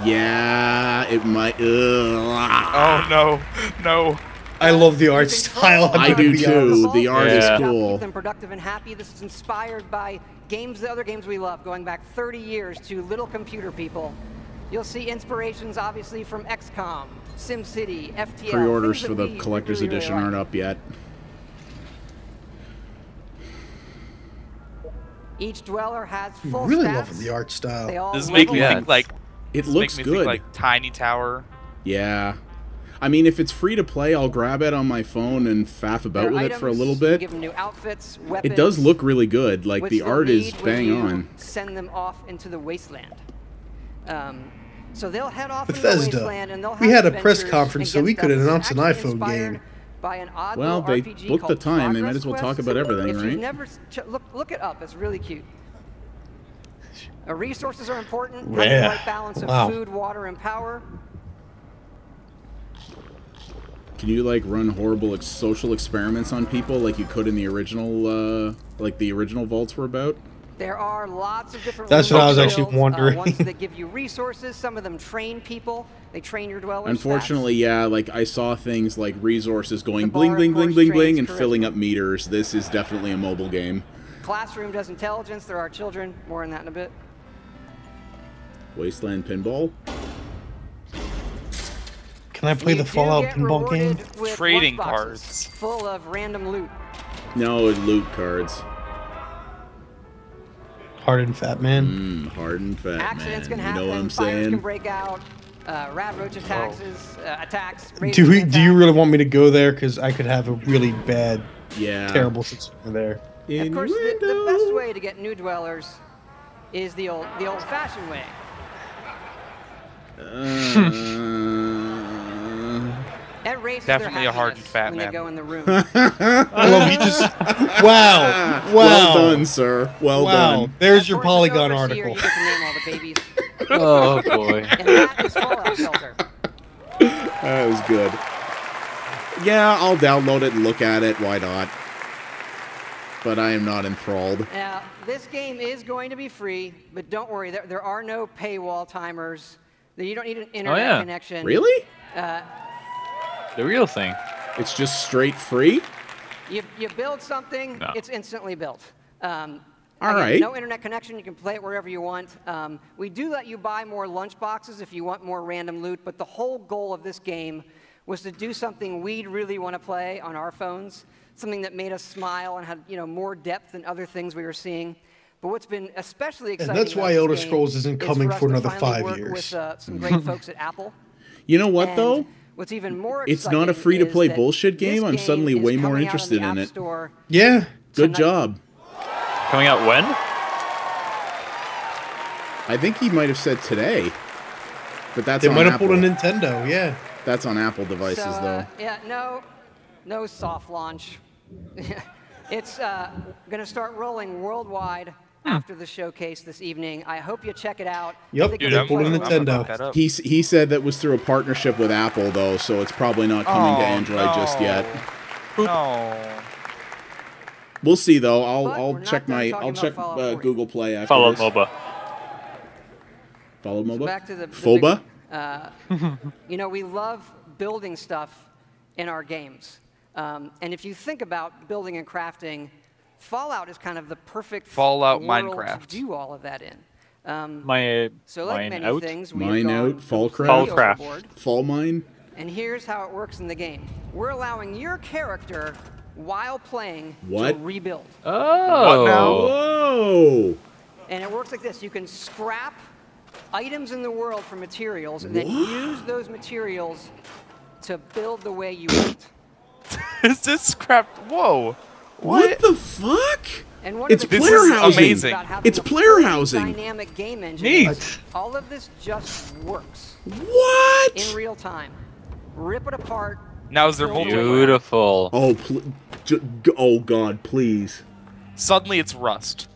Speaker 1: Yeah, it might.
Speaker 2: Oh no, no.
Speaker 3: I love the art style.
Speaker 1: I do too. The art is cool.
Speaker 19: Keep them productive and happy. This is inspired by games, the other games we love, going back 30 years to Little Computer People. You'll see inspirations, obviously, from XCOM, SimCity, FTL.
Speaker 1: Pre-orders for the collector's edition aren't up yet.
Speaker 19: Each dweller has full
Speaker 3: Really
Speaker 19: stats.
Speaker 3: loving the art style.
Speaker 19: They all
Speaker 2: This makes me think like
Speaker 1: it looks
Speaker 2: make me
Speaker 1: good.
Speaker 2: Think like Tiny Tower.
Speaker 1: Yeah. I mean, if it's free to play, I'll grab it on my phone and faff about with it for a little bit.
Speaker 19: Give them new outfits, weapons.
Speaker 1: It does look really good. Like,
Speaker 19: which
Speaker 1: the
Speaker 19: they'll
Speaker 1: art is
Speaker 19: need when
Speaker 1: bang
Speaker 19: you
Speaker 1: on.
Speaker 19: Send them off into the wasteland. So they'll head off
Speaker 3: Bethesda.
Speaker 19: into the wasteland, and they'll have
Speaker 3: We had a press
Speaker 19: adventures
Speaker 3: conference so
Speaker 19: and
Speaker 3: we
Speaker 19: get
Speaker 3: could
Speaker 19: stuff.
Speaker 3: announce an
Speaker 19: It's
Speaker 3: iPhone
Speaker 19: actually
Speaker 3: game.
Speaker 19: by an odd
Speaker 1: Well,
Speaker 19: little
Speaker 1: they
Speaker 19: RPG
Speaker 1: booked the
Speaker 19: called
Speaker 1: time. They might
Speaker 19: Progress
Speaker 1: as well talk
Speaker 19: Quest.
Speaker 1: about everything,
Speaker 19: if
Speaker 1: right?
Speaker 19: You've never look it up. It's really cute. Resources are important. Having the right balance of food, water, and power.
Speaker 1: Can you like run horrible social experiments on people like you could in the original, like the original vaults were about?
Speaker 19: There are lots of different.
Speaker 3: That's what I was actually wondering.
Speaker 19: Ones that give you resources. Some of them train people. They train your dwellers.
Speaker 1: Unfortunately, yeah, like I saw things like resources going bling, bling, bling, bling, bling, and filling up meters. This is definitely a mobile game.
Speaker 19: Classroom does intelligence. There are children. More on that in a bit.
Speaker 1: Wasteland Pinball?
Speaker 3: Can I play the Fallout pinball game?
Speaker 2: Trading cards.
Speaker 19: Full of random loot.
Speaker 1: No, loot cards.
Speaker 3: Hard and fat man.
Speaker 1: Hard and fat
Speaker 19: Accidents
Speaker 1: man.
Speaker 19: can happen.
Speaker 1: You know what I'm
Speaker 19: Fires
Speaker 1: saying?
Speaker 19: can break out. Rat roach attacks.
Speaker 3: Do you really want me to go there? Because I could have a really bad,
Speaker 1: yeah,
Speaker 3: terrible situation there.
Speaker 19: Of course, the best way to get new dwellers is the old-fashioned way.
Speaker 2: Definitely a hard and fat man.
Speaker 19: Go in the room.
Speaker 3: Well, you just wow.
Speaker 1: Well done, sir. Well done.
Speaker 3: There's your Polygon article.
Speaker 19: You get to name all the babies.
Speaker 7: Oh boy.
Speaker 19: And that is Fallout Shelter.
Speaker 1: That was good. Yeah, I'll download it and look at it. Why not? But I am not enthralled.
Speaker 19: Now, this game is going to be free, but don't worry, there are no paywall timers. You don't need an internet connection.
Speaker 1: Really?
Speaker 7: The real thing.
Speaker 1: It's just straight free?
Speaker 19: You build something, it's instantly built.
Speaker 1: All right.
Speaker 19: No internet connection, you can play it wherever you want. We do let you buy more lunch boxes if you want more random loot, but the whole goal of this game was to do something we'd really want to play on our phones, something that made us smile and had more depth than other things we were seeing. But what's been especially exciting
Speaker 3: and that's why Elder Scrolls isn't coming for another 5 years.
Speaker 19: With some great folks at Apple.
Speaker 1: You know what, though?
Speaker 19: What's even more
Speaker 1: it's not a free-to-play bullshit game. I'm suddenly way more interested in it.
Speaker 3: Yeah.
Speaker 1: Good job.
Speaker 7: Coming out when?
Speaker 1: I think he might have said today. But that's
Speaker 3: they
Speaker 1: on
Speaker 3: might have
Speaker 1: Apple.
Speaker 3: pulled a Nintendo, yeah.
Speaker 1: That's on Apple devices, though.
Speaker 19: Yeah, no soft launch. It's going to start rolling worldwide after the showcase this evening. I hope you check it out.
Speaker 3: Yep, they pulled a Nintendo.
Speaker 1: He said that was through a partnership with Apple, though, so it's probably not coming to Android just yet.
Speaker 2: No.
Speaker 1: We'll see, though. I'll check Google Play after
Speaker 7: Follow
Speaker 1: this.
Speaker 7: MOBA.
Speaker 1: Follow MOBA?
Speaker 19: So back to the
Speaker 1: FOBA?
Speaker 19: We love building stuff in our games. And if you think about building and crafting, Fallout is kind of the perfect
Speaker 2: Fallout
Speaker 19: world
Speaker 2: Minecraft.
Speaker 19: to do all of that in.
Speaker 7: So
Speaker 19: like
Speaker 7: mine
Speaker 19: many
Speaker 7: out.
Speaker 19: things,
Speaker 1: Mine out, Fallcraft. Fall Mine.
Speaker 19: And here's how it works in the game. We're allowing your character, while playing, to rebuild.
Speaker 7: Oh.
Speaker 1: Whoa.
Speaker 19: And it works like this. You can scrap items in the world for materials and then use those materials to build the way you want.
Speaker 2: Is this scrap? Whoa.
Speaker 1: What the fuck?
Speaker 19: And one
Speaker 1: it's
Speaker 19: of the
Speaker 1: player housing.
Speaker 2: Amazing.
Speaker 1: It's player housing.
Speaker 19: Dynamic game engine.
Speaker 7: Neat.
Speaker 19: All of this just works.
Speaker 1: What?
Speaker 19: In real time. Rip it apart.
Speaker 2: Now is there multiple?
Speaker 7: Beautiful.
Speaker 1: Oh, oh God, please.
Speaker 2: Suddenly it's Rust.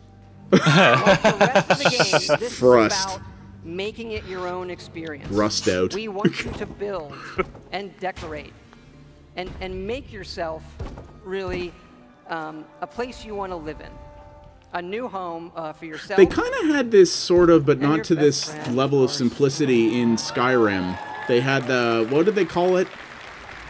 Speaker 19: Like the rest of the game, this
Speaker 1: Rust.
Speaker 19: is about making it your own experience.
Speaker 1: Rust out.
Speaker 19: We want you to build and decorate and make yourself really a place you want to live in. A new home for yourself.
Speaker 1: They kind of had this sort of, but not to this level of simplicity in Skyrim. They had the, what did they call it?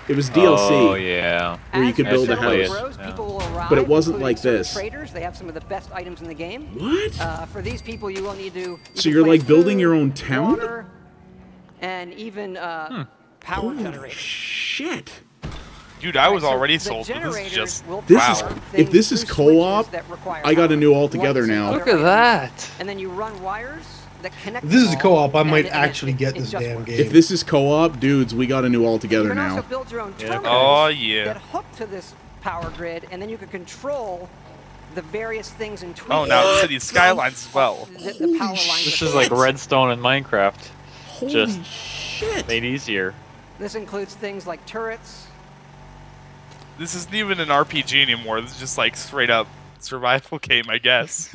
Speaker 1: It was DLC.
Speaker 7: Oh, yeah.
Speaker 1: Where you could build a house.
Speaker 19: Grows, people will arrive,
Speaker 1: but it wasn't like
Speaker 19: certain
Speaker 1: this.
Speaker 19: Traders, they have some of the best items in the game.
Speaker 1: What?
Speaker 19: For these people, you will need to...
Speaker 1: So you're like building your own town?
Speaker 19: Water, and even power generators.
Speaker 1: Shit.
Speaker 2: Dude, I was already sold, but this is just...
Speaker 1: If this is co-op, I got a new altogether now.
Speaker 7: Look at that.
Speaker 19: And then you run wires that connect.
Speaker 3: If this is a co-op, I might actually get this damn game.
Speaker 1: If this is co-op, dudes, we got a new altogether now.
Speaker 19: You can also build your own terminals
Speaker 2: Oh, yeah.
Speaker 19: that hook to this power grid, and then you can control the various things in tweaks.
Speaker 2: Oh, now the city skylines as well.
Speaker 19: The power lines.
Speaker 7: This is like Redstone in Minecraft.
Speaker 1: Holy
Speaker 7: just
Speaker 1: shit.
Speaker 7: made easier.
Speaker 19: This includes things like turrets.
Speaker 2: This isn't even an RPG anymore. This is just like straight up survival game, I guess.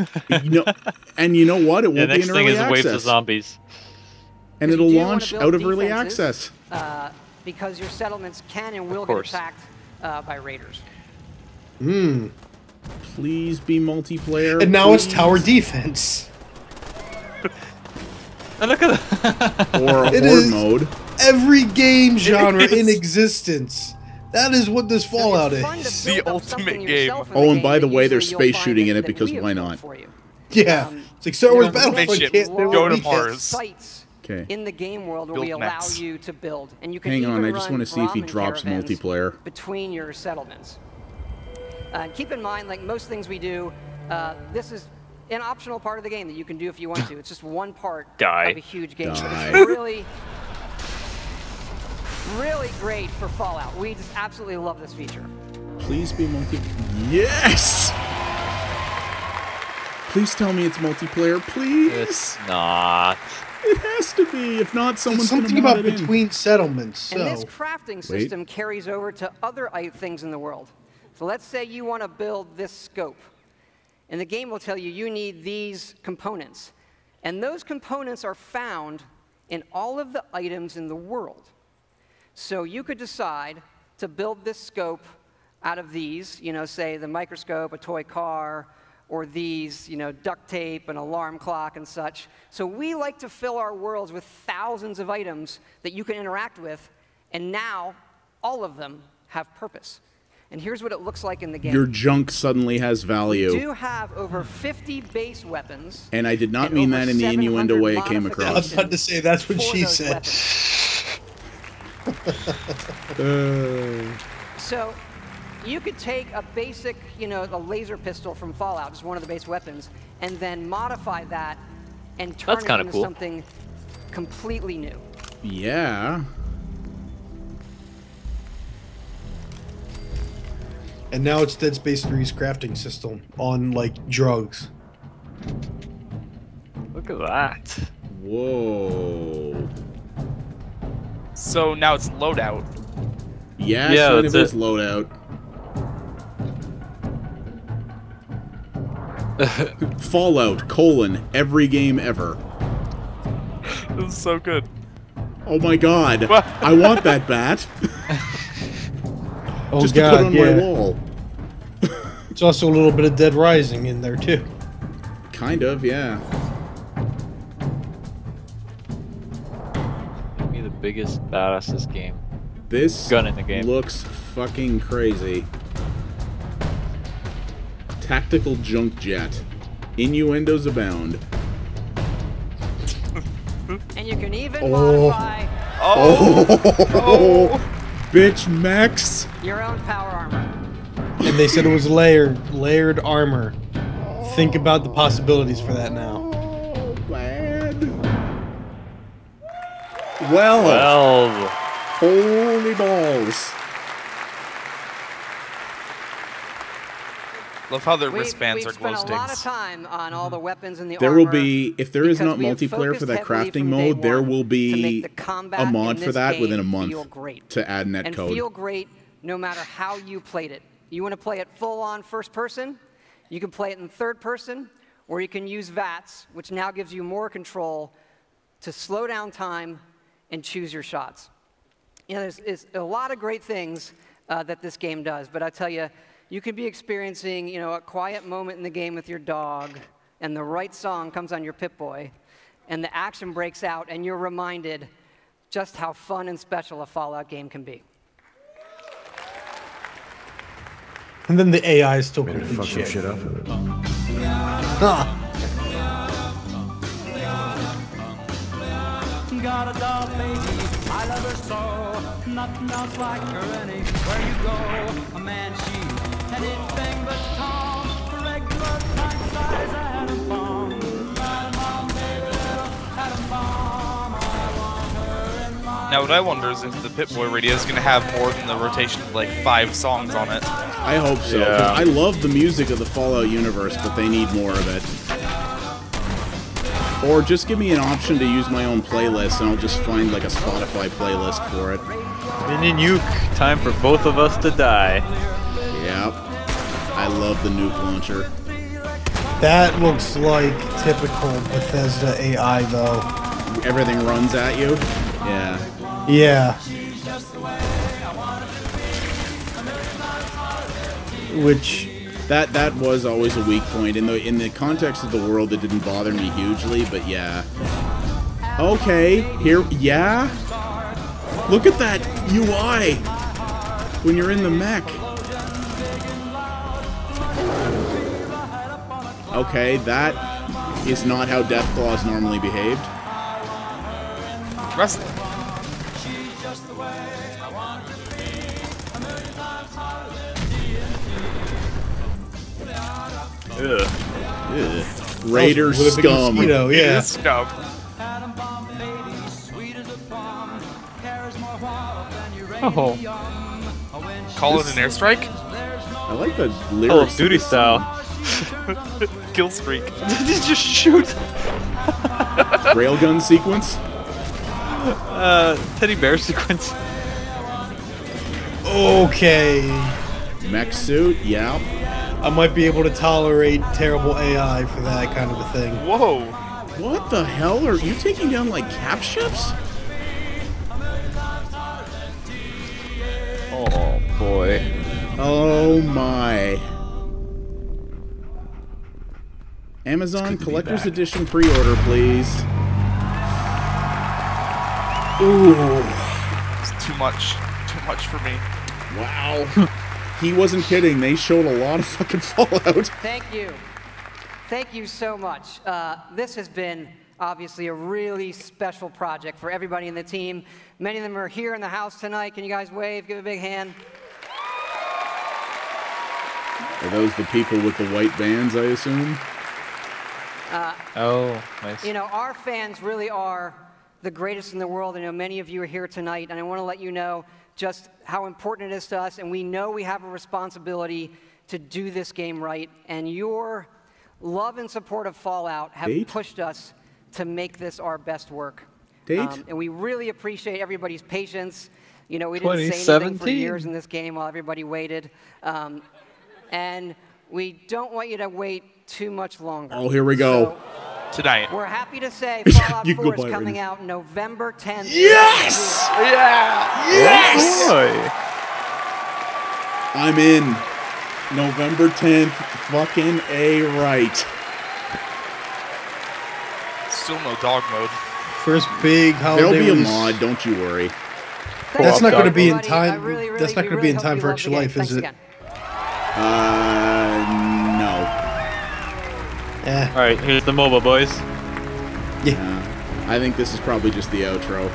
Speaker 1: And you know what? It will be in early access.
Speaker 7: Waves of zombies.
Speaker 1: And it'll launch out of early access.
Speaker 19: Because your settlements can and will get attacked by raiders.
Speaker 1: Please be multiplayer.
Speaker 3: And now it's tower defense.
Speaker 7: And look at that.
Speaker 1: Or horde mode.
Speaker 3: Every game genre in existence. That is what this Fallout is.
Speaker 2: The ultimate game.
Speaker 1: Oh, and by the way, there's space shooting in it because why not?
Speaker 3: Yeah. It's like Star Wars Battlefront.
Speaker 2: Go to Mars.
Speaker 19: Sites
Speaker 1: Okay.
Speaker 19: in the game world where we allow you to build, and you can
Speaker 1: Hang on,
Speaker 19: even
Speaker 1: I just want to see if he
Speaker 19: run
Speaker 1: drops
Speaker 19: caravans
Speaker 1: multiplayer.
Speaker 19: between your settlements. Keep in mind, like most things we do, this is an optional part of the game that you can do if you want to. It's just one part of a huge game. But it's really, really great for Fallout. We just absolutely love this feature.
Speaker 1: Please be Yes! Please tell me it's multiplayer, please.
Speaker 7: It's not.
Speaker 1: It has to be. If not, someone's going to
Speaker 3: something about between settlements. So.
Speaker 19: And this crafting system carries over to other things in the world. So let's say you want to build this scope. And the game will tell you you need these components. And those components are found in all of the items in the world. So you could decide to build this scope out of these, you know, say the microscope, a toy car, or these, you know, duct tape, an alarm clock, and such. So we like to fill our worlds with thousands of items that you can interact with, and now all of them have purpose. And here's what it looks like in the game.
Speaker 1: Your junk suddenly has value.
Speaker 19: We do have over 50 base weapons.
Speaker 1: And I did not mean that in the innuendo way it came across.
Speaker 3: I was about to say, that's what she said.
Speaker 19: So you could take a basic, you know, a laser pistol from Fallout, just one of the base weapons, and then modify that and turn it into something completely new.
Speaker 1: Yeah.
Speaker 3: And now it's Dead Space 3's crafting system on, like, drugs.
Speaker 7: Look at that.
Speaker 1: Whoa.
Speaker 2: So now it's loadout.
Speaker 1: Yeah, kind of is loadout. Fallout, every game ever.
Speaker 2: This is so good.
Speaker 1: Oh my god. I want that bat.
Speaker 3: Oh
Speaker 1: just
Speaker 3: god,
Speaker 1: to put on my wall.
Speaker 3: It's also a little bit of Dead Rising in there too.
Speaker 1: Kind of, yeah.
Speaker 7: Give me the biggest badass game.
Speaker 1: This
Speaker 7: gun in the game
Speaker 1: looks fucking crazy. Tactical junk jet. Innuendos abound.
Speaker 19: And you can even modify
Speaker 1: bitch mechs.
Speaker 19: Your own power armor.
Speaker 3: And they said it was layered armor. Think about the possibilities for that now.
Speaker 1: Oh, man. Well. Holy balls.
Speaker 2: Love how their wristbands are glow
Speaker 19: sticks. We've spent a lot of time on all the weapons in the armor.
Speaker 1: There will be, if there is not multiplayer for that crafting mode, there will be a mod for that within a month to add netcode.
Speaker 19: And feel great no matter how you played it. You want to play it full-on first person, you can play it in third person, or you can use VATS, which now gives you more control to slow down time and choose your shots. You know, there's a lot of great things that this game does, but I tell you, you could be experiencing, you know, a quiet moment in the game with your dog, and the right song comes on your Pip-Boy, and the action breaks out, and you're reminded just how fun and special a Fallout game can be.
Speaker 3: And then the AI is still cooking
Speaker 20: fuck some shit up.
Speaker 16: Got a doll baby, I love her so. Nothing else like her anywhere you go. A man, she, anything but calm. Regular pint size atom bomb. Atom bomb, baby, little atom bomb. I want her in my.
Speaker 2: Now what I wonder is if the Pip-Boy radio is going to have more than the rotation of like 5 songs on it.
Speaker 1: I hope so.
Speaker 7: Yeah.
Speaker 1: I love the music of the Fallout universe, but they need more of it. Or just give me an option to use my own playlist, and I'll just find like a Spotify playlist for it.
Speaker 7: Minion Nuke, time for both of us to die.
Speaker 1: Yep. I love the nuke launcher.
Speaker 3: That looks like typical Bethesda AI, though.
Speaker 1: Everything runs at you? Yeah.
Speaker 3: Yeah. Which...
Speaker 1: That was always a weak point. In the context of the world, it didn't bother me hugely, but yeah. Okay, here, yeah? Look at that UI when you're in the mech. Okay, that is not how Deathclaws normally behaved.
Speaker 2: Wrestling.
Speaker 1: Ugh. Raider scum.
Speaker 3: Mosquito, yeah.
Speaker 2: Scum.
Speaker 7: Oh.
Speaker 2: Call it an airstrike?
Speaker 1: I like the lyrics.
Speaker 7: Call of Duty style.
Speaker 2: Kill streak.
Speaker 7: Did you just shoot?
Speaker 1: Railgun sequence?
Speaker 7: Teddy bear sequence.
Speaker 3: Okay.
Speaker 1: Mech suit, yeah.
Speaker 3: I might be able to tolerate terrible AI for that kind of a thing.
Speaker 2: Whoa.
Speaker 1: What the hell? Are you taking down, like, cap ships?
Speaker 7: Oh, boy.
Speaker 1: Oh, my. Amazon Collector's Edition pre-order, please. Ooh.
Speaker 2: It's too much. Too much for me.
Speaker 1: Wow. He wasn't kidding. They showed a lot of fucking Fallout.
Speaker 19: Thank you. Thank you so much. This has been obviously a really special project for everybody in the team. Many of them are here in the house tonight. Can you guys wave? Give a big hand.
Speaker 1: Are those the people with the white bands, I assume?
Speaker 7: Oh, nice.
Speaker 19: You know, our fans really are the greatest in the world. I know many of you are here tonight, and I want to let you know just how important it is to us, and we know we have a responsibility to do this game right, and your love and support of Fallout have pushed us to make this our best work. And we really appreciate everybody's patience. You know, we didn't say anything for years in this game while everybody waited. And we don't want you to wait too much longer.
Speaker 1: Oh, here we go.
Speaker 19: So,
Speaker 2: tonight.
Speaker 19: we're happy to say Fallout 4 is coming out November 10th.
Speaker 1: Yes!
Speaker 2: Yeah!
Speaker 1: Yes!
Speaker 7: Oh, boy.
Speaker 1: I'm in. November 10th. Fucking A right.
Speaker 2: Still no dog mode.
Speaker 3: First big holiday.
Speaker 1: There'll be a
Speaker 3: release.
Speaker 1: mod, don't you worry.
Speaker 3: That's not going to be in
Speaker 19: Everybody,
Speaker 3: time.
Speaker 19: really,
Speaker 3: That's not going to be in time for Extra Life, is it?
Speaker 19: Again.
Speaker 1: No.
Speaker 7: Alright, here's the MOBA, boys.
Speaker 3: Yeah.
Speaker 1: I think this is probably just the outro.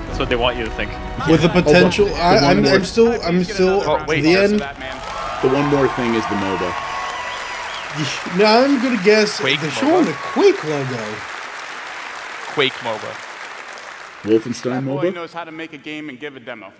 Speaker 7: That's what they want you to think.
Speaker 3: With the potential, I'm still
Speaker 2: Oh, wait,
Speaker 3: to the end.
Speaker 1: The one more thing is the MOBA.
Speaker 3: Now I'm gonna guess
Speaker 2: Quake
Speaker 3: they're
Speaker 2: MOBA?
Speaker 3: showing the Quake logo.
Speaker 2: Quake MOBA.
Speaker 1: Wolfenstein
Speaker 13: That boy
Speaker 1: MOBA?
Speaker 13: knows how to make a game and give a demo.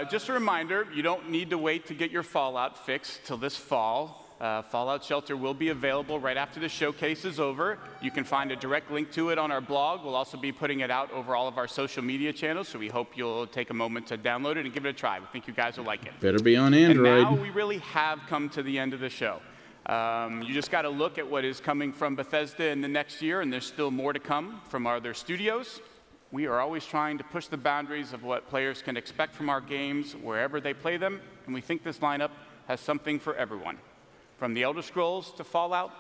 Speaker 13: Just a reminder, you don't need to wait to get your Fallout fix till this fall. Fallout Shelter will be available right after the showcase is over. You can find a direct link to it on our blog. We'll also be putting it out over all of our social media channels, so we hope you'll take a moment to download it and give it a try. We think you guys will like it.
Speaker 1: Better be on Android.
Speaker 13: And now we really have come to the end of the show. You just got to look at what is coming from Bethesda in the next year, and there's still more to come from our other studios. We are always trying to push the boundaries of what players can expect from our games wherever they play them, and we think this lineup has something for everyone. From The Elder Scrolls to Fallout,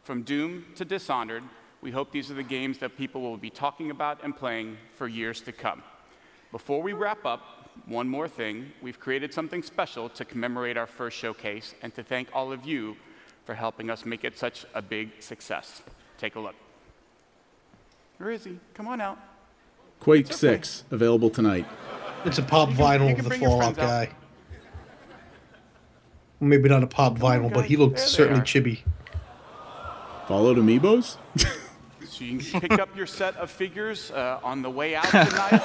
Speaker 13: from Doom to Dishonored, we hope these are the games that people will be talking about and playing for years to come. Before we wrap up, one more thing. We've created something special to commemorate our first showcase and to thank all of you for helping us make it such a big success. Take a look. Where is he? Come on out.
Speaker 1: Quake 6, available tonight.
Speaker 3: It's a pop vinyl of the Fallout guy. Well, maybe not a pop vinyl, but he looks certainly chibi.
Speaker 1: Fallout Amiibos?
Speaker 13: So you can pick up your set of figures on the way out tonight.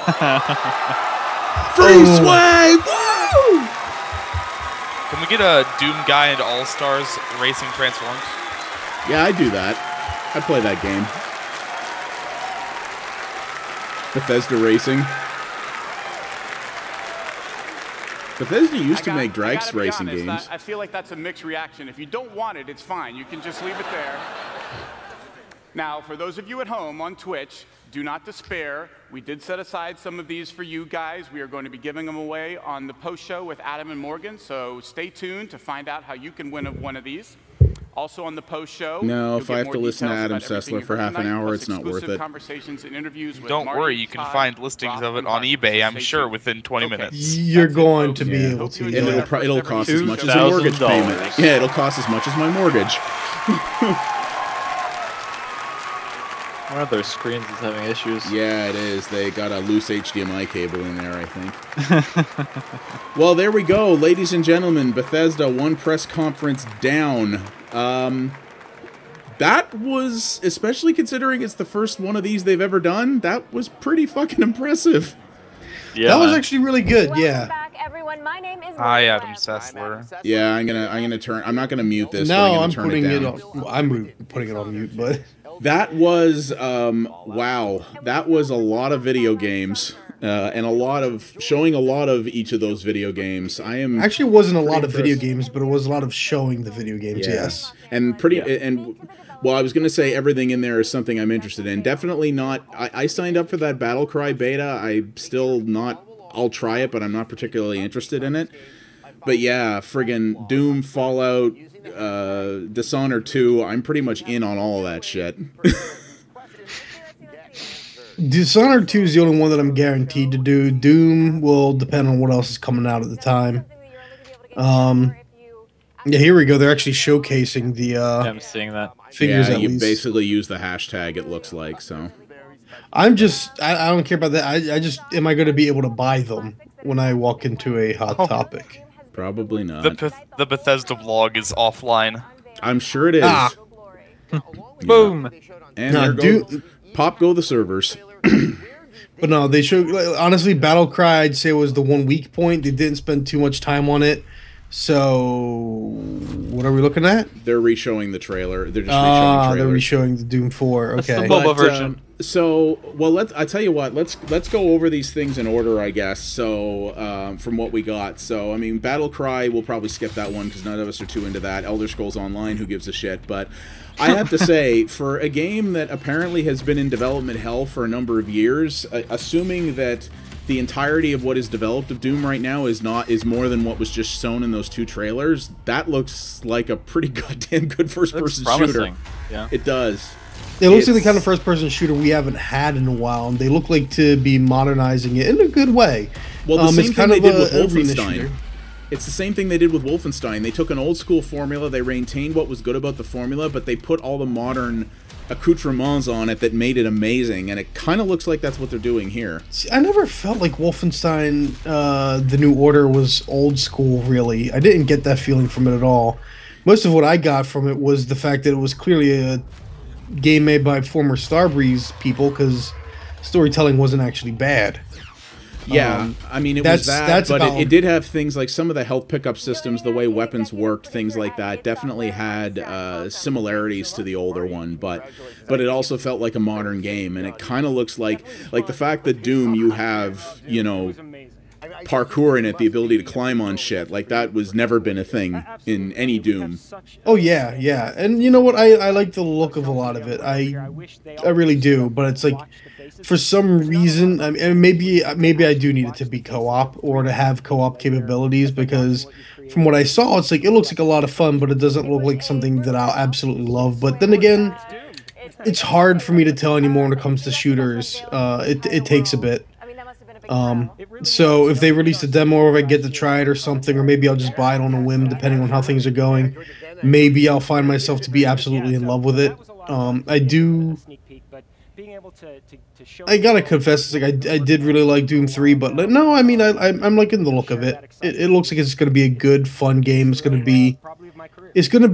Speaker 1: Free swag! Woo!
Speaker 2: Can we get a Doom guy into All-Stars Racing Transformed?
Speaker 1: Yeah, I do that. I play that game. Bethesda Racing. Bethesda used to make drag racing games.
Speaker 13: I feel like that's a mixed reaction. If you don't want it, it's fine. You can just leave it there. Now, for those of you at home on Twitch, do not despair. We did set aside some of these for you guys. We are going to be giving them away on the post-show with Adam and Morgan, so stay tuned to find out how you can win one of these. Also on the post-show,
Speaker 1: no, if I have to listen to Adam Sessler for half an hour, it's not worth it.
Speaker 13: Conversations and interviews with
Speaker 2: Don't worry, you can find listings of it on eBay, I'm sure, within 20 minutes.
Speaker 3: You're going to be able to.
Speaker 1: And it'll cost as much as a mortgage payment. Yeah, it'll cost as much as my mortgage.
Speaker 7: One of their screens is having issues.
Speaker 1: Yeah, it is. They got a loose HDMI cable in there, I think. Well, there we go, ladies and gentlemen. Bethesda, one press conference down. That was, especially considering it's the first one of these they've ever done, that was pretty fucking impressive.
Speaker 3: Yeah, that was actually really good. Yeah.
Speaker 4: Back, everyone. My name is
Speaker 2: Hi, Adam Sessler.
Speaker 1: Yeah, I'm not gonna mute this.
Speaker 3: No,
Speaker 1: I'm putting it
Speaker 3: on. I'm putting it on mute, but.
Speaker 1: That was, wow, that was a lot of video games, and showing a lot of each of those video games.
Speaker 3: Actually, it wasn't a lot of video games, but it was a lot of showing the video games, yes.
Speaker 1: And well, I was going to say everything in there is something I'm interested in. Definitely not, I signed up for that Battlecry beta. I'll try it, but I'm not particularly interested in it. But yeah, friggin' Doom, Fallout, Dishonored 2, I'm pretty much in on all of that shit.
Speaker 3: Dishonored 2 is the only one that I'm guaranteed to do. Doom will depend on what else is coming out at the time. Yeah, here we go. They're actually showcasing the
Speaker 7: yeah, I'm seeing that.
Speaker 3: Figures
Speaker 1: yeah,
Speaker 3: at
Speaker 1: you
Speaker 3: least.
Speaker 1: basically use the hashtag, it looks like, so.
Speaker 3: I don't care about that. I just, am I going to be able to buy them when I walk into a hot topic?
Speaker 1: Probably not.
Speaker 2: The Bethesda blog is offline.
Speaker 1: I'm sure it is.
Speaker 3: Ah.
Speaker 7: Boom.
Speaker 1: And there go the servers.
Speaker 3: But no, they showed, honestly, Battlecry, I'd say, was the one weak point. They didn't spend too much time on it. So, what are we looking at?
Speaker 1: They're re-showing the trailer. They're just re-showing trailers.
Speaker 3: They're re-showing the Doom 4. Okay.
Speaker 7: That's the mobile version.
Speaker 1: I tell you what. Let's go over these things in order, I guess. So, from what we got. So, I mean, Battlecry, we'll probably skip that one because none of us are too into that. Elder Scrolls Online, who gives a shit? But I have to say, for a game that apparently has been in development hell for a number of years, assuming that the entirety of what is developed of Doom right now is more than what was just shown in those two trailers, that looks like a pretty goddamn good first-person shooter.
Speaker 7: Yeah.
Speaker 1: It does.
Speaker 3: It looks like the kind of first-person shooter we haven't had in a while, and they look like to be modernizing it in a good way.
Speaker 1: Well, the same thing they did with Wolfenstein. It's the same thing they did with Wolfenstein. They took an old-school formula, they maintained what was good about the formula, but they put all the modern accoutrements on it that made it amazing, and it kind of looks like that's what they're doing here.
Speaker 3: See, I never felt like Wolfenstein, The New Order, was old school, really. I didn't get that feeling from it at all. Most of what I got from it was the fact that it was clearly a game made by former Starbreeze people, because storytelling wasn't actually bad.
Speaker 1: Yeah, I mean, it was that, but it did have things like some of the health pickup systems, the way weapons worked, things like that, definitely had similarities to the older one, but it also felt like a modern game, and it kind of looks like the fact that Doom, you have, you know, parkour in it, the ability to climb on shit, like that was never been a thing in any Doom.
Speaker 3: Oh yeah, yeah, and you know what, I like the look of a lot of it, I really do, but it's like, for some reason, I mean, maybe I do need it to be co-op or to have co-op capabilities, because from what I saw, it's like, it looks like a lot of fun, but it doesn't look like something that I'll absolutely love. But then again, it's hard for me to tell anymore when it comes to shooters. It takes a bit. So if they release a demo or if I get to try it or something, or maybe I'll just buy it on a whim depending on how things are going, maybe I'll find myself to be absolutely in love with it. I gotta confess, like I did really like Doom 3, but no, I mean I'm liking the look of it. It looks like it's gonna be a good, fun game. It's gonna be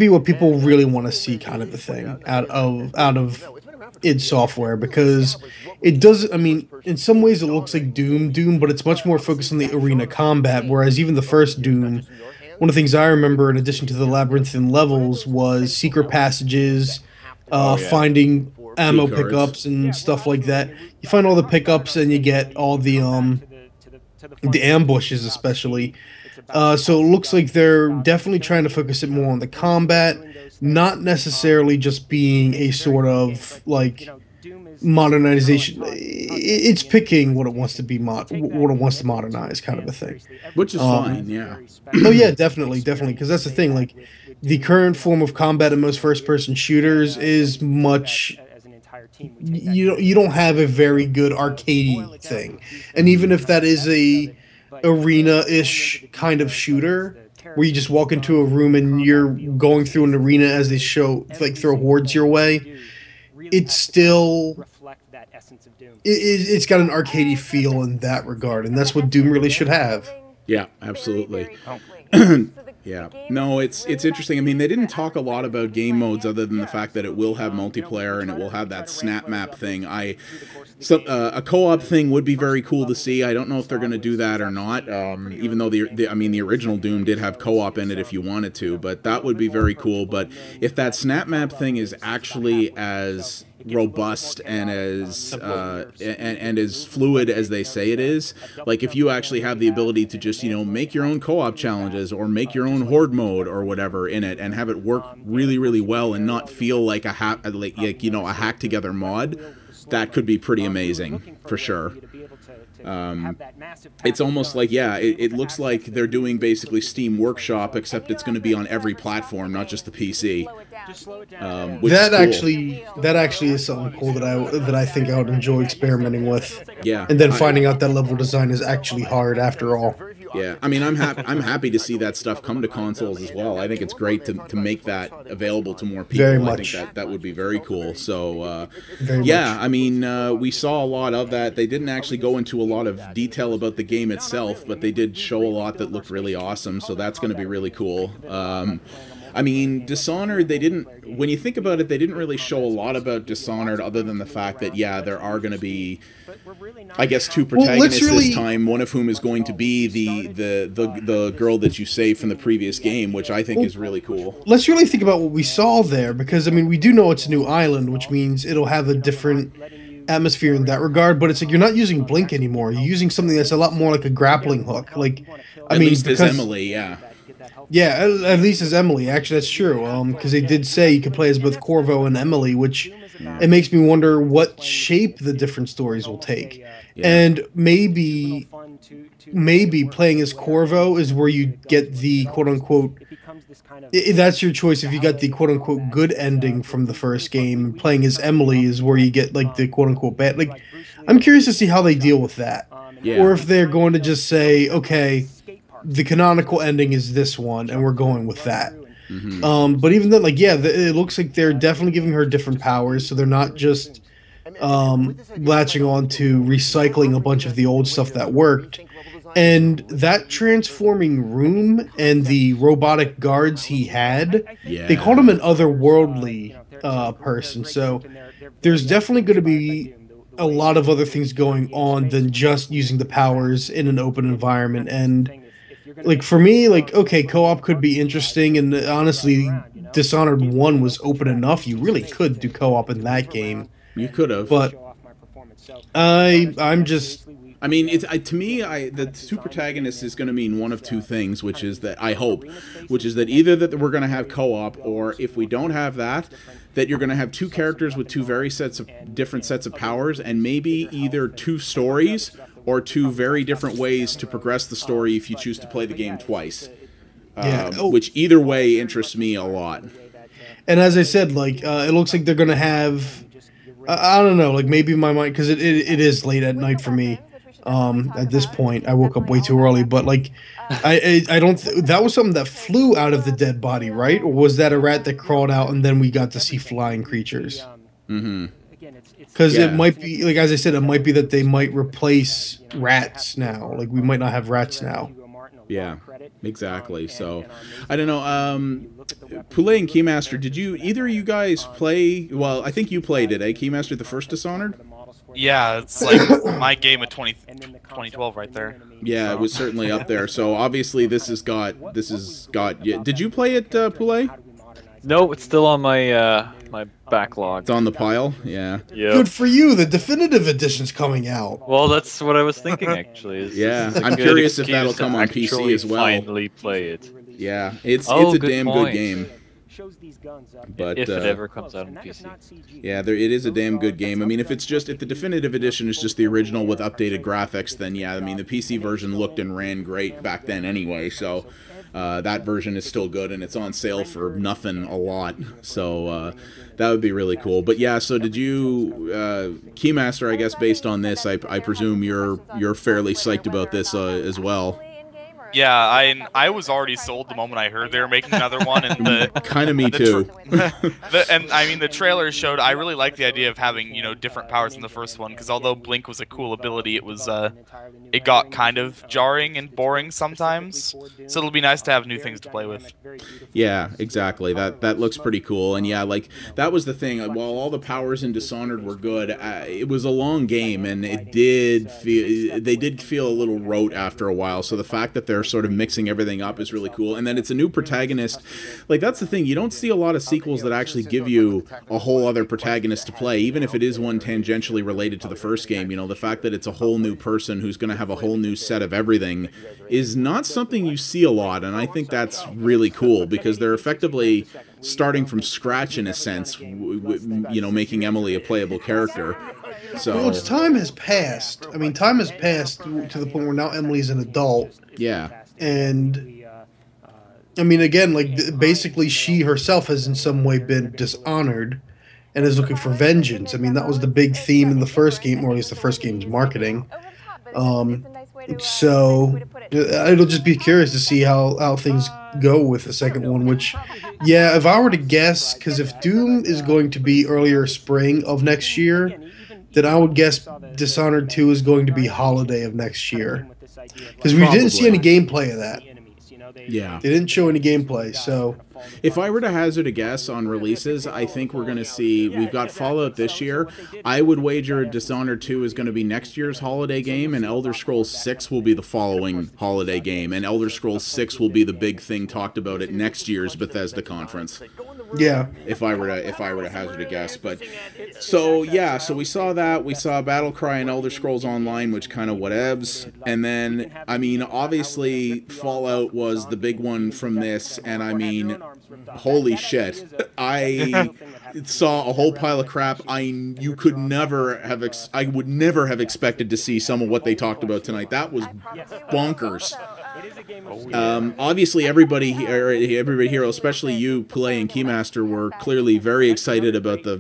Speaker 3: what people really want to see, kind of a thing out of id Software, because it does. I mean, in some ways it looks like Doom, but it's much more focused on the arena combat, whereas even the first Doom one of the things I remember, in addition to the labyrinthine levels, was secret passages, finding ammo pickups and stuff like that. You find all the pickups and you get all the ambushes, especially. So it looks like they're definitely trying to focus it more on the combat, not necessarily just being a sort of like modernization. It's picking what it wants to be, what it wants to modernize, kind of a thing.
Speaker 1: Which is fine, yeah.
Speaker 3: Oh yeah, definitely, because that's the thing. Like, the current form of combat in most first-person shooters is much. You don't have a very good arcadey thing, and even if that is a arena-ish kind of shooter, where you just walk into a room and you're going through an arena as they throw hordes your way, it's still it's got an arcadey feel in that regard, and that's what Doom really should have.
Speaker 1: Yeah, absolutely. Yeah, no, it's interesting. I mean, they didn't talk a lot about game modes other than the fact that it will have multiplayer and it will have that Snapmat thing. A co-op thing would be very cool to see. I don't know if they're going to do that or not. Even though the original Doom did have co-op in it if you wanted to, but that would be very cool. But if that Snapmap thing is actually as robust and as and as fluid as they say it is, like if you actually have the ability to just make your own co-op challenges or make your own horde mode or whatever in it and have it work really, really well and not feel like a hack together mod, that could be pretty amazing for sure. It's almost like, it looks like they're doing basically Steam Workshop, except it's going to be on every platform, not just the PC.
Speaker 3: That actually is something cool that I think I would enjoy experimenting with.
Speaker 1: Yeah,
Speaker 3: and then finding out that level design is actually hard after all.
Speaker 1: Yeah, I mean, I'm happy to see that stuff come to consoles as well. I think it's great to make that available to more people.
Speaker 3: Very much.
Speaker 1: I think that would be very cool. So,
Speaker 3: much.
Speaker 1: I mean, we saw a lot of that. They didn't actually go into a lot of detail about the game itself, but they did show a lot that looked really awesome, so that's going to be really cool. I mean, Dishonored, when you think about it, they didn't really show a lot about Dishonored other than the fact that, there are going to be, I guess, two protagonists this time, one of whom is going to be the girl that you saved from the previous game, which I think is really cool.
Speaker 3: Let's really think about what we saw there, because, I mean, we do know it's a new island, which means it'll have a different atmosphere in that regard, but it's like you're not using Blink anymore. You're using something that's a lot more like a grappling hook. Like,
Speaker 1: at least as Emily,
Speaker 3: Yeah, at least as Emily. Actually, that's true. Because they did say you could play as both Corvo and Emily, which it makes me wonder what shape the different stories will take. Yeah. And maybe playing as Corvo is where you get the quote-unquote... That's your choice if you got the quote-unquote good ending from the first game. Playing as Emily is where you get like the quote-unquote bad... Like, I'm curious to see how they deal with that.
Speaker 1: Yeah.
Speaker 3: Or if they're going to just say, okay, the canonical ending is this one, and we're going with that.
Speaker 1: Mm-hmm.
Speaker 3: But even then, like, it looks like they're definitely giving her different powers, so they're not just latching on to recycling a bunch of the old stuff that worked. And that transforming room and the robotic guards he had, they called him an otherworldly person, so there's definitely going to be a lot of other things going on than just using the powers in an open environment. And like, for me, like, okay, co-op could be interesting, and honestly, Dishonored 1 was open enough. You really could do co-op in that game.
Speaker 1: You could have.
Speaker 3: But I'm just...
Speaker 1: I mean, to me, the two protagonists is going to mean one of two things, which is that either that we're going to have co-op, or if we don't have that you're going to have two characters with two very different sets of powers, and maybe either two stories or two very different ways to progress the story if you choose to play the game twice. Which either way interests me a lot.
Speaker 3: And as I said, like, it looks like they're going to have... I don't know, like, maybe my mind... Because it is late at night for me. At this point, I woke up way too early, but like, I don't. That was something that flew out of the dead body, right? Or was that a rat that crawled out and then we got to see flying creatures?
Speaker 1: Mm-hmm.
Speaker 3: Because it might be, like, as I said, it might be that they might replace rats now. Like, we might not have rats now.
Speaker 1: Yeah, exactly. So, I don't know. Poulet and KeyMaster, did either of you guys play? Well, I think you played it, KeyMaster, the first Dishonored.
Speaker 2: Yeah, it's like my game of 2012 right there.
Speaker 1: Yeah, it was certainly up there. So obviously this has got. Yeah. Did you play it, Poulet?
Speaker 7: No, it's still on my my backlog.
Speaker 1: It's on the pile. Yeah.
Speaker 7: Yep.
Speaker 3: Good for you. The definitive edition's coming out.
Speaker 7: Well, that's what I was thinking actually.
Speaker 1: Yeah, I'm curious if that'll come on PC as well.
Speaker 7: Finally play it.
Speaker 1: Yeah, it's a damn good game.
Speaker 7: But if it ever comes out on PC.
Speaker 1: Yeah, it is a damn good game. I mean, if the definitive edition is just the original with updated graphics, then yeah, I mean the PC version looked and ran great back then anyway. So that version is still good, and it's on sale for nothing a lot. So that would be really cool. But yeah, so did you, KeyMastar? I guess based on this, I presume you're fairly psyched about this as well.
Speaker 2: Yeah, I was already sold the moment I heard they were making another one, and the
Speaker 1: kind of me too.
Speaker 2: And I mean, the trailer showed. I really like the idea of having different powers in the first one, because although Blink was a cool ability, it got kind of jarring and boring sometimes. So it'll be nice to have new things to play with.
Speaker 1: Yeah, exactly. That looks pretty cool, and yeah, like that was the thing. While all the powers in Dishonored were good, it was a long game, and they did feel a little rote after a while. So the fact that they're sort of mixing everything up is really cool. And then it's a new protagonist. Like, that's the thing. You don't see a lot of sequels that actually give you a whole other protagonist to play, even if it is one tangentially related to the first game. The fact that it's a whole new person who's going to have a whole new set of everything is not something you see a lot, and I think that's really cool, because they're effectively starting from scratch in a sense, making Emily a playable character. So,
Speaker 3: well, time has passed. I mean, time has passed to the point where now Emily's an adult.
Speaker 1: Yeah.
Speaker 3: And, I mean, again, like, basically she herself has in some way been dishonored and is looking for vengeance. I mean, that was the big theme in the first game, or at least the first game's marketing. So, it'll just be curious to see how things go with the second one, which, yeah, if I were to guess, because if Doom is going to be earlier spring of next year, then I would guess Dishonored 2 is going to be holiday of next year. Because we didn't see any gameplay of that.
Speaker 1: Yeah.
Speaker 3: They didn't show any gameplay, so...
Speaker 1: If I were to hazard a guess on releases, I think we're going to see... We've got Fallout this year. I would wager Dishonored 2 is going to be next year's holiday game, and Elder Scrolls 6 will be the following holiday game, and Elder Scrolls 6 will be the big thing talked about at next year's Bethesda conference.
Speaker 3: Yeah.
Speaker 1: If I were to hazard a guess, but so yeah, so we saw that, we saw Battlecry and Elder Scrolls Online, which kind of whatevs, and then I mean obviously Fallout was the big one from this, and I mean holy shit, I saw a whole pile of crap. I would never have expected to see some of what they talked about tonight. That was bonkers. Obviously, everybody here, especially you, Poulet and KeyMastar, were clearly very excited about the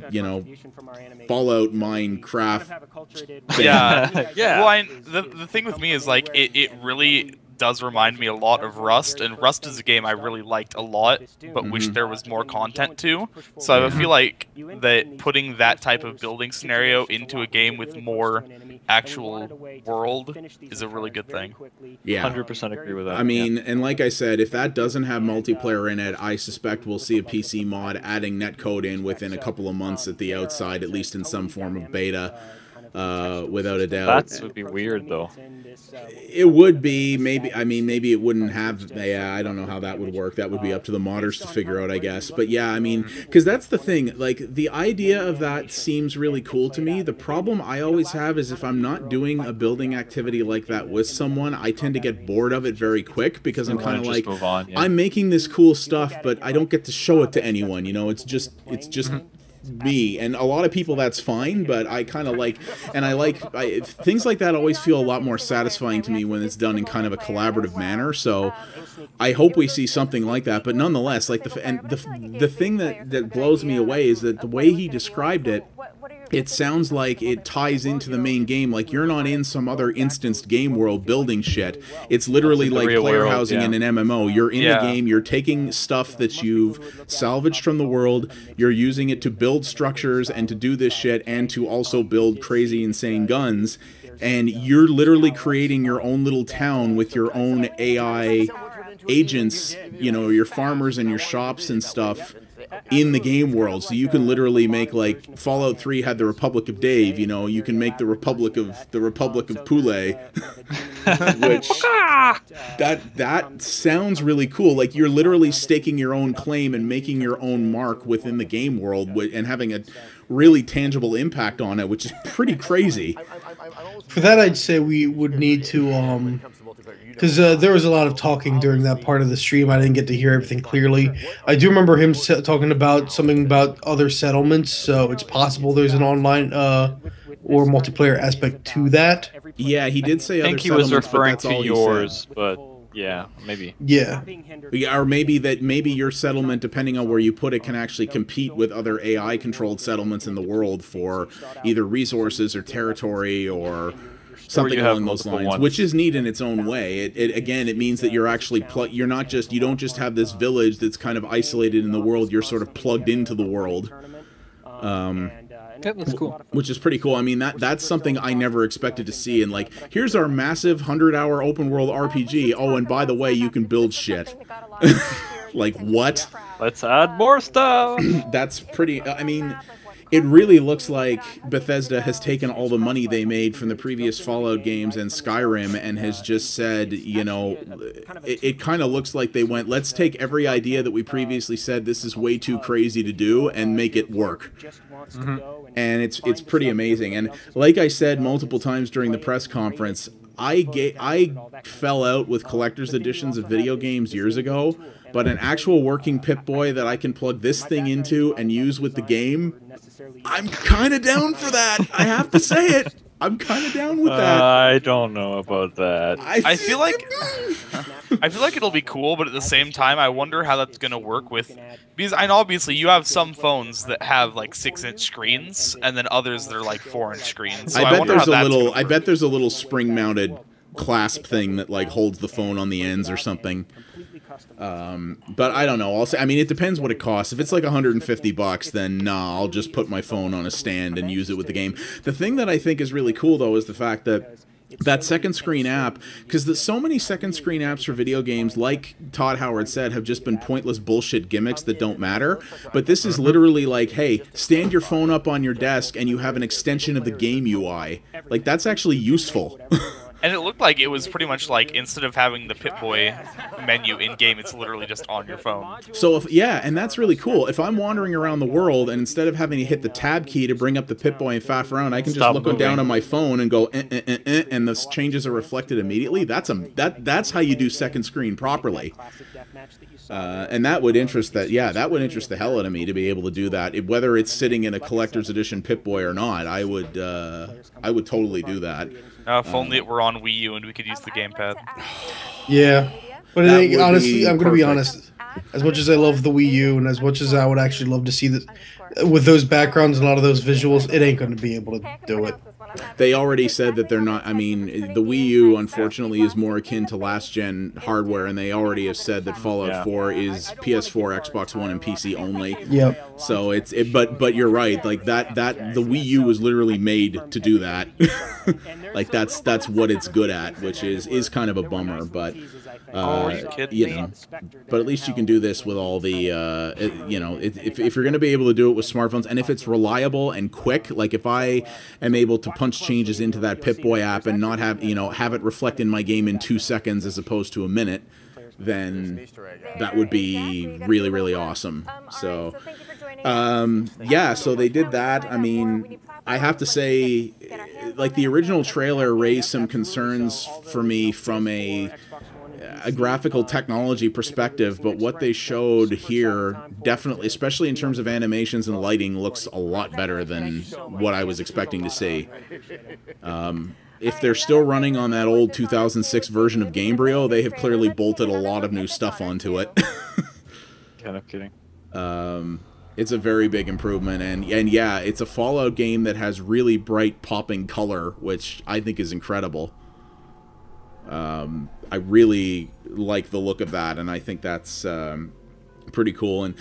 Speaker 1: Fallout Minecraft thing.
Speaker 2: Yeah, yeah. Well, the thing with me is like it really does remind me a lot of Rust, and Rust is a game I really liked a lot, but wish there was more content to. So I feel like that putting that type of building scenario into a game with more actual world is a really good thing.
Speaker 1: Yeah,
Speaker 7: 100% agree with that.
Speaker 1: I mean, and like I said, if that doesn't have multiplayer in it, I suspect we'll see a PC mod adding netcode in within a couple of months at the outside, at least in some form of beta. Without a doubt.
Speaker 7: That would be weird, though.
Speaker 1: It would be, maybe, I mean, maybe it wouldn't have, yeah, I don't know how that would work. That would be up to the modders to figure out, I guess. But yeah, I mean, because that's the thing, like, the idea of that seems really cool to me. The problem I always have is if I'm not doing a building activity like that with someone, I tend to get bored of it very quick, because I'm kind of like, I'm making this cool stuff, but I don't get to show it to anyone, it's just me, and a lot of people that's fine, but I kind of like, and things like that always feel a lot more satisfying to me when it's done in kind of a collaborative manner. So I hope we see something like that. But nonetheless, like the thing that blows me away is that the way he described it, it sounds like it ties into the main game. Like you're not in some other instanced game world building shit. It's literally like player housing in an MMO. You're in the game. You're taking stuff that you've salvaged from the world. You're using it to build structures and to do this shit and to also build crazy, insane guns. And you're literally creating your own little town with your own AI agents, your farmers and your shops and stuff. in the game world. So you can literally make, like, Fallout 3 had the Republic of Dave, you know, you can make the Republic of Pule, which that sounds really cool. Like, you're literally staking your own claim and making your own mark within the game world and having a really tangible impact on it, which is pretty crazy.
Speaker 3: For that, I'd say we would need to, because there was a lot of talking during that part of the stream. I didn't get to hear everything clearly. I do remember him talking about something about other settlements, so it's possible there's an online or multiplayer aspect to that.
Speaker 1: Yeah, he did say other settlements.
Speaker 7: I think he was referring to yours, but yeah, maybe.
Speaker 3: Yeah.
Speaker 1: Or maybe your settlement, depending on where you put it, can actually compete with other AI-controlled settlements in the world for either resources or territory or something along those lines, which is neat in its own way. It means that you're actually you don't just have this village that's kind of isolated in the world. You're sort of plugged into the world.
Speaker 7: That's cool.
Speaker 1: Which is pretty cool. I mean, that's something I never expected to see. And, like, here's our massive 100-hour open world RPG. Oh, and by the way, you can build shit. Like, what?
Speaker 7: Let's add more stuff.
Speaker 1: That's pretty. I mean, it really looks like Bethesda has taken all the money they made from the previous Fallout games and Skyrim and has just said, you know, it kind of looks like they went, let's take every idea that we previously said this is way too crazy to do and make it work. And it's pretty amazing. And like I said multiple times during the press conference, I fell out with collector's editions of video games years ago, but an actual working Pip-Boy that I can plug this thing into and use with the game, I'm kind of down for that. I have to say it. I'm kind of down with that.
Speaker 7: I don't know about that.
Speaker 2: I feel like it'll be cool, but at the same time, I wonder how that's gonna work with, because I know obviously you have some phones that have like 6-inch screens, and then others that are like 4-inch screens. So
Speaker 1: I bet there's a little spring-mounted clasp thing that like holds the phone on the ends or something. But I don't know. I mean, it depends what it costs. If it's like $150, then nah, I'll just put my phone on a stand and use it with the game. The thing that I think is really cool, though, is the fact that second screen app, because so many second screen apps for video games, like Todd Howard said, have just been pointless bullshit gimmicks that don't matter. But this is literally like, hey, stand your phone up on your desk and you have an extension of the game UI. Like, that's actually useful.
Speaker 2: And it looked like it was pretty much like, instead of having the Pip-Boy menu in-game, it's literally just on your phone.
Speaker 1: So, and that's really cool. If I'm wandering around the world, and instead of having to hit the tab key to bring up the Pip-Boy and faff around, I can just look down on my phone and go, and the changes are reflected immediately. That's how you do second screen properly. And that would interest the hell out of me to be able to do that. Whether it's sitting in a collector's edition Pip-Boy or not, I would totally do that.
Speaker 2: If only it were on Wii U and we could use the gamepad.
Speaker 3: Yeah, but honestly, I'm going to be honest. As much as I love the Wii U, and as much as I would actually love to see this, with those backgrounds and a lot of those visuals, it ain't going to be able to do it.
Speaker 1: They already said that they're not. I mean, the Wii U, unfortunately, is more akin to last-gen hardware, and they already have said that Fallout 4 is PS4, Xbox One, and PC only.
Speaker 3: Yep.
Speaker 1: So but you're right. Like that the Wii U was literally made to do that. Like that's what it's good at, which is kind of a bummer. But you know, but at least you can do this with all the you know, if you're going to be able to do it with smartphones, and if it's reliable and quick, like if I am able to punch changes into that Pip-Boy app and not have it reflect in my game in 2 seconds as opposed to a minute, then that would be really, really awesome. So yeah, so they did that. I mean, I have to say, like, the original trailer raised some concerns for me from a graphical technology perspective, but what they showed here definitely, especially in terms of animations and lighting, looks a lot better than what I was expecting to see. If they're still running on that old 2006 version of Gamebryo, they have clearly bolted a lot of new stuff onto it.
Speaker 7: Kind of kidding.
Speaker 1: It's a very big improvement, and yeah, it's a Fallout game that has really bright popping color, which I think is incredible. I really like the look of that, and I think that's pretty cool. And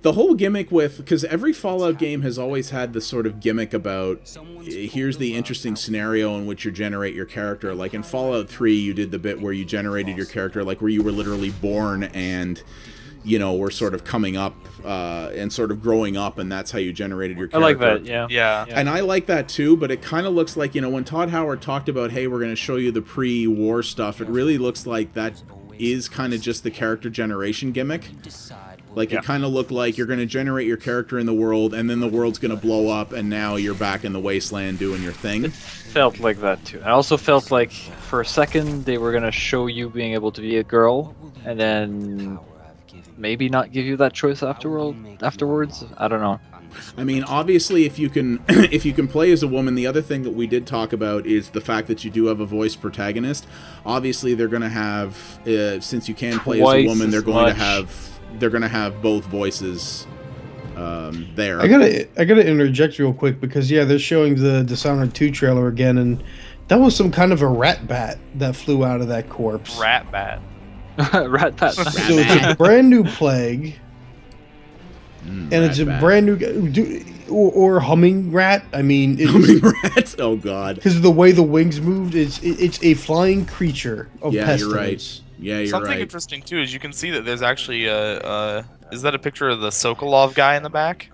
Speaker 1: the whole gimmick because every Fallout game has always had this sort of gimmick about, here's the interesting scenario in which you generate your character. Like in Fallout 3, you did the bit where you generated your character, like where you were literally born and you know, were sort of coming up and sort of growing up, and that's how you generated your character.
Speaker 7: I like that, yeah.
Speaker 2: Yeah.
Speaker 1: And I like that too, but it kind of looks like, you know, when Todd Howard talked about, hey, we're going to show you the pre-war stuff, it really looks like that is kind of just the character generation gimmick. Like, it kind of looked like you're going to generate your character in the world, and then the world's going to blow up, and now you're back in the wasteland doing your thing.
Speaker 7: It felt like that too. I also felt like for a second they were going to show you being able to be a girl, and then maybe not give you that choice afterwards. I don't know.
Speaker 1: I mean, obviously, if you can play as a woman, the other thing that we did talk about is the fact that you do have a voice protagonist. Obviously, they're going to have, since you can play as a woman, they're going to have both voices there.
Speaker 3: I gotta interject real quick because they're showing the Dishonored 2 trailer again, and that was some kind of a rat bat that flew out of that corpse.
Speaker 2: Rat bat.
Speaker 7: Rat bat.
Speaker 3: So it's a brand new plague, and it's a brand new or humming rat. I mean,
Speaker 1: humming rat. Oh God!
Speaker 3: Because of the way the wings moved, it's a flying creature of pestilence.
Speaker 1: You're right. Yeah, you're
Speaker 2: Something
Speaker 1: right.
Speaker 2: interesting too is you can see that there's actually is that a picture of the Sokolov guy in the back?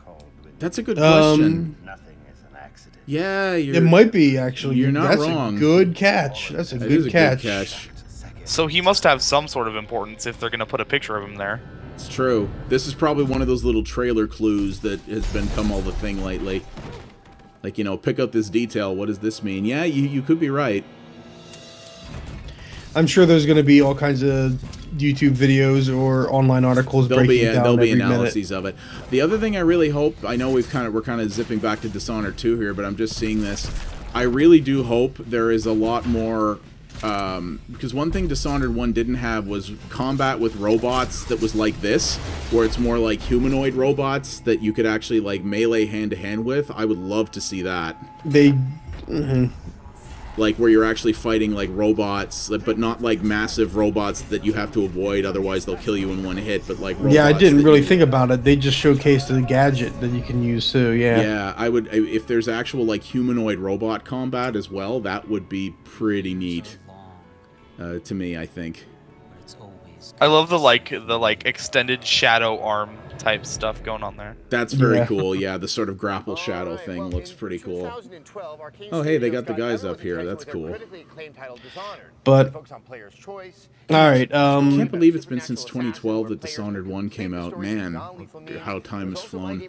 Speaker 1: That's a good question. Yeah,
Speaker 3: it might be actually.
Speaker 1: You're not
Speaker 3: That's
Speaker 1: wrong.
Speaker 3: A good catch. That's a good catch.
Speaker 2: So he must have some sort of importance if they're going to put a picture of him there.
Speaker 1: It's true. This is probably one of those little trailer clues that has become all the thing lately. Like, you know, pick up this detail. What does this mean? Yeah, you could be right.
Speaker 3: I'm sure there's going to be all kinds of YouTube videos or online articles breaking down
Speaker 1: there'll be
Speaker 3: every
Speaker 1: analyses of it. The other thing I really hope, I know we're kind of zipping back to Dishonored 2 here, but I'm just seeing this. I really do hope there is a lot more, because one thing Dishonored 1 didn't have was combat with robots that was like this, where it's more like humanoid robots that you could actually like melee hand to hand with. I would love to see that. Like where you're actually fighting like robots, but not like massive robots that you have to avoid, otherwise they'll kill you in one hit, but like robots.
Speaker 3: Yeah, I didn't really think about it. They just showcased a gadget that you can use too,
Speaker 1: Yeah, I would, if there's actual like humanoid robot combat as well, that would be pretty neat to me, I think.
Speaker 2: I love the extended shadow arm type stuff going on there.
Speaker 1: That's very cool. Yeah, the sort of grapple shadow thing looks pretty cool. Oh, hey, they got the guys up here. That's cool.
Speaker 3: But all right,
Speaker 1: I can't believe it's been since 2012 that Dishonored 1 came out. Man, how time has flown.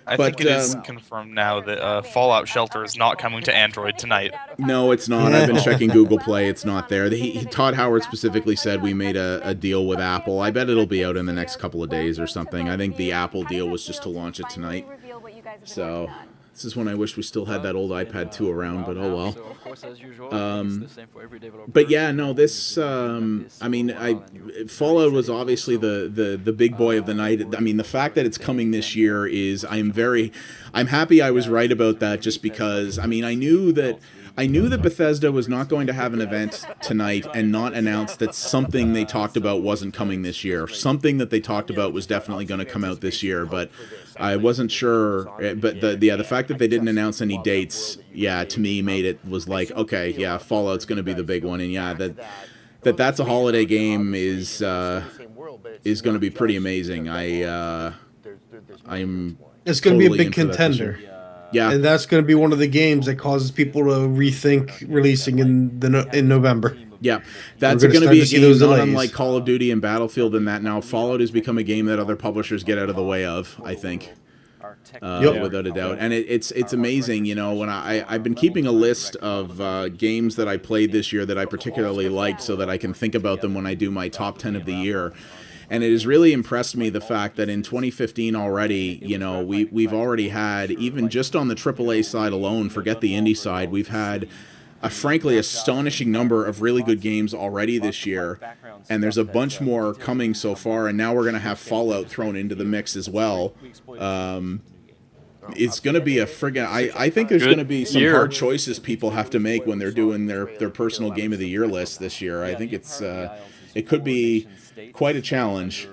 Speaker 2: I think it is confirmed now that Fallout Shelter is not coming to Android tonight.
Speaker 1: No, it's not. I've been checking Google Play. It's not there. Todd Howard specifically said we made a deal with Apple. I bet it'll be out in the next couple of days or something. I think the Apple deal was just to launch it tonight. So this is when I wish we still had that old iPad 2 around, but oh well. But yeah, no, this, I mean, Fallout was obviously the big boy of the night. I mean, the fact that it's coming this year is, I'm happy I was right about that, just because, I mean, I knew that Bethesda was not going to have an event tonight and not announce that something they talked about wasn't coming this year. Something that they talked about was definitely going to come out this year, but I wasn't sure. But the fact that they didn't announce any dates, to me was like, okay, yeah, Fallout's going to be the big one, and yeah, that's a holiday game is going to be pretty amazing.
Speaker 3: It's going to be a big contender.
Speaker 1: Yeah,
Speaker 3: and that's going to be one of the games that causes people to rethink releasing in November.
Speaker 1: Yeah, that's going to be a game not unlike Call of Duty and Battlefield in that now Fallout has become a game that other publishers get out of the way of, I think, without a doubt. And it's amazing, you know, when I've been keeping a list of games that I played this year that I particularly liked so that I can think about them when I do my top 10 of the year. And it has really impressed me the fact that in 2015 already, you know, we've already had, even just on the AAA side alone, forget the indie side, we've had a frankly astonishing number of really good games already this year. And there's a bunch more coming so far, and now we're going to have Fallout thrown into the mix as well. It's going to be a friggin'... I think there's going to be some hard choices people have to make when they're doing their personal Game of the Year list this year. I think it could be quite a challenge.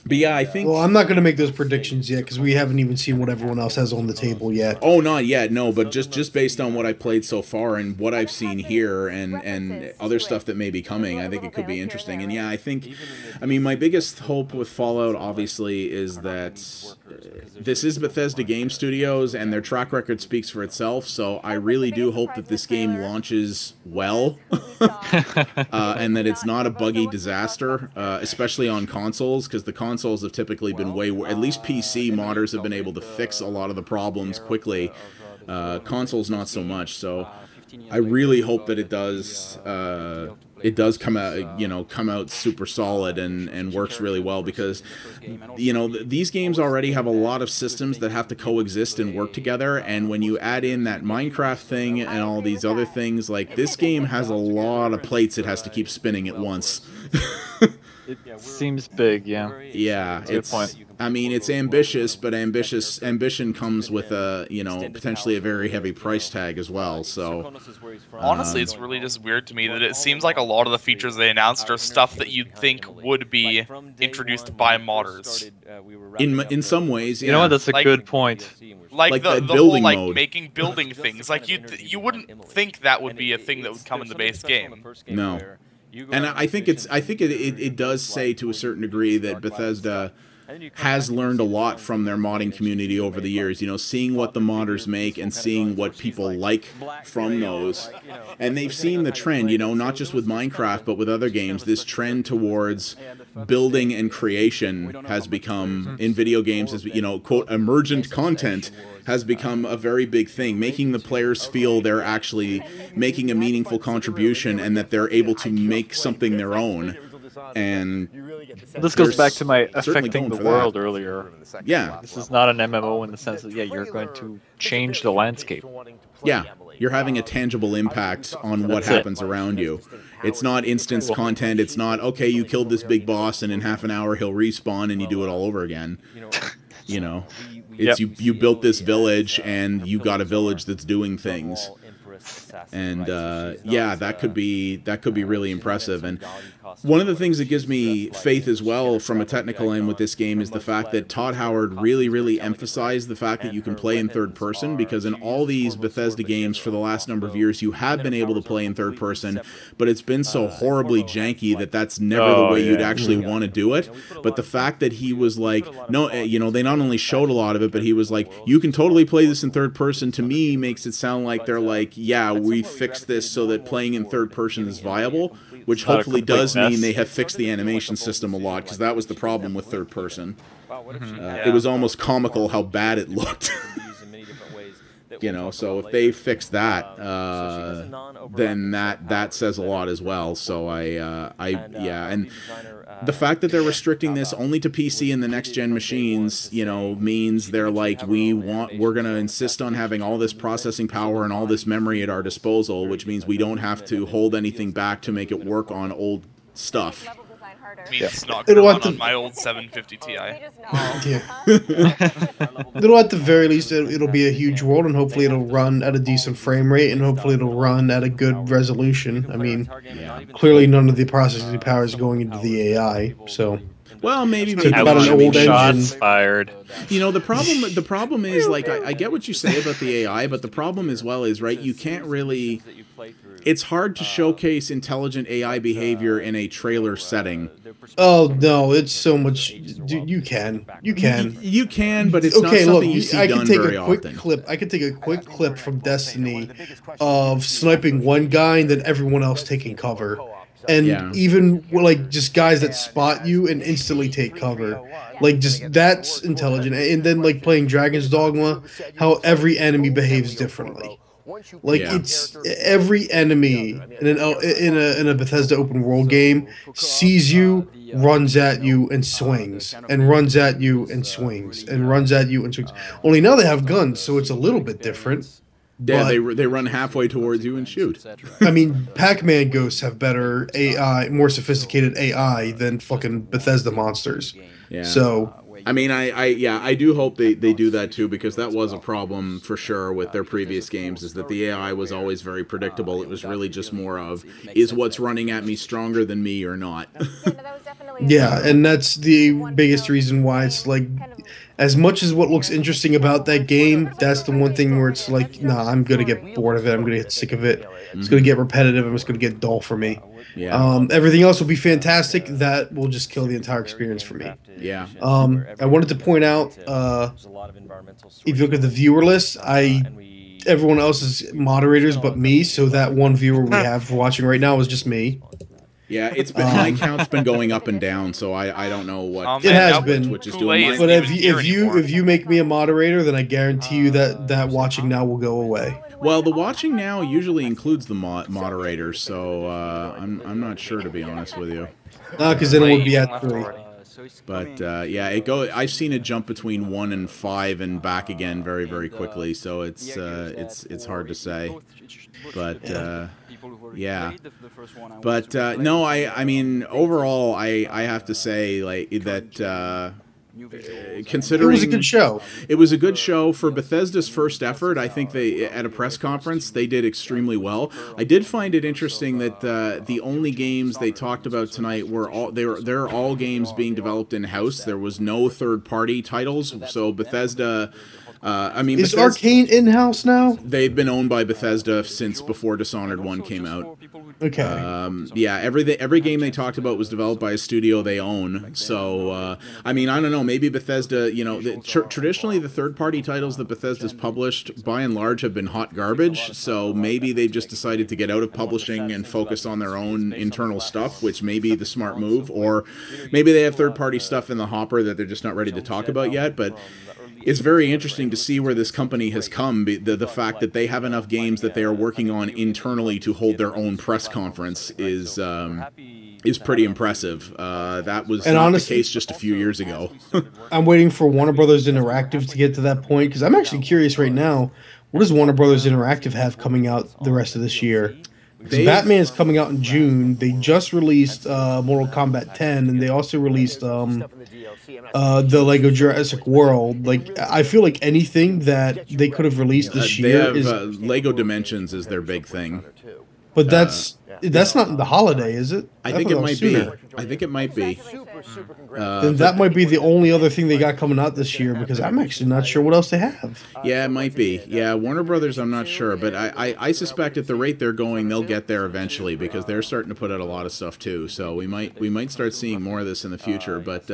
Speaker 1: But yeah, I think...
Speaker 3: Well, I'm not going to make those predictions yet because we haven't even seen what everyone else has on the table yet.
Speaker 1: Oh, not yet, no. But just based on what I played so far and what I've seen here and other stuff that may be coming, I think it could be interesting. And yeah, I think... I mean, my biggest hope with Fallout, obviously, is that this is Bethesda Game Studios, and their track record speaks for itself, so I really do hope that this game launches well, and that it's not a buggy disaster, especially on consoles, because the consoles have typically been at least PC modders have been able to fix a lot of the problems quickly. Consoles not so much, so I really hope that it does come out, come out super solid and works really well, because, these games already have a lot of systems that have to coexist and work together, and when you add in that Minecraft thing and all these other things, like, this game has a lot of plates it has to keep spinning at once.
Speaker 7: It seems big, yeah.
Speaker 1: Yeah, I mean, it's ambitious, but ambition comes with a, potentially a very heavy price tag as well, so...
Speaker 2: Honestly, it's really just weird to me that it seems like a lot of the features they announced are stuff that you'd think would be introduced by modders.
Speaker 1: In some ways, yeah.
Speaker 7: You know what, that's a good point.
Speaker 2: Like the
Speaker 1: building
Speaker 2: whole,
Speaker 1: mode.
Speaker 2: making building things. Like, you wouldn't think that would be a thing that would come in the base game.
Speaker 1: No. And I think it does say to a certain degree that Bethesda has learned a lot from their modding community over the years, seeing what the modders make and seeing what people like from those. And they've seen the trend, not just with Minecraft, but with other games, this trend towards building and creation has become, in video games, as quote, emergent content has become a very big thing, making the players feel they're actually making a meaningful contribution and that they're able to make something their own. And
Speaker 7: this goes back to my affecting the world earlier.
Speaker 1: Yeah.
Speaker 7: This is not an MMO in the sense that, you're going to change the landscape.
Speaker 1: Yeah, you're having a tangible impact on what happens around you. It's not instance content. It's not, okay, you killed this big boss and in half an hour he'll respawn and you do it all over again. It's you built this village and you got a village that's doing things. And yeah, that could be really impressive. And one of the things that gives me faith as well from a technical end with this game is the fact that Todd Howard really emphasized the fact that you can play in third person, because in all these Bethesda games for the last number of years you have been able to play in third person, but it's been so horribly janky that that's never the way you'd actually want to do it. But the fact that he was like, no, they not only showed a lot of it, but he was like, you can totally play this in third person, to me makes it sound like they're like, yeah, we fixed this so that playing in third person is viable, which hopefully does mean they have fixed the animation system a lot, because that was the problem with third person. It was almost comical how bad it looked. So if they fix that, then that says a lot as well. So and the fact that they're restricting this only to PC and the next gen machines, means they're like, we're gonna insist on having all this processing power and all this memory at our disposal, which means we don't have to hold anything back to make it work on old stuff.
Speaker 2: It's not gonna run on my old 750 Ti.
Speaker 3: It'll at the very least, it'll be a huge world, and hopefully it'll run at a decent frame rate, and hopefully it'll run at a good resolution. I mean, clearly none of the processing power is going into the AI, so...
Speaker 1: Well, maybe
Speaker 3: about an old engine.
Speaker 7: Fired.
Speaker 1: The problem is, like, I get what you say about the AI, but the problem as well is, right, you can't really... It's hard to showcase intelligent AI behavior in a trailer setting.
Speaker 3: Oh, no, it's so much... Dude, you can, but
Speaker 1: it's not something you see done very often.
Speaker 3: I could take a quick clip from Destiny of sniping one guy and then everyone else taking cover. And even, like, just guys that spot you and instantly take cover. Like, just, that's intelligent. And then, like, playing Dragon's Dogma, how every enemy behaves differently. Like, it's every enemy in a Bethesda open world game sees you, runs at you, and swings. And runs at you, and swings. And runs at you, and swings. Only now they have guns, so it's a little bit different.
Speaker 1: Yeah, they run halfway towards you and shoot.
Speaker 3: I mean, Pac-Man ghosts have better AI, more sophisticated AI than fucking Bethesda monsters.
Speaker 1: Yeah.
Speaker 3: So,
Speaker 1: I mean, I do hope they do that too, because that was a problem for sure with their previous games, is that the AI was always very predictable. It was really just more of, is what's running at me stronger than me or not?
Speaker 3: Yeah, and that's the biggest reason why it's like, as much as what looks interesting about that game, that's the one thing where it's like, nah, I'm gonna get bored of it. I'm gonna get sick of it. It's gonna get repetitive. And it's gonna get dull for me.
Speaker 1: Yeah.
Speaker 3: Everything else will be fantastic. That will just kill the entire experience for me.
Speaker 1: Yeah.
Speaker 3: I wanted to point out, if you look at the viewer list, everyone else is moderators but me, so that one viewer we have watching right now is just me.
Speaker 1: Yeah, it's been my count's been going up and down, so I don't know what
Speaker 3: it has been.
Speaker 1: Twitch is doing.
Speaker 3: But if you make me a moderator, then I guarantee you that watching now will go away.
Speaker 1: Well, the watching now usually includes the moderators, so I'm not sure, to be honest with you.
Speaker 3: Because then it would be at 3.
Speaker 1: But yeah, I've seen it jump between 1 and 5 and back again very, very quickly. So it's hard to say. But yeah. But no, I mean overall, I have to say like that. Considering
Speaker 3: it was a good show.
Speaker 1: It was a good show for Bethesda's first effort. I think they, at a press conference, they did extremely well. I did find it interesting that the only games they talked about tonight were they're all games being developed in-house. There was no third-party titles, so Bethesda. I mean,
Speaker 3: is Arcane in-house now?
Speaker 1: They've been owned by Bethesda since before Dishonored 1 came out.
Speaker 3: Okay.
Speaker 1: Yeah, every game they talked about was developed by a studio they own. So, I mean, I don't know. Maybe Bethesda, you know, traditionally the third-party titles that Bethesda's published, by and large, have been hot garbage. So maybe they've just decided to get out of publishing and focus on their own internal stuff, which may be the smart move. Or maybe they have third-party stuff in the hopper that they're just not ready to talk about yet. But it's very interesting to see where this company has come. The fact that they have enough games that they are working on internally to hold their own press conference is pretty impressive. That was not honestly, the case just a few years ago.
Speaker 3: I'm waiting for Warner Brothers Interactive to get to that point, because I'm actually curious right now, what does Warner Brothers Interactive have coming out the rest of this year? Batman is coming out in June. They just released Mortal Kombat 10, and they also released the Lego Jurassic World. Like, I feel like anything that they could have released this year
Speaker 1: is Lego Dimensions is their big thing.
Speaker 3: But that's not the holiday, is it?
Speaker 1: I think it might be. I think it might be.
Speaker 3: Then that might be the only other thing they got coming out this year, because I'm actually not sure what else they have.
Speaker 1: Yeah, it might be. Yeah, Warner Brothers, I'm not sure, but I suspect at the rate they're going, they'll get there eventually, because they're starting to put out a lot of stuff too. So we might start seeing more of this in the future. But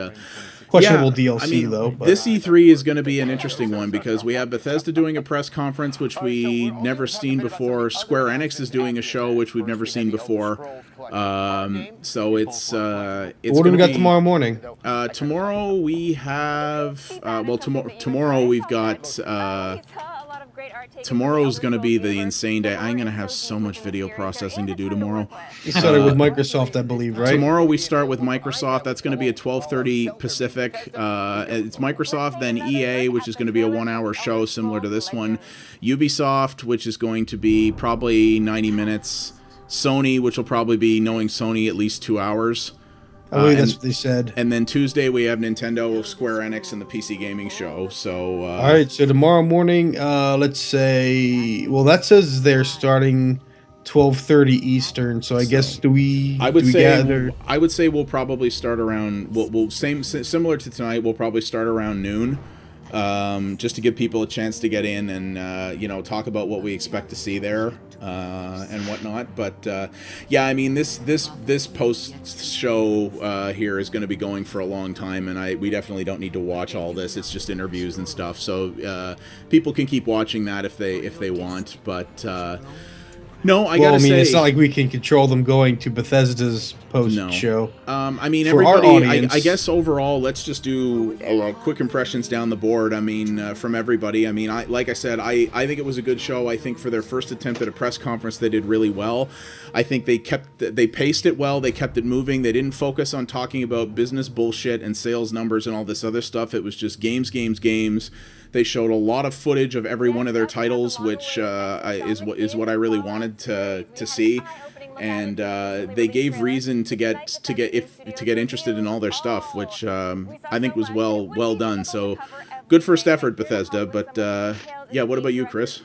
Speaker 3: questionable DLC,
Speaker 1: I mean,
Speaker 3: though. But.
Speaker 1: This E3 is going to be an interesting one, because we have Bethesda doing a press conference, which we never seen before. Square Enix is doing a show, which we've never seen before. So it's
Speaker 3: what do we got tomorrow morning?
Speaker 1: Tomorrow we have tomorrow we've got tomorrow's going to be the insane day. I'm going to have so much video processing to do tomorrow.
Speaker 3: You started with Microsoft, I believe, right?
Speaker 1: Tomorrow we start with Microsoft. That's going to be at 12:30 Pacific. It's Microsoft, then EA, which is going to be a 1-hour show similar to this one. Ubisoft, which is going to be probably 90 minutes. Sony, which will probably be, knowing Sony, at least 2 hours.
Speaker 3: I believe that's what they said.
Speaker 1: And then Tuesday we have Nintendo, Square Enix, and the PC Gaming Show. So
Speaker 3: all right, so tomorrow morning, let's say, well, that says they're starting 12:30 Eastern. So I guess I
Speaker 1: would say we'll probably start around. We'll similar to tonight. We'll probably start around noon. Just to give people a chance to get in and you know, talk about what we expect to see there and whatnot. But yeah, I mean, this post show here is going to be going for a long time, and we definitely don't need to watch all this. It's just interviews and stuff, so people can keep watching that if they want. But no, I gotta say,
Speaker 3: it's not like we can control them going to Bethesda's post show.
Speaker 1: I mean, everybody. I guess overall, let's just do quick impressions down the board. I mean, from everybody. I mean, like I said, I think it was a good show. I think for their first attempt at a press conference, they did really well. I think they paced it well. They kept it moving. They didn't focus on talking about business bullshit and sales numbers and all this other stuff. It was just games, games, games. They showed a lot of footage of every one of their titles, which is what I really wanted to see, and they gave reason to get interested in all their stuff, which I think was well done. So good first effort, Bethesda. But yeah, what about you, Chris?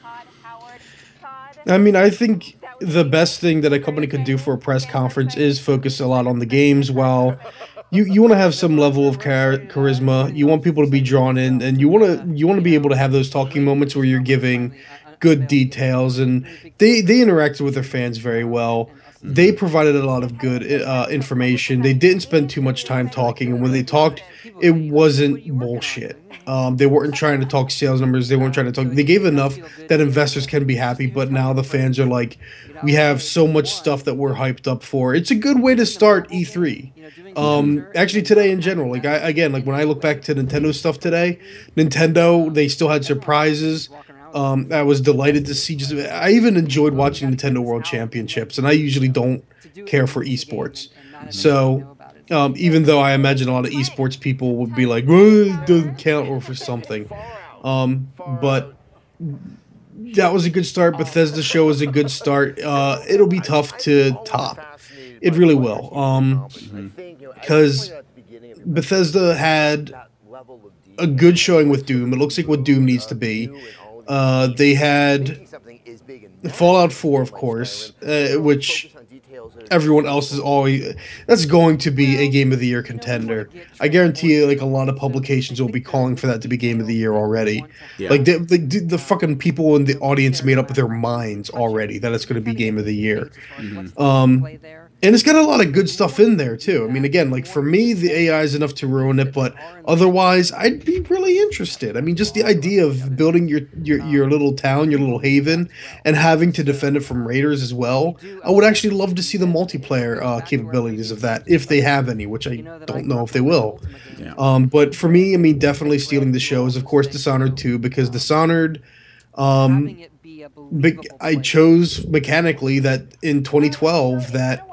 Speaker 3: I mean, I think the best thing that a company could do for a press conference is focus a lot on the games, while you want to have some level of charisma. You want people to be drawn in, and you want to be able to have those talking moments where you're giving good details. And they interacted with their fans very well. They provided a lot of good information. They didn't spend too much time talking, and when they talked, it wasn't bullshit. They weren't trying to talk sales numbers. They weren't trying to talk. They gave enough that investors can be happy, but now the fans are like, we have so much stuff that we're hyped up for. It's a good way to start E3. Actually today in general, like when I look back to Nintendo stuff today, Nintendo, they still had surprises. I was delighted to see. I even enjoyed watching Nintendo World Championships, and I usually don't care for esports. So even though I imagine a lot of esports people would be like, well, it doesn't count or for something. But that was a good start. Bethesda show was a good start. It'll be tough to top. It really will. Because Bethesda had a good showing with Doom. It looks like what Doom needs to be. They had Fallout 4, of course, which everyone else is always... That's going to be a Game of the Year contender. I guarantee you, like, a lot of publications will be calling for that to be Game of the Year already. Yeah. Like, the fucking people in the audience made up their minds already that it's going to be Game of the Year. And it's got a lot of good stuff in there, too. I mean, again, like, for me, the AI is enough to ruin it, but otherwise, I'd be really interested. I mean, just the idea of building your little town, your little haven, and having to defend it from raiders as well. I would actually love to see the multiplayer capabilities of that, if they have any, which I don't know if they will. Yeah. But for me, I mean, definitely stealing the show is, of course, Dishonored 2, because Dishonored... I chose mechanically that in 2012 that...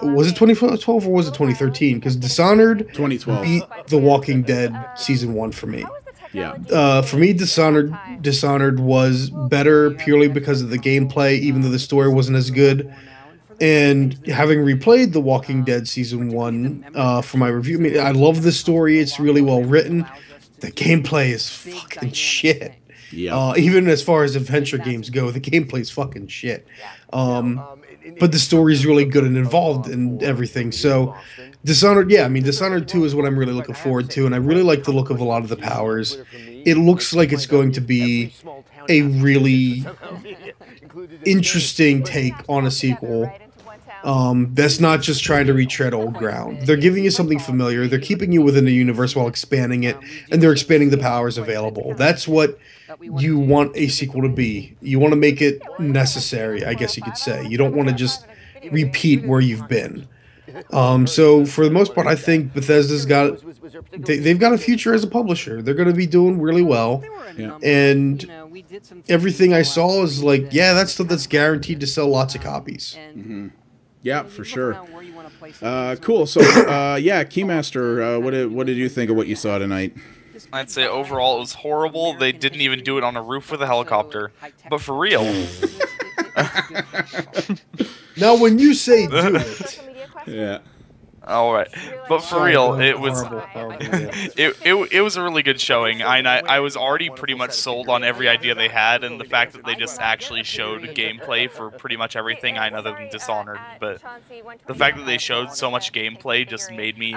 Speaker 3: Was it 2012 or was it 2013? Because Dishonored
Speaker 1: 2012
Speaker 3: beat The Walking Dead Season 1 for me.
Speaker 1: Yeah.
Speaker 3: For me, Dishonored was better purely because of the gameplay, even though the story wasn't as good. And having replayed The Walking Dead Season 1 for my review, I mean, I love the story. It's really well written. The gameplay is fucking shit. Yeah. Even as far as adventure games go, the gameplay is fucking shit. But the story is really good and involved in everything. So, Dishonored, yeah, I mean, Dishonored 2 is what I'm really looking forward to, and I really like the look of a lot of the powers. It looks like it's going to be a really interesting take on a sequel. That's not just trying to retread old ground. They're giving you something familiar, they're keeping you within the universe while expanding it, and they're expanding the powers available. That's what you want a sequel to be. You want to make it necessary, I guess you could say. You don't want to just repeat where you've been. So for the most part, I think Bethesda's got they've got a future as a publisher. They're going to be doing really well. Yeah. And everything I saw is like, yeah, that's stuff that's guaranteed to sell lots of copies.
Speaker 1: Mm-hmm. Yeah, for sure. Cool. So, yeah, KeyMastar, what did you think of what you saw tonight?
Speaker 2: I'd say overall it was horrible. They didn't even do it on a roof with a helicopter. But for real.
Speaker 3: Now, when you say do it.
Speaker 1: Yeah.
Speaker 2: All right, but for real, it was it was a really good showing. I was already pretty much sold on every idea they had, and the fact that they just actually showed gameplay for pretty much everything I know other than Dishonored. But the fact that they showed so much gameplay just made me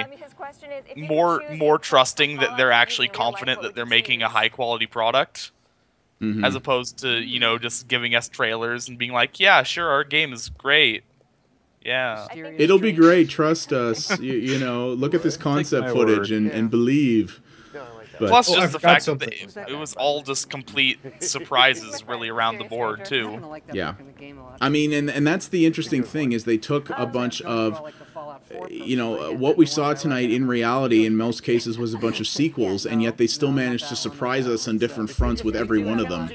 Speaker 2: more trusting that they're actually confident that they're making a high quality product, as opposed to just giving us trailers and being like, yeah, sure, our game is great. Yeah.
Speaker 1: It'll be great, trust us. You know, look at this concept footage and believe. But,
Speaker 2: plus just the fact that it was all just complete surprises really around the board too.
Speaker 1: Yeah. I mean, and that's the interesting thing is they took a bunch of, what we saw tonight in reality in most cases was a bunch of sequels, and yet they still managed to surprise us on different fronts with every one of them,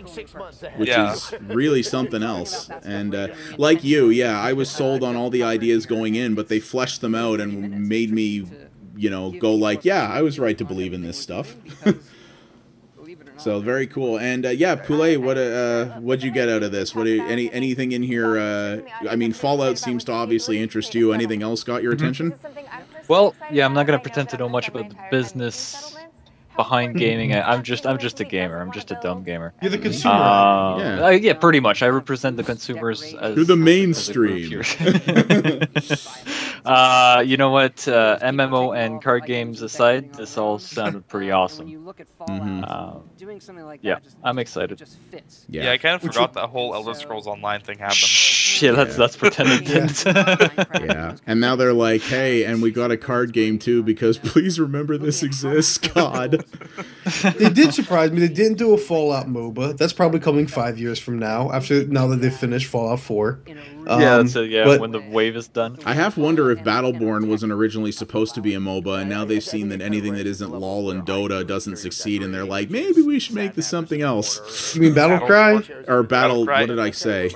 Speaker 1: which is really something else. And like you, yeah, I was sold on all the ideas going in, but they fleshed them out and made me go like, yeah, I was right to believe in this stuff. So very cool. And yeah, Poulet, what'd you get out of this? Anything in here? I mean, Fallout seems to obviously interest you. Anything else got your attention?
Speaker 7: Well, yeah, I'm not gonna pretend to know much about the business behind gaming. I'm just a gamer. I'm just a dumb gamer.
Speaker 3: You're the consumer.
Speaker 7: Yeah, pretty much. I represent the consumers.
Speaker 1: You're the mainstream.
Speaker 7: You know what? MMO and card games aside, this all sounded pretty awesome. Yeah, I'm excited.
Speaker 2: Yeah, I kind of forgot that whole Elder Scrolls Online thing happened.
Speaker 7: Yeah, let's pretend it didn't.
Speaker 1: Yeah, and now they're like, hey, and we got a card game too, because please remember this exists, God.
Speaker 3: They did surprise me. They didn't do a Fallout MOBA. That's probably coming 5 years from now, now that they've finished Fallout 4.
Speaker 7: When the wave is done.
Speaker 1: I half wonder if Battleborn wasn't originally supposed to be a MOBA, and now they've seen that anything that isn't LoL and Dota doesn't succeed, and they're like, maybe we should make this something else.
Speaker 3: You mean Battlecry?
Speaker 1: Or Battle... What did I say?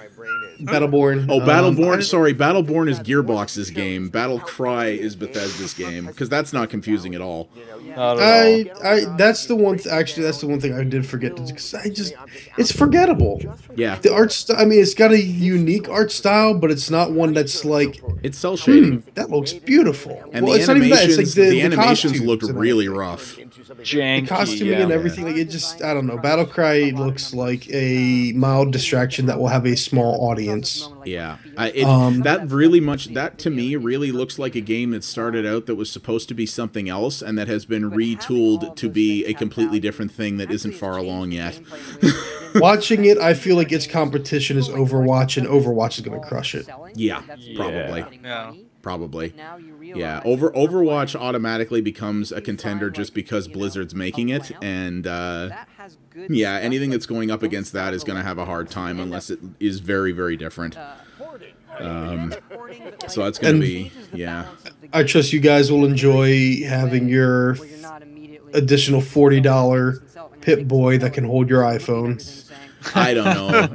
Speaker 3: Battleborn.
Speaker 1: Oh, Battleborn. Sorry, Battleborn is Gearbox's game. Battlecry is Bethesda's game, because that's not confusing at all.
Speaker 3: That's the one. Actually, that's the one thing I did forget. Because it's forgettable.
Speaker 1: Yeah.
Speaker 3: The art style. I mean, it's got a unique art style, but it's not one that's like
Speaker 1: it's cell shading.
Speaker 3: That looks beautiful.
Speaker 1: And the animations, it's like the animations look really rough.
Speaker 7: Janky,
Speaker 3: the costuming and everything, like it just, I don't know. Battlecry looks like a mild distraction that will have a small audience.
Speaker 1: Yeah, that to me really looks like a game that started out that was supposed to be something else and that has been retooled to be a completely different thing that isn't far along yet.
Speaker 3: Watching it, I feel like its competition is Overwatch, and Overwatch is going to crush it.
Speaker 1: Yeah, probably.
Speaker 2: Yeah.
Speaker 1: Probably. Yeah, Overwatch automatically becomes a contender just because Blizzard's making it, and yeah, anything that's going up against that is going to have a hard time unless it is very, very different. So that's going to be, yeah.
Speaker 3: I trust you guys will enjoy having your additional $40 Pip-Boy that can hold your iPhone.
Speaker 1: I don't know.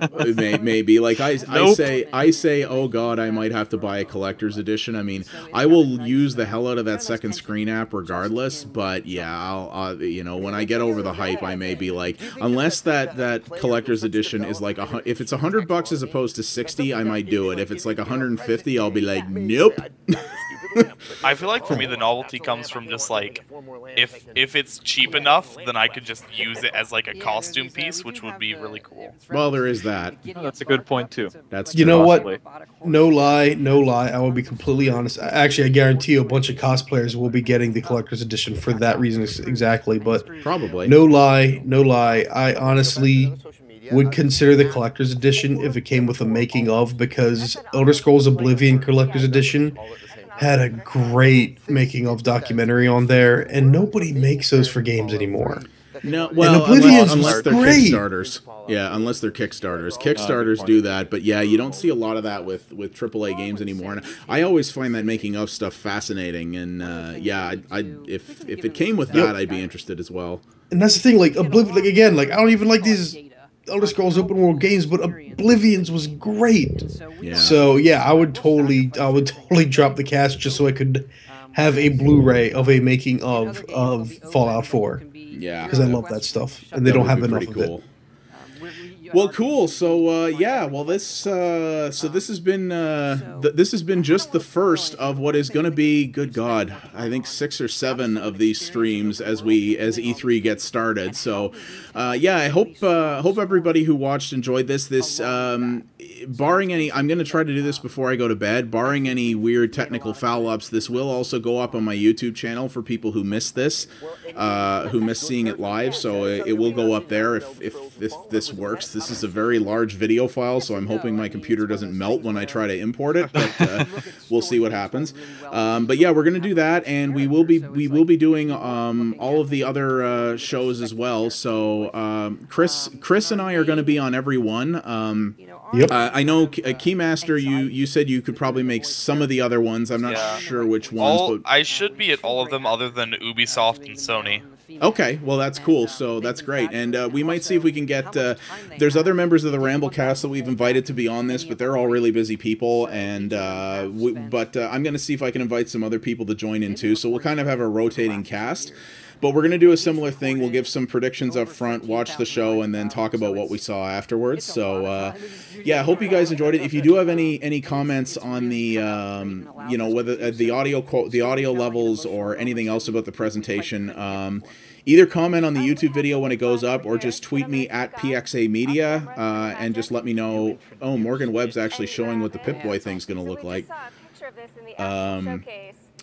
Speaker 1: Maybe. Like I say, oh God, I might have to buy a collector's edition. I mean, I will use the hell out of that second screen app regardless. But yeah, I'll when I get over the hype, I may be like, unless that collector's edition is like if it's $100 as opposed to 60, I might do it. If it's like 150, I'll be like, nope.
Speaker 2: I feel like for me the novelty comes from just like if it's cheap enough, then I could just use it as like a costume piece, which would be really cool.
Speaker 1: Well, there is that.
Speaker 7: Oh, that's a good point too.
Speaker 1: That's
Speaker 3: you know what? No lie. I will be completely honest. Actually, I guarantee you a bunch of cosplayers will be getting the collector's edition for that reason exactly. But
Speaker 1: probably
Speaker 3: no lie. I honestly would consider the collector's edition if it came with a making of, because Elder Scrolls Oblivion collector's edition had a great making of documentary on there, and nobody makes those for games anymore.
Speaker 1: No, well, unless they're Kickstarters. Yeah, unless they're Kickstarters. Kickstarters do that, but yeah, you don't see a lot of that with AAA games anymore. And I always find that making of stuff fascinating, and yeah, if it came with that, I'd be interested as well.
Speaker 3: And that's the thing, like Oblivion, like again, like I don't even like these Elder Scrolls open world games, but Oblivion's was great.
Speaker 1: Yeah.
Speaker 3: So yeah, I would totally drop the cash just so I could have a Blu-ray of a making of Fallout 4.
Speaker 1: Yeah,
Speaker 3: because I love that stuff, and they don't have enough of it.
Speaker 1: Well, cool. So yeah, well this has been just the first of what is going to be, good God, I think 6 or 7 of these streams as E3 gets started. So yeah, I hope everybody who watched enjoyed this. Barring any, I'm going to try to do this before I go to bed. Barring any weird technical foul ups, this will also go up on my YouTube channel for people who missed this, who missed seeing it live. So it will go up there if this works. This is a very large video file, so I'm hoping my computer doesn't melt when I try to import it, but we'll see what happens. But yeah, we're going to do that, and we will be doing all of the other shows as well. So Chris and I are going to be on every one.
Speaker 3: Yep.
Speaker 1: I know KeyMaster, you said you could probably make some of the other ones. I'm not sure which ones. But
Speaker 2: I should be at all of them other than Ubisoft and Sony.
Speaker 1: Okay, well that's cool. So that's great, and we might see if we can get. There's other members of the RambleCast that we've invited to be on this, but they're all really busy people, and I'm going to see if I can invite some other people to join in too. So we'll kind of have a rotating cast. But we're going to do a similar thing. We'll give some predictions up front, watch the show, and then talk about what we saw afterwards. So, yeah, I hope you guys enjoyed it. If you do have any comments on the, whether the audio levels or anything else about the presentation, either comment on the YouTube video when it goes up, or just tweet me at PXA Media and just let me know. Oh, Morgan Webb's actually showing what the Pip-Boy thing's going to look like.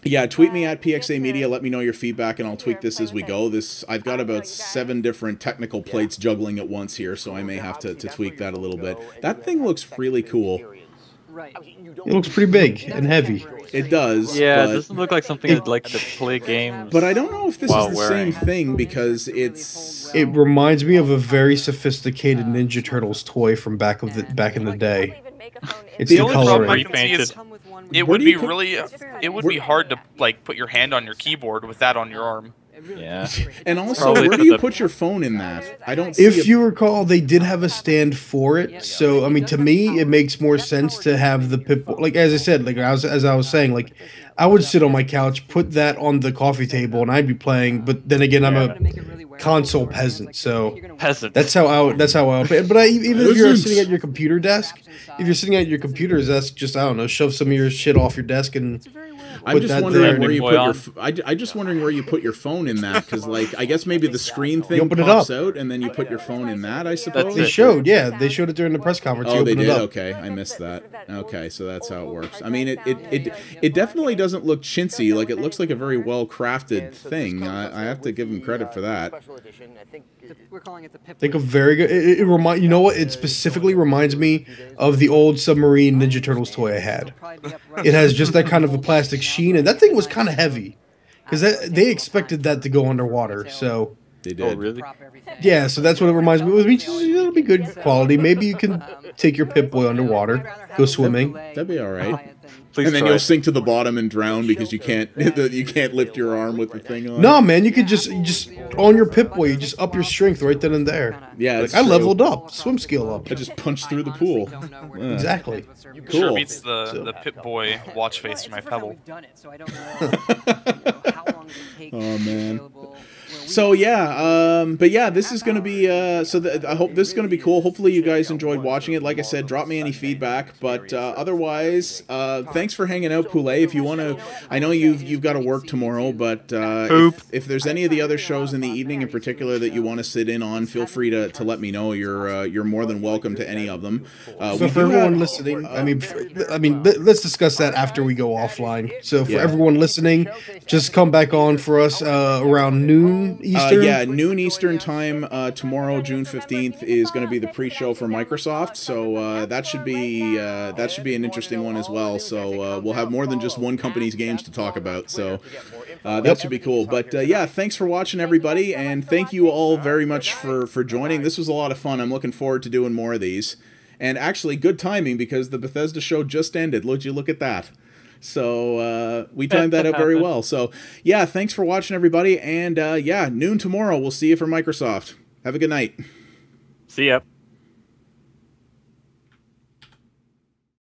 Speaker 1: Yeah, tweet me at PXA Media. Let me know your feedback, and I'll tweak this as we go. I've got about 7 different technical plates juggling at once here, so I may have to tweak that a little bit. That thing looks really cool.
Speaker 3: It looks pretty big and heavy.
Speaker 1: It does.
Speaker 7: Yeah, it doesn't look like something I'd like to play games.
Speaker 1: But I don't know if this is the same thing, because
Speaker 3: it reminds me of a very sophisticated Ninja Turtles toy from back in the day. It's
Speaker 2: the only problem I can see is it would be hard to like put your hand on your keyboard with that on your arm.
Speaker 7: Yeah.
Speaker 1: And also, where do you put your phone in that? I don't see
Speaker 3: If you recall, they did have a stand for it. So, I mean, to me, it makes more sense to have the Pip-Boy. Like, as I said, like as I was saying, like, I would sit on my couch, put that on the coffee table, and I'd be playing. But then again, I'm a console peasant, so that's how I would. But even if you're sitting at your computer desk, just, I don't know, shove some of your shit off your desk and.
Speaker 1: I'm just wondering where you put your. I'm just wondering where you put your phone in that, because like I guess maybe the screen thing pops out and then you put your phone in that. I suppose
Speaker 3: they showed it during the press conference.
Speaker 1: Oh, they did. Okay, I missed that. Okay, so that's how it works. I mean, it definitely doesn't look chintzy. Like, it looks like a very well crafted thing. I have to give them credit for that.
Speaker 3: I think a very good. It remind you know what? It specifically reminds me of the old submarine Ninja Turtles toy I had. It has just that kind of a plastic sheen, and that thing was kind of heavy, because they expected that to go underwater. So
Speaker 1: they did.
Speaker 7: Oh, really?
Speaker 3: Yeah, so that's what it reminds me of. It'll be good quality. Maybe you can take your Pip-Boy underwater, go swimming.
Speaker 1: That'd be all right. And then you'll sink to the bottom and drown because you can't lift your arm with the thing on.
Speaker 3: No, man, you could just on your Pip-Boy, you just up your strength right then and there.
Speaker 1: Yeah,
Speaker 3: like, I leveled up, swim skill up.
Speaker 1: I just punched through the pool.
Speaker 3: Yeah. Exactly.
Speaker 1: Cool.
Speaker 2: Sure beats the Pip-Boy watch face to my Pebble.
Speaker 1: Oh man. So yeah, but yeah, this is gonna be I hope this is gonna be cool. Hopefully you guys enjoyed watching it. Like I said, drop me any feedback. But otherwise, thanks for hanging out, Poulet. If you want to, I know you've got to work tomorrow, but if there's any of the other shows in the evening in particular that you want to sit in on, feel free to let me know. You're more than welcome to any of them.
Speaker 3: So for everyone listening, I mean, let's discuss that after we go offline. So for everyone listening, just come back on for us around noon. Eastern?
Speaker 1: Yeah, noon Eastern time tomorrow, June 15th, is going to be the pre-show for Microsoft. So that should be an interesting one as well. So we'll have more than just one company's games to talk about. So that should be cool. But yeah, thanks for watching, everybody, and thank you all very much for joining. This was a lot of fun. I'm looking forward to doing more of these. And actually, good timing, because the Bethesda show just ended. Would you look at that? So we timed that out very well. So yeah, thanks for watching, everybody, and yeah, noon tomorrow. We'll see you for Microsoft. Have a good night.
Speaker 7: See ya.